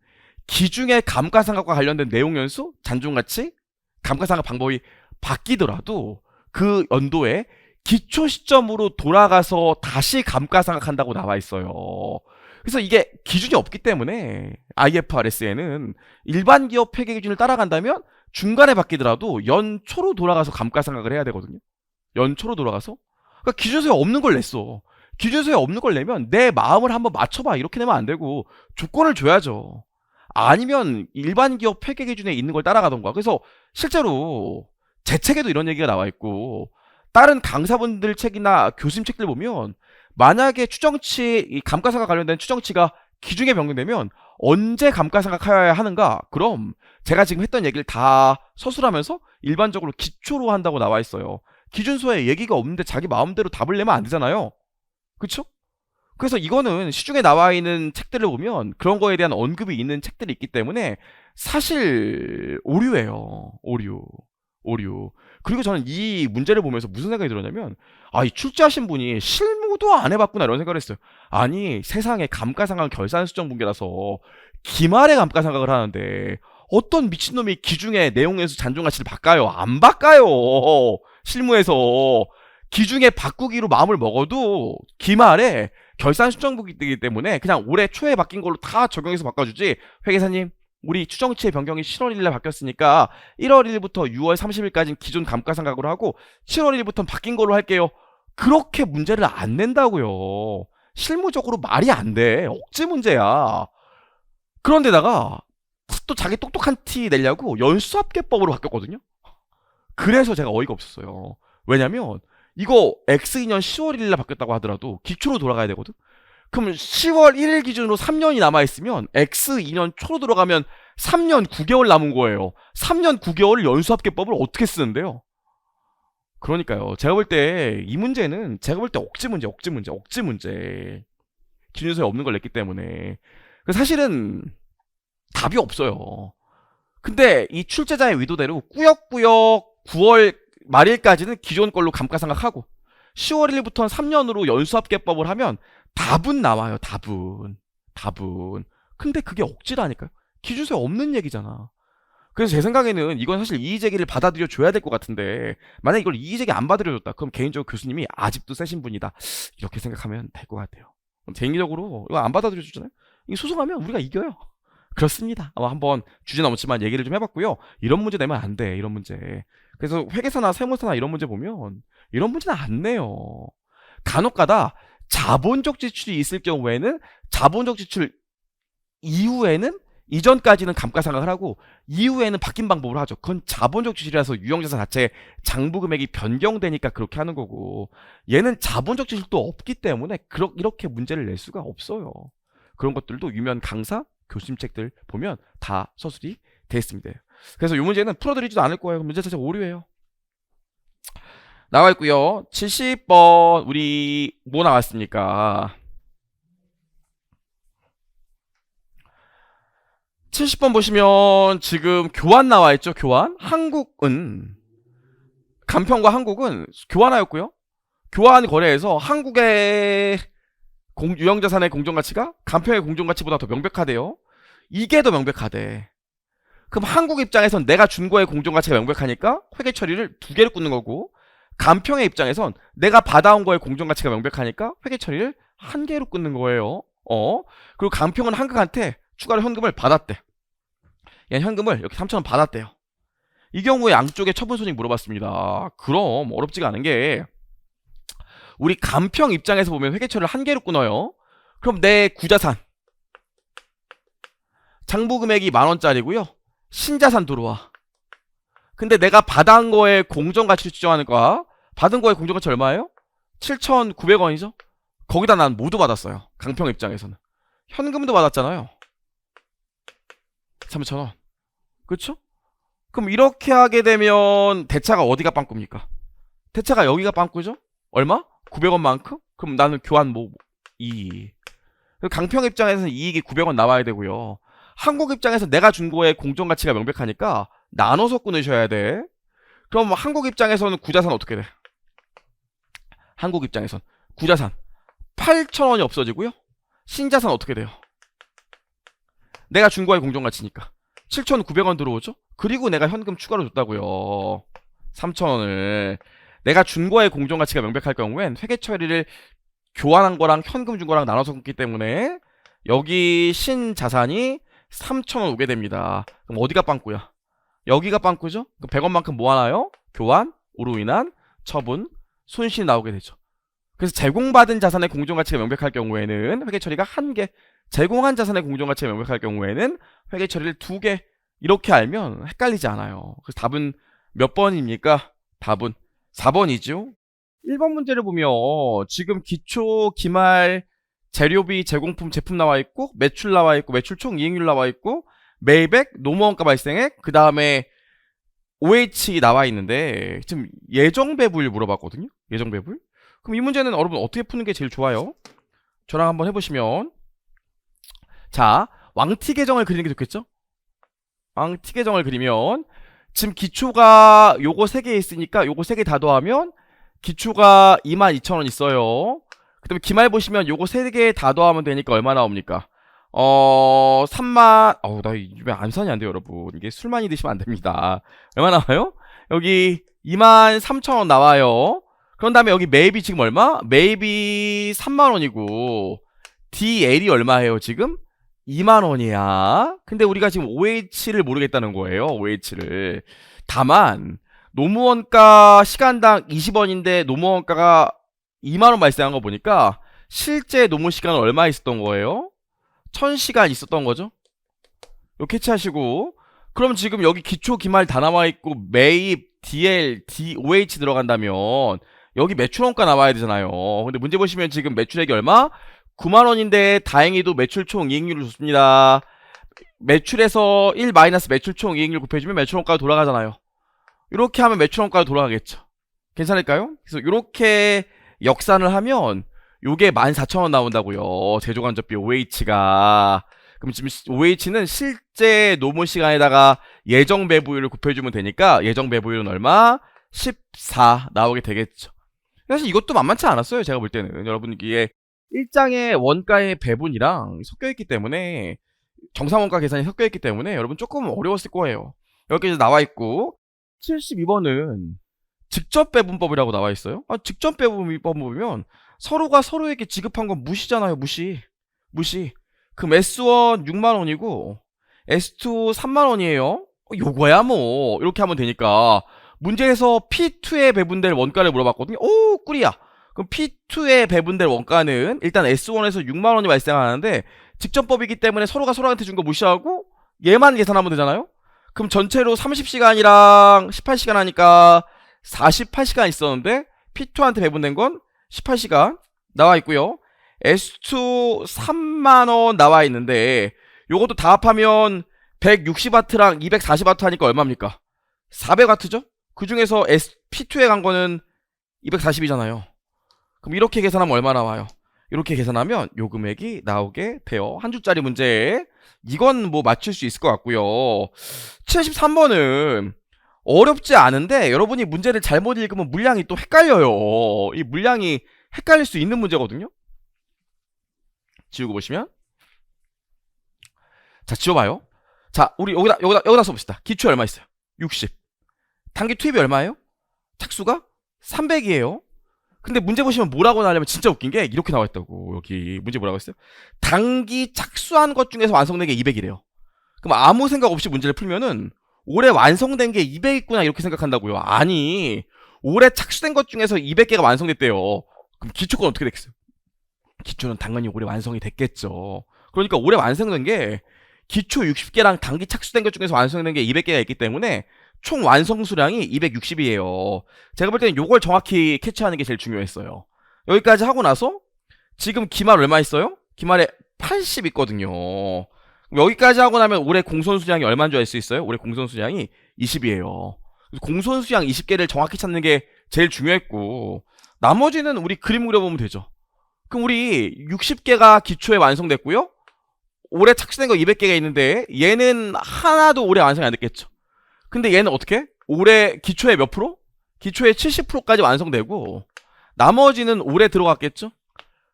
기중의 감가상각과 관련된 내용 연수, 잔존가치, 감가상각 방법이 바뀌더라도 그 연도에 기초 시점으로 돌아가서 다시 감가상각한다고 나와 있어요. 그래서 이게 기준이 없기 때문에 IFRS에는 일반 기업 회계 기준을 따라간다면 중간에 바뀌더라도 연초로 돌아가서 감가상각을 해야 되거든요. 연초로 돌아가서. 그러니까 기준서에 없는 걸 냈어. 기준서에 없는 걸 내면 내 마음을 한번 맞춰봐. 이렇게 내면 안 되고 조건을 줘야죠. 아니면 일반 기업 회계 기준에 있는 걸 따라가던가. 그래서 실제로 제 책에도 이런 얘기가 나와 있고 다른 강사분들 책이나 교수님 책들 보면 만약에 추정치, 이 감가상각 관련된 추정치가 기중에 변경되면 언제 감가상각하여야 하는가? 그럼 제가 지금 했던 얘기를 다 서술하면서 일반적으로 기초로 한다고 나와 있어요. 기준서에 얘기가 없는데 자기 마음대로 답을 내면 안 되잖아요. 그쵸? 그래서 이거는 시중에 나와 있는 책들을 보면 그런 거에 대한 언급이 있는 책들이 있기 때문에 사실 오류예요. 오류. 그리고 저는 이 문제를 보면서 무슨 생각이 들었냐면, 이 출제하신 분이 실무도 안 해봤구나 이런 생각을 했어요. 아니, 세상에 감가상각 결산수정분계라서 기말에 감가상각을 하는데 어떤 미친놈이 기중에 내용에서 잔존가치를 바꿔요? 안 바꿔요. 실무에서 기중에 바꾸기로 마음을 먹어도 기말에 결산수정분기이기 때문에 그냥 올해 초에 바뀐 걸로 다 적용해서 바꿔주지, 회계사님 우리 추정치의 변경이 7월 1일에 바뀌었으니까 1월 1일부터 6월 30일까지는 기존 감가상각으로 하고 7월 1일부터는 바뀐 걸로 할게요. 그렇게 문제를 안 낸다고요. 실무적으로 말이 안 돼. 억지 문제야. 그런데다가 또 자기 똑똑한 티 내려고 연수합계법으로 바뀌었거든요. 그래서 제가 어이가 없었어요. 왜냐면 이거 X2년 10월 1일에 바뀌었다고 하더라도 기초로 돌아가야 되거든. 그럼 10월 1일 기준으로 3년이 남아있으면 X2년 초로 들어가면 3년 9개월 남은 거예요. 3년 9개월을 연수합계법을 어떻게 쓰는데요? 그러니까요. 제가 볼 때 이 문제는 제가 볼 때 억지 문제. 기준서에 없는 걸 냈기 때문에. 사실은 답이 없어요. 근데 이 출제자의 의도대로 꾸역꾸역 9월 말일까지는 기존 걸로 감가상각하고 10월 1일부터는 3년으로 연수합계법을 하면 답은 나와요. 답은. 근데 그게 억지라니까요. 기준서에 없는 얘기잖아. 그래서 제 생각에는 이건 사실 이의제기를 받아들여 줘야 될 것 같은데, 만약 이걸 이의제기 안 받아들여줬다 그럼 개인적으로 교수님이 아직도 세신 분이다 이렇게 생각하면 될 것 같아요. 개인적으로 이거 안 받아들여 주잖아요. 이거 소송하면 우리가 이겨요. 그렇습니다. 한번 주제 넘었지만 얘기를 좀 해봤고요. 이런 문제 내면 안 돼. 이런 문제. 그래서 회계사나 세무사나 이런 문제 보면 이런 문제는 안 내요. 간혹가다 자본적 지출이 있을 경우에는 자본적 지출 이후에는 이전까지는 감가상각을 하고 이후에는 바뀐 방법을 하죠. 그건 자본적 지출이라서 유형자산 자체 장부금액이 변경되니까 그렇게 하는 거고, 얘는 자본적 지출도 없기 때문에 이렇게 문제를 낼 수가 없어요. 그런 것들도 유명 강사, 교수님 책들 보면 다 서술이 되어 있습니다. 그래서 이 문제는 풀어드리지도 않을 거예요. 문제 자체가 오류예요. 나와 있고요. 70번 우리 뭐 나왔습니까? 70번 보시면 지금 교환 나와 있죠. 교환. 한국은 간평과 한국은 교환하였고요. 교환 거래에서 한국의 유형자산의 공정가치가 간평의 공정가치보다 더 명백하대요. 이게 더 명백하대. 그럼 한국 입장에선 내가 준 거의 공정가치가 명백하니까 회계 처리를 2개를 꽂는 거고, 간평의 입장에선 내가 받아온 거의 공정가치가 명백하니까 회계 처리를 1개로 끊는 거예요. 그리고 간평은 한국한테 추가로 현금을 받았대. 얘는 현금을 이렇게 3,000원 받았대요. 이 경우에 양쪽에 처분손익 물어봤습니다. 그럼 어렵지가 않은 게, 우리 간평 입장에서 보면 회계 처리를 1개로 끊어요. 그럼 내 구자산 장부금액이 10,000원짜리고요. 신자산 들어와. 근데 내가 받은 거에 공정가치를 추정하는 거야. 받은 거에 공정가치 얼마예요? 7,900원이죠? 거기다 난 모두 받았어요. 간평 입장에서는. 현금도 받았잖아요. 3,000원. 그쵸? 그럼 이렇게 하게 되면 대차가 어디가 빵꾸입니까? 대차가 여기가 빵꾸죠? 얼마? 900원만큼? 그럼 나는 교환 이익. 강평 입장에서는 이익이 900원 나와야 되고요. 한국 입장에서 내가 준 거에 공정가치가 명백하니까 나눠서 끊으셔야 돼. 그럼 한국 입장에서는 구자산 어떻게 돼? 한국 입장에선 구자산 8,000원이 없어지고요. 신자산 어떻게 돼요? 내가 준 거에 공정가치니까 7,900원 들어오죠? 그리고 내가 현금 추가로 줬다고요. 3,000원을. 내가 준 거에 공정가치가 명백할 경우엔 회계 처리를 교환한 거랑 현금 준 거랑 나눠서 끊기 때문에 여기 신자산이 3,000원 오게 됩니다. 그럼 어디가 빵꾸야? 여기가 빵꾸죠? 100원만큼 모아놔요. 교환으로 인한 처분, 손실이 나오게 되죠. 그래서 제공받은 자산의 공정가치가 명백할 경우에는 회계 처리가 1개, 제공한 자산의 공정가치가 명백할 경우에는 회계 처리를 2개, 이렇게 알면 헷갈리지 않아요. 그래서 답은 몇 번입니까? 답은 4번이죠. 1번 문제를 보면 지금 기초, 기말, 재료비, 제공품, 제품 나와 있고, 매출 나와 있고, 매출 총 이익률 나와 있고, 매입액, 노무원가 발생액, 그 다음에 OH 나와 있는데 지금 예정 배분을 물어봤거든요. 예정 배분. 그럼 이 문제는 여러분 어떻게 푸는 게 제일 좋아요? 저랑 한번 해보시면, 자, 왕티 계정을 그리는 게 좋겠죠? 왕티 계정을 그리면 지금 기초가 요거 3개 있으니까 요거 3개 다 더하면 기초가 22,000원 있어요. 그 다음에 기말 보시면 요거 3개 다 더하면 되니까 얼마 나옵니까? 3만, 나 왜 암산이 안 돼요, 여러분. 이게 술 많이 드시면 안 됩니다. 얼마 나와요? 여기 23,000원 나와요. 그런 다음에 여기 매입이 지금 얼마? 매입이 3만원이고, DL이 얼마예요, 지금? 2만원이야. 근데 우리가 지금 OH를 모르겠다는 거예요, OH를. 다만, 노무원가 시간당 20원인데, 노무원가가 2만원 발생한 거 보니까, 실제 노무 시간은 얼마 있었던 거예요? 1000시간 있었던 거죠. 요 캐치하시고, 그럼 지금 여기 기초 기말 다 나와있고 매입, DL, OH 들어간다면 여기 매출원가 나와야 되잖아요. 근데 문제 보시면 지금 매출액이 얼마? 9만원인데 다행히도 매출 총 이익률을 줬습니다. 매출에서 1 마이너스 매출 총 이익률 곱해주면 매출원가로 돌아가잖아요. 이렇게 하면 매출원가로 돌아가겠죠. 괜찮을까요? 그래서 이렇게 역산을 하면 요게 14,000원 나온다고요. 제조간접비 OH가. 그럼 지금 OH는 실제 노무 시간에다가 예정 배부율을 곱해주면 되니까 예정 배부율은 얼마? 14 나오게 되겠죠. 사실 이것도 만만치 않았어요. 제가 볼 때는. 여러분 이게 일장의 원가의 배분이랑 섞여있기 때문에 정상원가 계산이 섞여있기 때문에 여러분 조금 어려웠을 거예요. 여기 나와있고 72번은 직접 배분법이라고 나와있어요. 직접 배분법 보면 서로가 서로에게 지급한 건 무시잖아요. 무시. 그럼 S1 6만원이고 S2 3만원이에요. 요거야 뭐. 이렇게 하면 되니까 문제에서 P2에 배분될 원가를 물어봤거든요. 오, 꿀이야. 그럼 P2에 배분될 원가는 일단 S1에서 6만원이 발생하는데 직전법이기 때문에 서로가 서로한테 준 거 무시하고 얘만 계산하면 되잖아요. 그럼 전체로 30시간이랑 18시간 하니까 48시간 있었는데 P2한테 배분된 건 18시간 나와 있고요. S2 3만원 나와 있는데 요것도 다 합하면 160W랑 240W 하니까 얼마입니까? 400W죠? 그 중에서 P2에 간 거는 240이잖아요. 그럼 이렇게 계산하면 얼마 나와요? 이렇게 계산하면 요 금액이 나오게 돼요. 한 줄짜리 문제. 이건 뭐 맞출 수 있을 것 같고요. 73번은 어렵지 않은데 여러분이 문제를 잘못 읽으면 물량이 또 헷갈려요. 이 물량이 헷갈릴 수 있는 문제거든요. 지우고 보시면, 자 지워봐요. 자 우리 여기다 써봅시다. 기초 얼마 있어요? 60. 단기 투입이 얼마예요? 착수가 300이에요. 근데 문제 보시면 뭐라고 나오냐면 진짜 웃긴 게 이렇게 나와있다고. 여기 문제 뭐라고 했어요? 단기 착수한 것 중에서 완성된 게 200이래요. 그럼 아무 생각 없이 문제를 풀면은 올해 완성된 게 200있구나 이렇게 생각한다고요. 아니, 올해 착수된 것 중에서 200개가 완성됐대요. 그럼 기초건 어떻게 됐겠어요? 기초는 당연히 올해 완성이 됐겠죠. 그러니까 올해 완성된 게 기초 60개랑 단기 착수된 것 중에서 완성된 게 200개가 있기 때문에 총 완성 수량이 260이에요. 제가 볼 때는 요걸 정확히 캐치하는 게 제일 중요했어요. 여기까지 하고 나서 지금 기말 얼마 있어요? 기말에 80 있거든요. 여기까지 하고 나면 올해 공손 수량이 얼마인 줄 알 수 있어요? 올해 공손 수량이 20이에요. 공손 수량 20개를 정확히 찾는 게 제일 중요했고 나머지는 우리 그림 그려보면 되죠. 그럼 우리 60개가 기초에 완성됐고요. 올해 착수된 거 200개가 있는데 얘는 하나도 올해 완성이 안 됐겠죠. 근데 얘는 어떻게? 올해 기초에 몇 프로? 기초에 70%까지 완성되고 나머지는 올해 들어갔겠죠.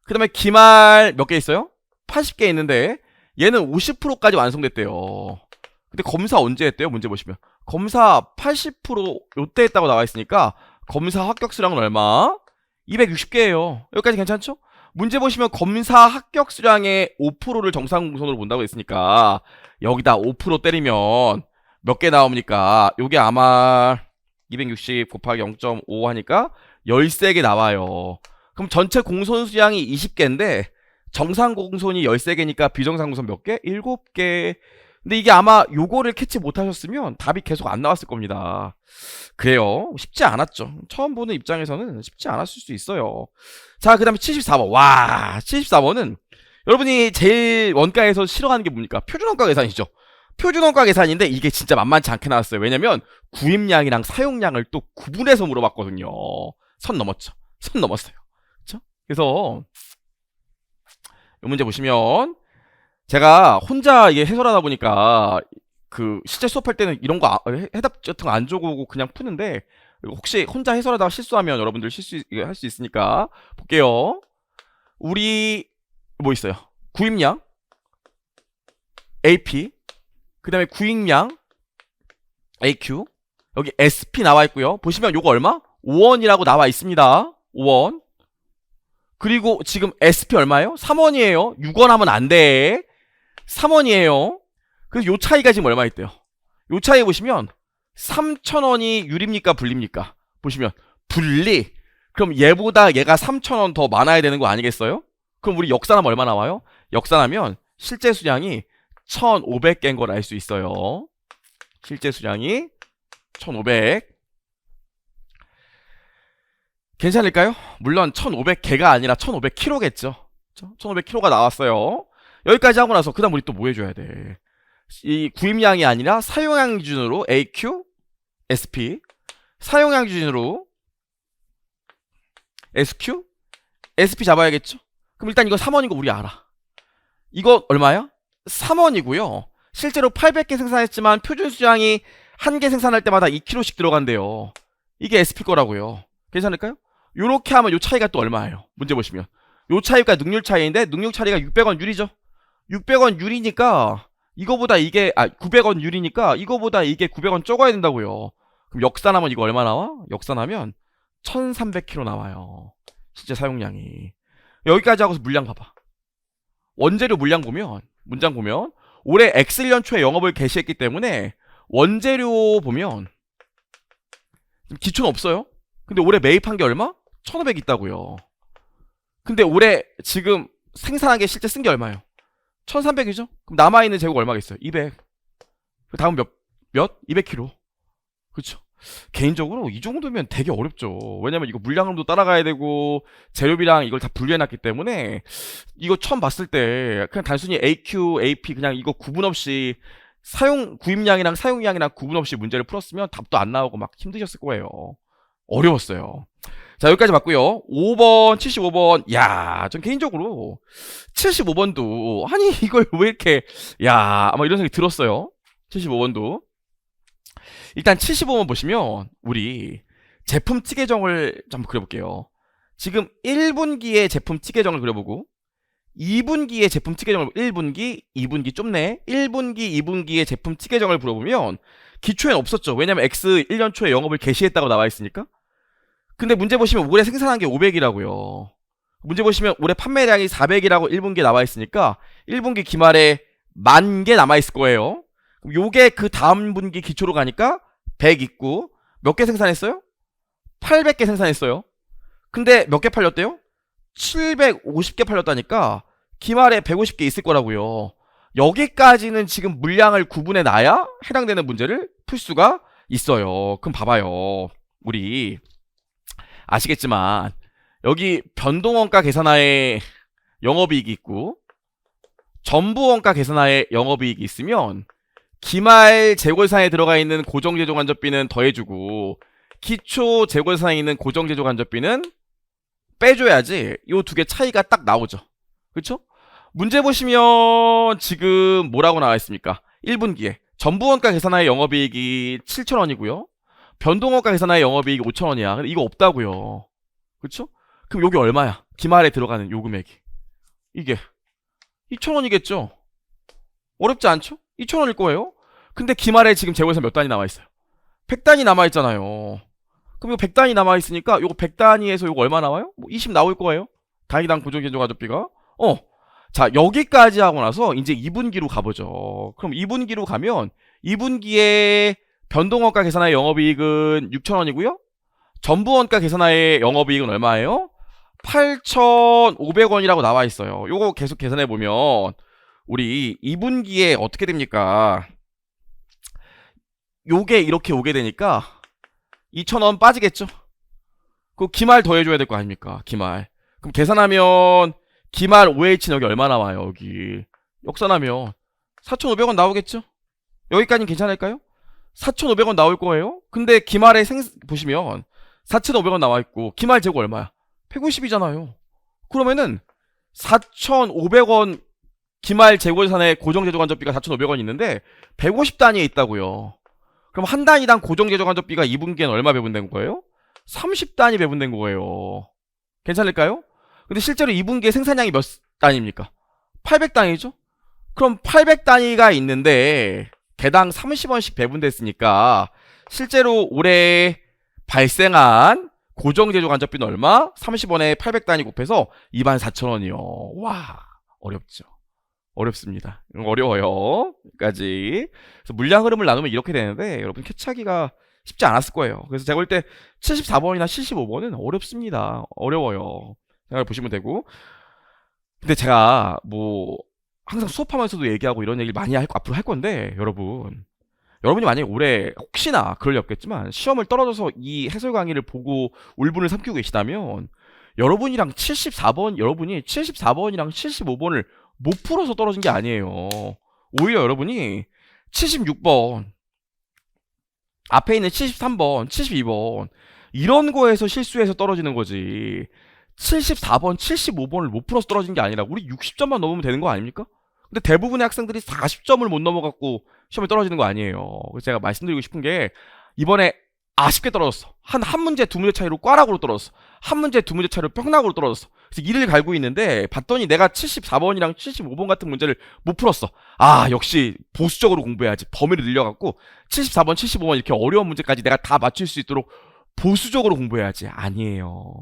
그 다음에 기말 몇 개 있어요? 80개 있는데 얘는 50%까지 완성됐대요. 근데 검사 언제 했대요? 문제 보시면 검사 80% 요때 했다고 나와 있으니까 검사 합격 수량은 얼마? 260개예요. 여기까지 괜찮죠? 문제 보시면 검사 합격 수량의 5%를 정상 공손으로 본다고 했으니까 여기다 5% 때리면 몇 개 나옵니까? 요게 아마 260 곱하기 0.5 하니까 13개 나와요. 그럼 전체 공손 수량이 20개인데 정상 공손이 13개니까 비정상 공손 몇 개? 7개. 근데 이게 아마 요거를 캐치 못하셨으면 답이 계속 안 나왔을 겁니다. 그래요. 쉽지 않았죠. 처음 보는 입장에서는 쉽지 않았을 수 있어요. 자, 그 다음에 74번. 와, 74번은 여러분이 제일 원가에서 싫어하는 게 뭡니까? 표준원가 계산이죠. 표준원가 계산인데 이게 진짜 만만치 않게 나왔어요. 왜냐면 구입량이랑 사용량을 또 구분해서 물어봤거든요. 선 넘었죠. 선 넘었어요. 그렇죠? 그래서 이 문제 보시면 제가 혼자 이게 해설하다 보니까 그 실제 수업할 때는 이런 거 해답 같은 거 안 적어오고 그냥 푸는데 혹시 혼자 해설하다가 실수하면 여러분들 할 수 있으니까 볼게요. 우리 뭐 있어요? 구입량 AP, 그 다음에 구입량 AQ, 여기 SP 나와 있고요. 보시면 요거 얼마? 5원이라고 나와 있습니다. 5원. 그리고 지금 SP 얼마예요? 3원이에요. 6원 하면 안 돼. 3원이에요. 그래서 요 차이가 지금 얼마 있대요? 요 차이 보시면 3,000원이 유리입니까? 분리입니까? 보시면 분리. 그럼 얘보다 얘가 3,000원 더 많아야 되는 거 아니겠어요? 그럼 우리 역산하면 얼마 나와요? 역산하면 실제 수량이 1,500개인 걸 알 수 있어요. 실제 수량이 1,500. 괜찮을까요? 물론 1,500개가 아니라 1,500kg겠죠. 1,500kg가 나왔어요. 여기까지 하고 나서 그 다음 우리 또 뭐 해줘야 돼? 이 구입량이 아니라 사용량 기준으로 AQ, SP, 사용량 기준으로 SQ, SP 잡아야겠죠? 그럼 일단 이거 3원인 거 우리 알아. 이거 얼마야? 3원이고요. 실제로 800개 생산했지만 표준 수량이 한 개 생산할 때마다 2kg씩 들어간대요. 이게 SP 거라고요. 괜찮을까요? 요렇게 하면 요 차이가 또 얼마예요? 문제 보시면 요 차이가 능률 차이인데 능률 차이가 600원 유리죠. 600원 유리니까 이거보다 이게 900원 유리니까 이거보다 이게 900원 적어야 된다고요. 그럼 역산하면 이거 얼마 나와? 역산하면 1300kg 나와요. 실제 사용량이. 여기까지 하고서 물량 봐봐. 원재료 물량 보면 문장 보면 올해 X년 초에 영업을 개시했기 때문에 원재료 보면 기초는 없어요. 근데 올해 매입한 게 얼마? 1,500 있다고요. 근데 올해 지금 생산한 게 실제 쓴 게 얼마예요? 1,300이죠? 그럼 남아있는 재고가 얼마겠어요? 200. 다음 몇? 200kg. 그쵸? 개인적으로 이 정도면 되게 어렵죠. 왜냐면 이거 물량으로도 따라가야 되고 재료비랑 이걸 다 분리해놨기 때문에 이거 처음 봤을 때 그냥 단순히 AQ, AP 그냥 이거 구분 없이 구입량이랑 사용량이랑 구분 없이 문제를 풀었으면 답도 안 나오고 막 힘드셨을 거예요. 어려웠어요. 자, 여기까지 봤고요. 5번, 75번. 야, 전 개인적으로 75번도 아니 이걸 왜 이렇게 아마 이런 생각이 들었어요. 75번도. 일단 75번 보시면 우리 제품 티계정을 한번 그려볼게요. 지금 1분기의 제품 티계정을 그려보고 2분기의 제품 티계정을 1분기, 2분기 좁네. 1분기, 2분기의 제품 티계정을 물어보면 기초엔 없었죠. 왜냐면 X 1년 초에 영업을 개시했다고 나와 있으니까. 근데 문제 보시면 올해 생산한 게 500이라고요. 문제 보시면 올해 판매량이 400이라고 1분기에 나와 있으니까 1분기 기말에 10,000개 남아 있을 거예요. 요게 그 다음 분기 기초로 가니까 100 있고 몇 개 생산했어요? 800개 생산했어요. 근데 몇 개 팔렸대요? 750개 팔렸다니까 기말에 150개 있을 거라고요. 여기까지는 지금 물량을 구분해 놔야 해당되는 문제를 풀 수가 있어요. 그럼 봐봐요. 우리 아시겠지만 여기 변동원가 계산하에 영업이익이 있고 전부원가 계산하에 영업이익이 있으면 기말 재고예산에 들어가 있는 고정제조간접비는 더해주고 기초 재고예산에 있는 고정제조간접비는 빼줘야지 요 두 개 차이가 딱 나오죠. 그쵸? 문제 보시면 지금 뭐라고 나와 있습니까? 1분기에 전부원가 계산하에 영업이익이 7,000원이고요. 변동원가 계산하에 영업이익이 5,000원이야. 근데 이거 없다고요. 그쵸? 그럼 여기 얼마야? 기말에 들어가는 요 금액이. 이게 2,000원이겠죠? 어렵지 않죠? 2,000원일 거예요. 근데 기말에 지금 재고에서 몇 단위 남아있어요? 100단위 남아있잖아요. 그럼 이거 100단위 남아있으니까 요거 100단위에서 요거 얼마 나와요? 뭐 20 나올 거예요. 단위당 고정제조가족비가. 자, 여기까지 하고 나서 이제 2분기로 가보죠. 그럼 2분기로 가면 2분기에 변동원가 계산하의 영업이익은 6,000원이고요. 전부원가 계산하의 영업이익은 얼마예요? 8,500원이라고 나와 있어요. 요거 계속 계산해 보면 우리 2분기에 어떻게 됩니까? 요게 이렇게 오게 되니까 2,000원 빠지겠죠? 그 기말 더해줘야 될 거 아닙니까? 기말. 그럼 계산하면 기말 OH는 여기 얼마 나와요? 여기 역산하면 4,500원 나오겠죠? 여기까지는 괜찮을까요? 4,500원 나올 거예요? 근데 기말에 보시면 4,500원 나와있고 기말 재고 얼마야? 150이잖아요. 그러면은 4,500원 기말 재고자산에 고정제조간접비가 4,500원 있는데 150단위에 있다고요. 그럼 한 단위당 고정제조간접비가 2분기에는 얼마 배분된 거예요? 30단위 배분된 거예요. 괜찮을까요? 근데 실제로 2분기에 생산량이 몇 단위입니까? 800단위죠? 그럼 800단위가 있는데 개당 30원씩 배분됐으니까 실제로 올해 발생한 고정제조간접비는 얼마? 30원에 800단위 곱해서 24,000원이요. 와, 어렵죠. 어렵습니다. 어려워요. 여기까지. 그래서 물량 흐름을 나누면 이렇게 되는데 여러분 캐치하기가 쉽지 않았을 거예요. 그래서 제가 볼 때 74번이나 75번은 어렵습니다. 어려워요. 생각을 보시면 되고. 근데 제가 뭐 항상 수업하면서도 얘기하고 이런 얘기를 많이 앞으로 할 건데 여러분이 만약에 올해 혹시나 그럴 리 없겠지만 시험을 떨어져서 이 해설 강의를 보고 울분을 삼키고 계시다면 여러분이 74번이랑 75번을 못 풀어서 떨어진 게 아니에요. 오히려 여러분이 76번 앞에 있는 73번 72번 이런 거에서 실수해서 떨어지는 거지 74번 75번을 못 풀어서 떨어진 게 아니라 우리 60점만 넘으면 되는 거 아닙니까? 근데 대부분의 학생들이 40점을 못 넘어갖고 시험에 떨어지는 거 아니에요. 그래서 제가 말씀드리고 싶은 게 이번에 아쉽게 떨어졌어. 한 문제 두 문제 차이로 꽈락으로 떨어졌어. 한 문제 두 문제 차이로 뿅락으로 떨어졌어. 그래서 이를 갈고 있는데 봤더니 내가 74번이랑 75번 같은 문제를 못 풀었어. 아, 역시 보수적으로 공부해야지. 범위를 늘려갖고 74번 75번 이렇게 어려운 문제까지 내가 다 맞출 수 있도록 보수적으로 공부해야지. 아니에요.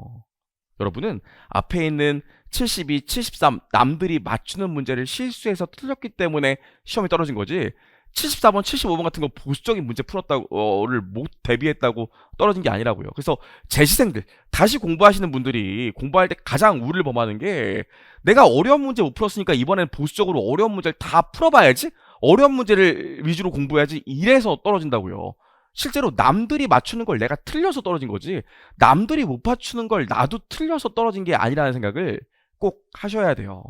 여러분은 앞에 있는 72, 73 남들이 맞추는 문제를 실수해서 틀렸기 때문에 시험이 떨어진 거지 74번, 75번 같은 거 보수적인 문제 풀었다고를 못 대비했다고 떨어진 게 아니라고요. 그래서 재시생들, 다시 공부하시는 분들이 공부할 때 가장 우를 범하는 게 내가 어려운 문제 못 풀었으니까 이번엔 보수적으로 어려운 문제를 다 풀어봐야지 어려운 문제를 위주로 공부해야지 이래서 떨어진다고요. 실제로 남들이 맞추는 걸 내가 틀려서 떨어진 거지 남들이 못 맞추는 걸 나도 틀려서 떨어진 게 아니라는 생각을 꼭 하셔야 돼요.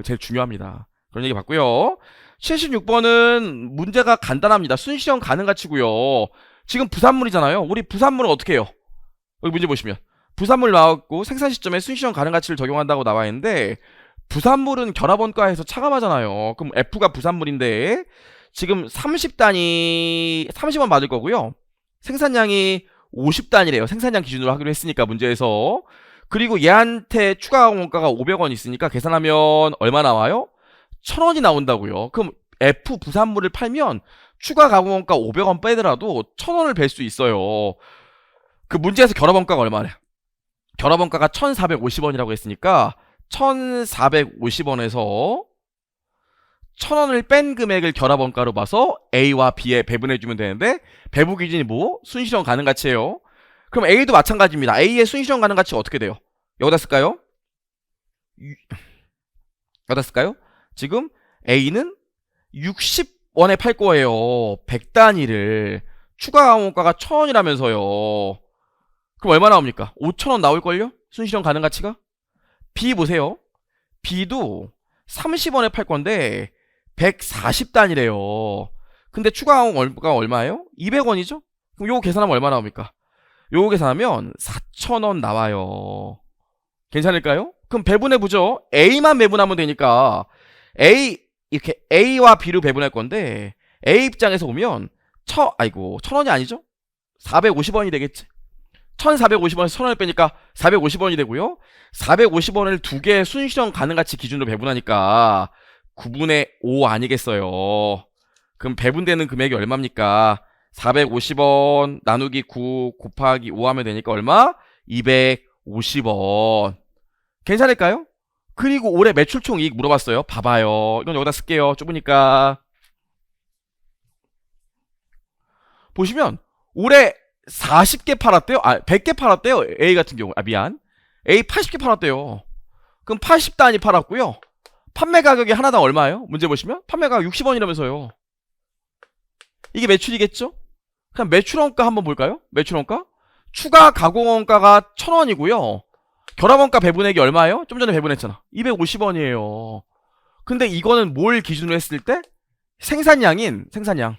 제일 중요합니다. 그런 얘기 봤고요. 76번은 문제가 간단합니다. 순시형 가능 가치고요. 지금 부산물이잖아요. 우리 부산물은 어떻게 해요? 여기 문제 보시면 부산물 나왔고 생산 시점에 순시형 가능 가치를 적용한다고 나와 있는데 부산물은 결합원가에서 차감하잖아요. 그럼 F가 부산물인데 지금 30원 맞을 거고요. 생산량이 50단이래요. 생산량 기준으로 하기로 했으니까 문제에서. 그리고 얘한테 추가 원가가 500원 있으니까 계산하면 얼마 나와요? 1,000원이 나온다고요. 그럼 F 부산물을 팔면 추가 가공원가 500원 빼더라도 1,000원을 뺄 수 있어요. 그 문제에서 결합원가가 얼마래? 결합원가가 1,450원이라고 했으니까 1,450원에서 1,000원을 뺀 금액을 결합원가로 봐서 A와 B에 배분해주면 되는데 배분 기준이 뭐? 순시형 가능 가치예요. 그럼 A도 마찬가지입니다. A의 순시형 가능 가치가 어떻게 돼요? 여기다 쓸까요? 여기다 쓸까요? 지금 A는 60원에 팔 거예요. 100단위를. 추가 가공원가가 1,000원이라면서요. 그럼 얼마 나옵니까? 5,000원 나올걸요? 순시형 가능 가치가? B 보세요. B도 30원에 팔 건데 140단위래요. 근데 추가 가공원가가 얼마예요? 200원이죠? 그럼 요거 계산하면 얼마 나옵니까? 요거 계산하면 4,000원 나와요. 괜찮을까요? 그럼 배분해보죠. A만 배분하면 되니까 이렇게 A와 B로 배분할 건데 A 입장에서 보면 1,000원이 아니죠? 450원이 되겠지? 1,450원에서 1,000원을 빼니까 450원이 되고요. 450원을 두 개의 순시형 가능가치 기준으로 배분하니까 9분의 5 아니겠어요? 그럼 배분되는 금액이 얼마입니까? 450원 나누기 9 곱하기 5 하면 되니까 얼마? 250원. 괜찮을까요? 그리고 올해 매출총 이익 물어봤어요. 봐봐요. 이건 여기다 쓸게요. 좁으니까. 보시면 올해 40개 팔았대요. 100개 팔았대요. A 같은 경우. 미안. A 80개 팔았대요. 그럼 80단위 팔았고요. 판매 가격이 하나당 얼마예요? 문제 보시면 판매 가격 60원이라면서요. 이게 매출이겠죠? 그냥 매출원가 한번 볼까요? 매출원가? 추가 가공원가가 1000원이고요. 결합원가 배분액이 얼마예요? 좀 전에 배분했잖아. 250원이에요. 근데 이거는 뭘 기준으로 했을 때? 생산량인 생산량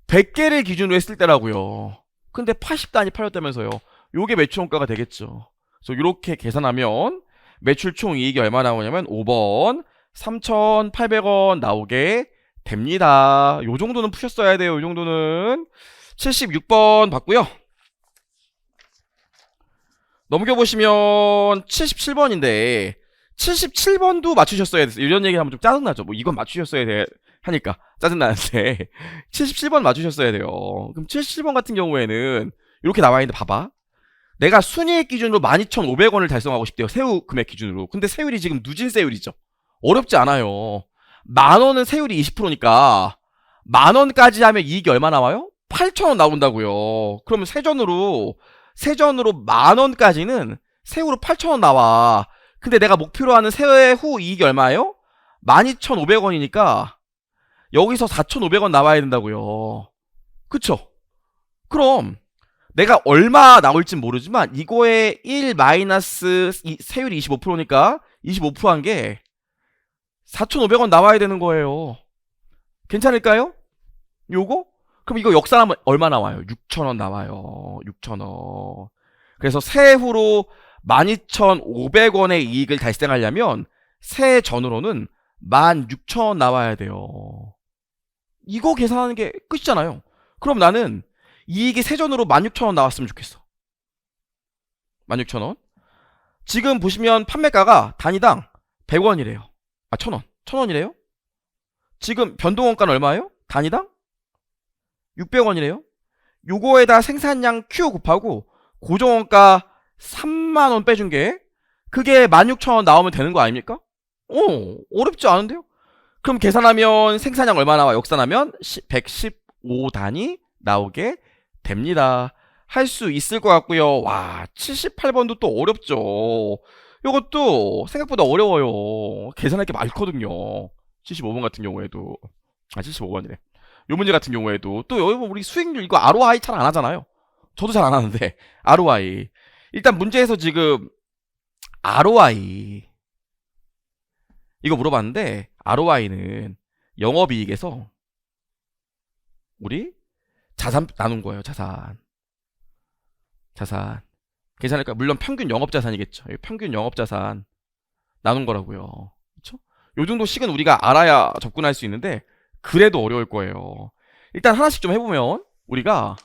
100개를 기준으로 했을 때라고요. 근데 80단이 팔렸다면서요. 요게 매출원가가 되겠죠. 그래서 이렇게 계산하면 매출 총 이익이 얼마 나오냐면 5번 3,800원 나오게 됩니다. 요 정도는 푸셨어야 돼요. 요 정도는 76번 봤고요. 넘겨보시면 77번인데 77번도 맞추셨어야 됐어요. 이런 얘기하면 좀 짜증나죠. 뭐 이건 맞추셨어야 돼 하니까 짜증나는데 77번 맞추셨어야 돼요. 그럼 77번 같은 경우에는 이렇게 나와있는데 봐봐. 내가 순이익 기준으로 12,500원을 달성하고 싶대요. 세후 금액 기준으로. 근데 세율이 지금 누진세율이죠. 어렵지 않아요. 만원은 세율이 20%니까 만원까지 하면 이익이 얼마 나와요? 8,000원 나온다고요. 그러면 세전으로 만원까지는 세후로 8,000원 나와. 근데 내가 목표로 하는 세후 이익이 얼마예요? 12,500원이니까 여기서 4,500원 나와야 된다고요. 그쵸? 그럼 내가 얼마 나올진 모르지만 이거에 1 마이너스 세율이 25%니까 25%한 게 4,500원 나와야 되는 거예요. 괜찮을까요? 요거? 그럼 이거 역산하면 얼마 나와요? 6,000원 나와요. 6,000원. 그래서 세후로 12,500원의 이익을 달성하려면 세전으로는 16,000원 나와야 돼요. 이거 계산하는 게 끝이잖아요. 그럼 나는 이익이 세전으로 16,000원 나왔으면 좋겠어. 16,000원. 지금 보시면 판매가가 단위당 100원이래요. 아, 1,000원. 1,000원이래요? 지금 변동원가는 얼마예요? 단위당 600원이래요. 요거에다 생산량 Q 곱하고 고정원가 3만원 빼준 게 그게 16,000원 나오면 되는 거 아닙니까? 어렵지 않은데요? 그럼 계산하면 생산량 얼마 나와? 역산하면 115단위 나오게 됩니다. 할 수 있을 것 같고요. 와, 78번도 또 어렵죠. 요것도 생각보다 어려워요. 계산할 게 많거든요. 75번 같은 경우에도 75번이래. 요 문제 같은 경우에도 또 여기 우리 수익률 이거 ROI 잘 안 하잖아요. 저도 잘 안 하는데 ROI 일단 문제에서 지금 ROI 이거 물어봤는데 ROI는 영업이익에서 우리 자산 나눈 거예요. 자산 괜찮을까요? 물론 평균 영업자산이겠죠. 평균 영업자산 나눈 거라고요. 그쵸? 요 정도 식은 우리가 알아야 접근할 수 있는데 그래도 어려울 거예요. 일단 하나씩 좀 해보면 우리가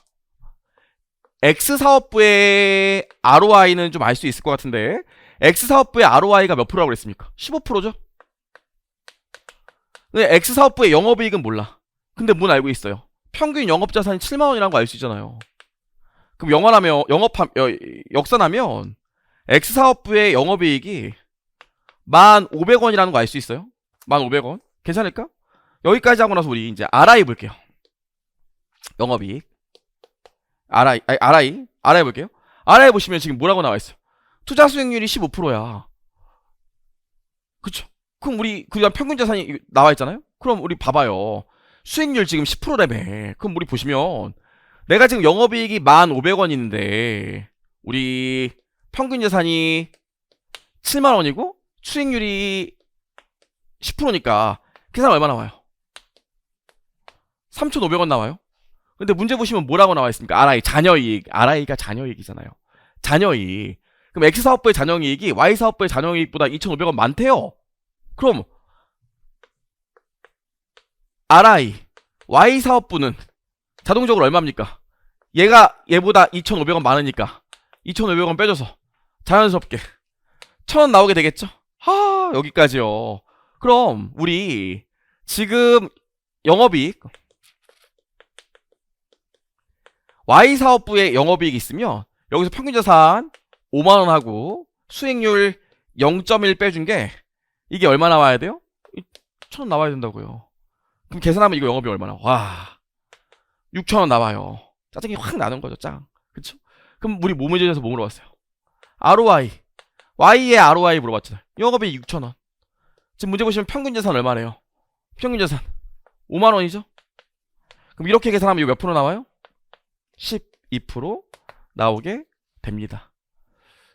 X사업부의 ROI는 좀 알 수 있을 것 같은데 X사업부의 ROI가 몇 프로라고 그랬습니까? 15%죠? 근데 X사업부의 영업이익은 몰라. 근데 뭔 알고 있어요? 평균 영업자산이 7만원이라는 거 알 수 있잖아요. 그럼 역산하면 X사업부의 영업이익이 1,500원이라는 거 알 수 있어요? 1,500원? 괜찮을까? 여기까지 하고 나서 우리 이제 RI 볼게요. 영업이익 RI 볼게요. RI 보시면 지금 뭐라고 나와 있어요? 투자 수익률이 15%야. 그쵸? 그럼 우리 그냥 평균 자산이 나와 있잖아요? 그럼 우리 봐봐요. 수익률 지금 10%라며. 그럼 우리 보시면 내가 지금 영업이익이 1,500원인데 우리 평균 자산이 7만원이고 수익률이 10%니까 계산 얼마 나와요? 3,500원 나와요. 근데 문제 보시면 뭐라고 나와 있습니까? RI 잔여이익. RI가 잔여이익이잖아요. 잔여이익. 그럼 X사업부의 잔여이익이 Y사업부의 잔여이익보다 2,500원 많대요. 그럼 RI Y사업부는 자동적으로 얼마입니까? 얘보다 2,500원 많으니까 2,500원 빼줘서 자연스럽게 1,000원 나오게 되겠죠? 여기까지요. 그럼 우리 지금 영업이익 Y사업부에 영업이익이 있으면 여기서 평균자산 5만원 하고 수익률 0.1 빼준 게 이게 얼마 나와야 돼요? 1,000원 나와야 된다고요. 그럼 계산하면 이거 영업이 얼마나? 와, 6,000원 나와요. 짜증이 확 나는 거죠, 짱. 그쵸? 그럼 우리 뭐 문제에서 뭐 물어봤어요? ROI. Y의 ROI 물어봤잖아요. 영업이 6,000원. 지금 문제 보시면 평균 자산 얼마래요? 평균 자산 5만 원이죠? 그럼 이렇게 계산하면 이거 몇 프로 나와요? 12% 나오게 됩니다.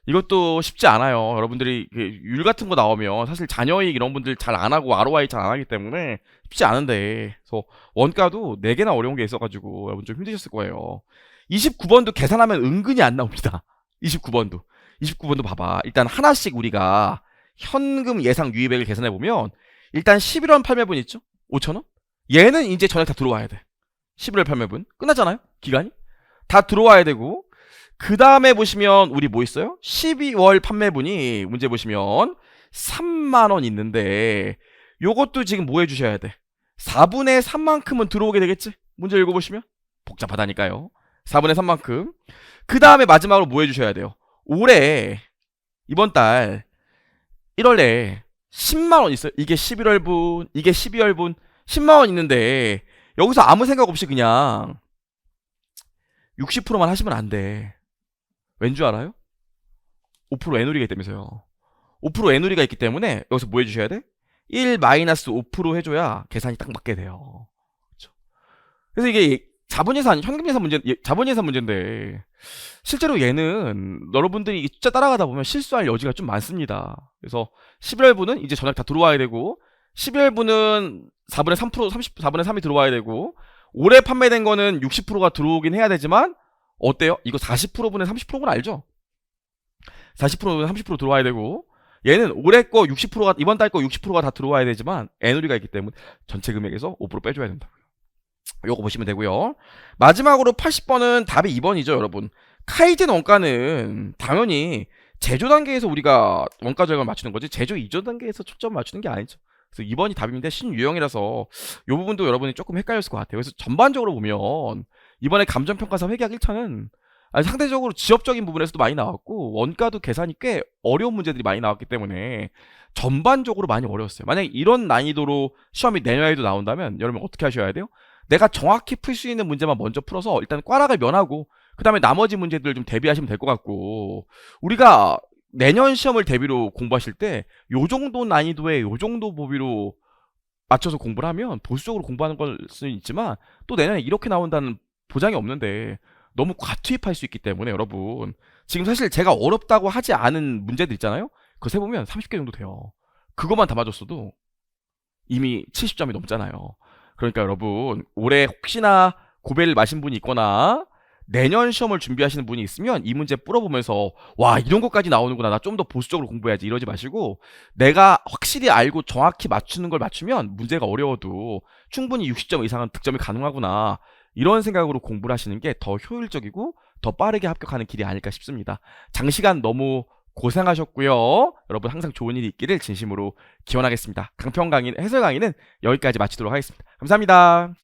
이것도 쉽지 않아요. 여러분들이 율 같은 거 나오면 사실 자녀이익 이런 분들 잘 안 하고 ROI 잘 안 하기 때문에 쉽지 않은데, 그래서 원가도 4개나 어려운 게 있어가지고 여러분 좀 힘드셨을 거예요. 29번도 계산하면 은근히 안 나옵니다. 29번도 봐봐. 일단 하나씩 우리가 현금 예상 유입액을 계산해보면 일단 11월 판매분 있죠? 5,000원? 얘는 이제 전액 다 들어와야 돼. 11월 판매분 끝났잖아요? 기간이? 다 들어와야 되고, 그 다음에 보시면 우리 뭐 있어요? 12월 판매분이 문제 보시면 3만원 있는데 요것도 지금 뭐 해주셔야 돼? 4분의 3만큼은 들어오게 되겠지? 문제 읽어보시면 복잡하다니까요. 4분의 3만큼. 그 다음에 마지막으로 뭐 해주셔야 돼요? 올해 이번 달 1월에 10만원 있어요. 이게 11월분, 이게 12월분 10만원 있는데 여기서 아무 생각 없이 그냥 60%만 하시면 안 돼. 왠 줄 알아요? 5% 애누리가 있다면서요. 5% 애누리가 있기 때문에 여기서 뭐 해주셔야 돼? 1-5% 해줘야 계산이 딱 맞게 돼요. 그렇죠? 그래서 이게 자본예산, 현금예산 문제, 자본예산 문제인데 실제로 얘는 여러분들이 이 숫자 따라가다 보면 실수할 여지가 좀 많습니다. 그래서 11월분은 이제 전액 다 들어와야 되고, 12월분은 4분의 3%, 4분의 3이 들어와야 되고, 올해 판매된 거는 60%가 들어오긴 해야 되지만 어때요? 이거 40%분의 30%는 알죠? 40%분의 30% 들어와야 되고, 얘는 올해 거 60%가, 이번 달 거 60%가 다 들어와야 되지만 애누리가 있기 때문에 전체 금액에서 5% 빼줘야 된다고요. 요거 보시면 되고요. 마지막으로 80번은 답이 2번이죠, 여러분. 카이젠 원가는 당연히 제조 단계에서 우리가 원가 절감을 맞추는 거지 제조 이전 단계에서 초점 맞추는 게 아니죠. 그래서 2번이 답인데 신유형이라서 이 부분도 여러분이 조금 헷갈렸을 것 같아요. 그래서 전반적으로 보면 이번에 감정평가사 회계학 1차는 상대적으로 지엽적인 부분에서도 많이 나왔고 원가도 계산이 꽤 어려운 문제들이 많이 나왔기 때문에 전반적으로 많이 어려웠어요. 만약에 이런 난이도로 시험이 내년에도 나온다면 여러분 어떻게 하셔야 돼요? 내가 정확히 풀 수 있는 문제만 먼저 풀어서 일단 꽈락을 면하고 그 다음에 나머지 문제들을 좀 대비하시면 될 것 같고, 우리가 내년 시험을 대비로 공부하실 때 요 정도 난이도에 요 정도 범위로 맞춰서 공부를 하면 보수적으로 공부하는 걸 수는 있지만 또 내년에 이렇게 나온다는 보장이 없는데 너무 과투입할 수 있기 때문에 여러분 지금 사실 제가 어렵다고 하지 않은 문제들 있잖아요. 그거 세보면 30개 정도 돼요. 그것만 담아줬어도 이미 70점이 넘잖아요. 그러니까 여러분 올해 혹시나 고배를 마신 분이 있거나 내년 시험을 준비하시는 분이 있으면 이 문제 풀어보면서 와 이런 것까지 나오는구나, 나 좀 더 보수적으로 공부해야지 이러지 마시고, 내가 확실히 알고 정확히 맞추는 걸 맞추면 문제가 어려워도 충분히 60점 이상은 득점이 가능하구나, 이런 생각으로 공부를 하시는 게 더 효율적이고 더 빠르게 합격하는 길이 아닐까 싶습니다. 장시간 너무 고생하셨고요. 여러분 항상 좋은 일이 있기를 진심으로 기원하겠습니다. 강평 강의, 해설 강의는 여기까지 마치도록 하겠습니다. 감사합니다.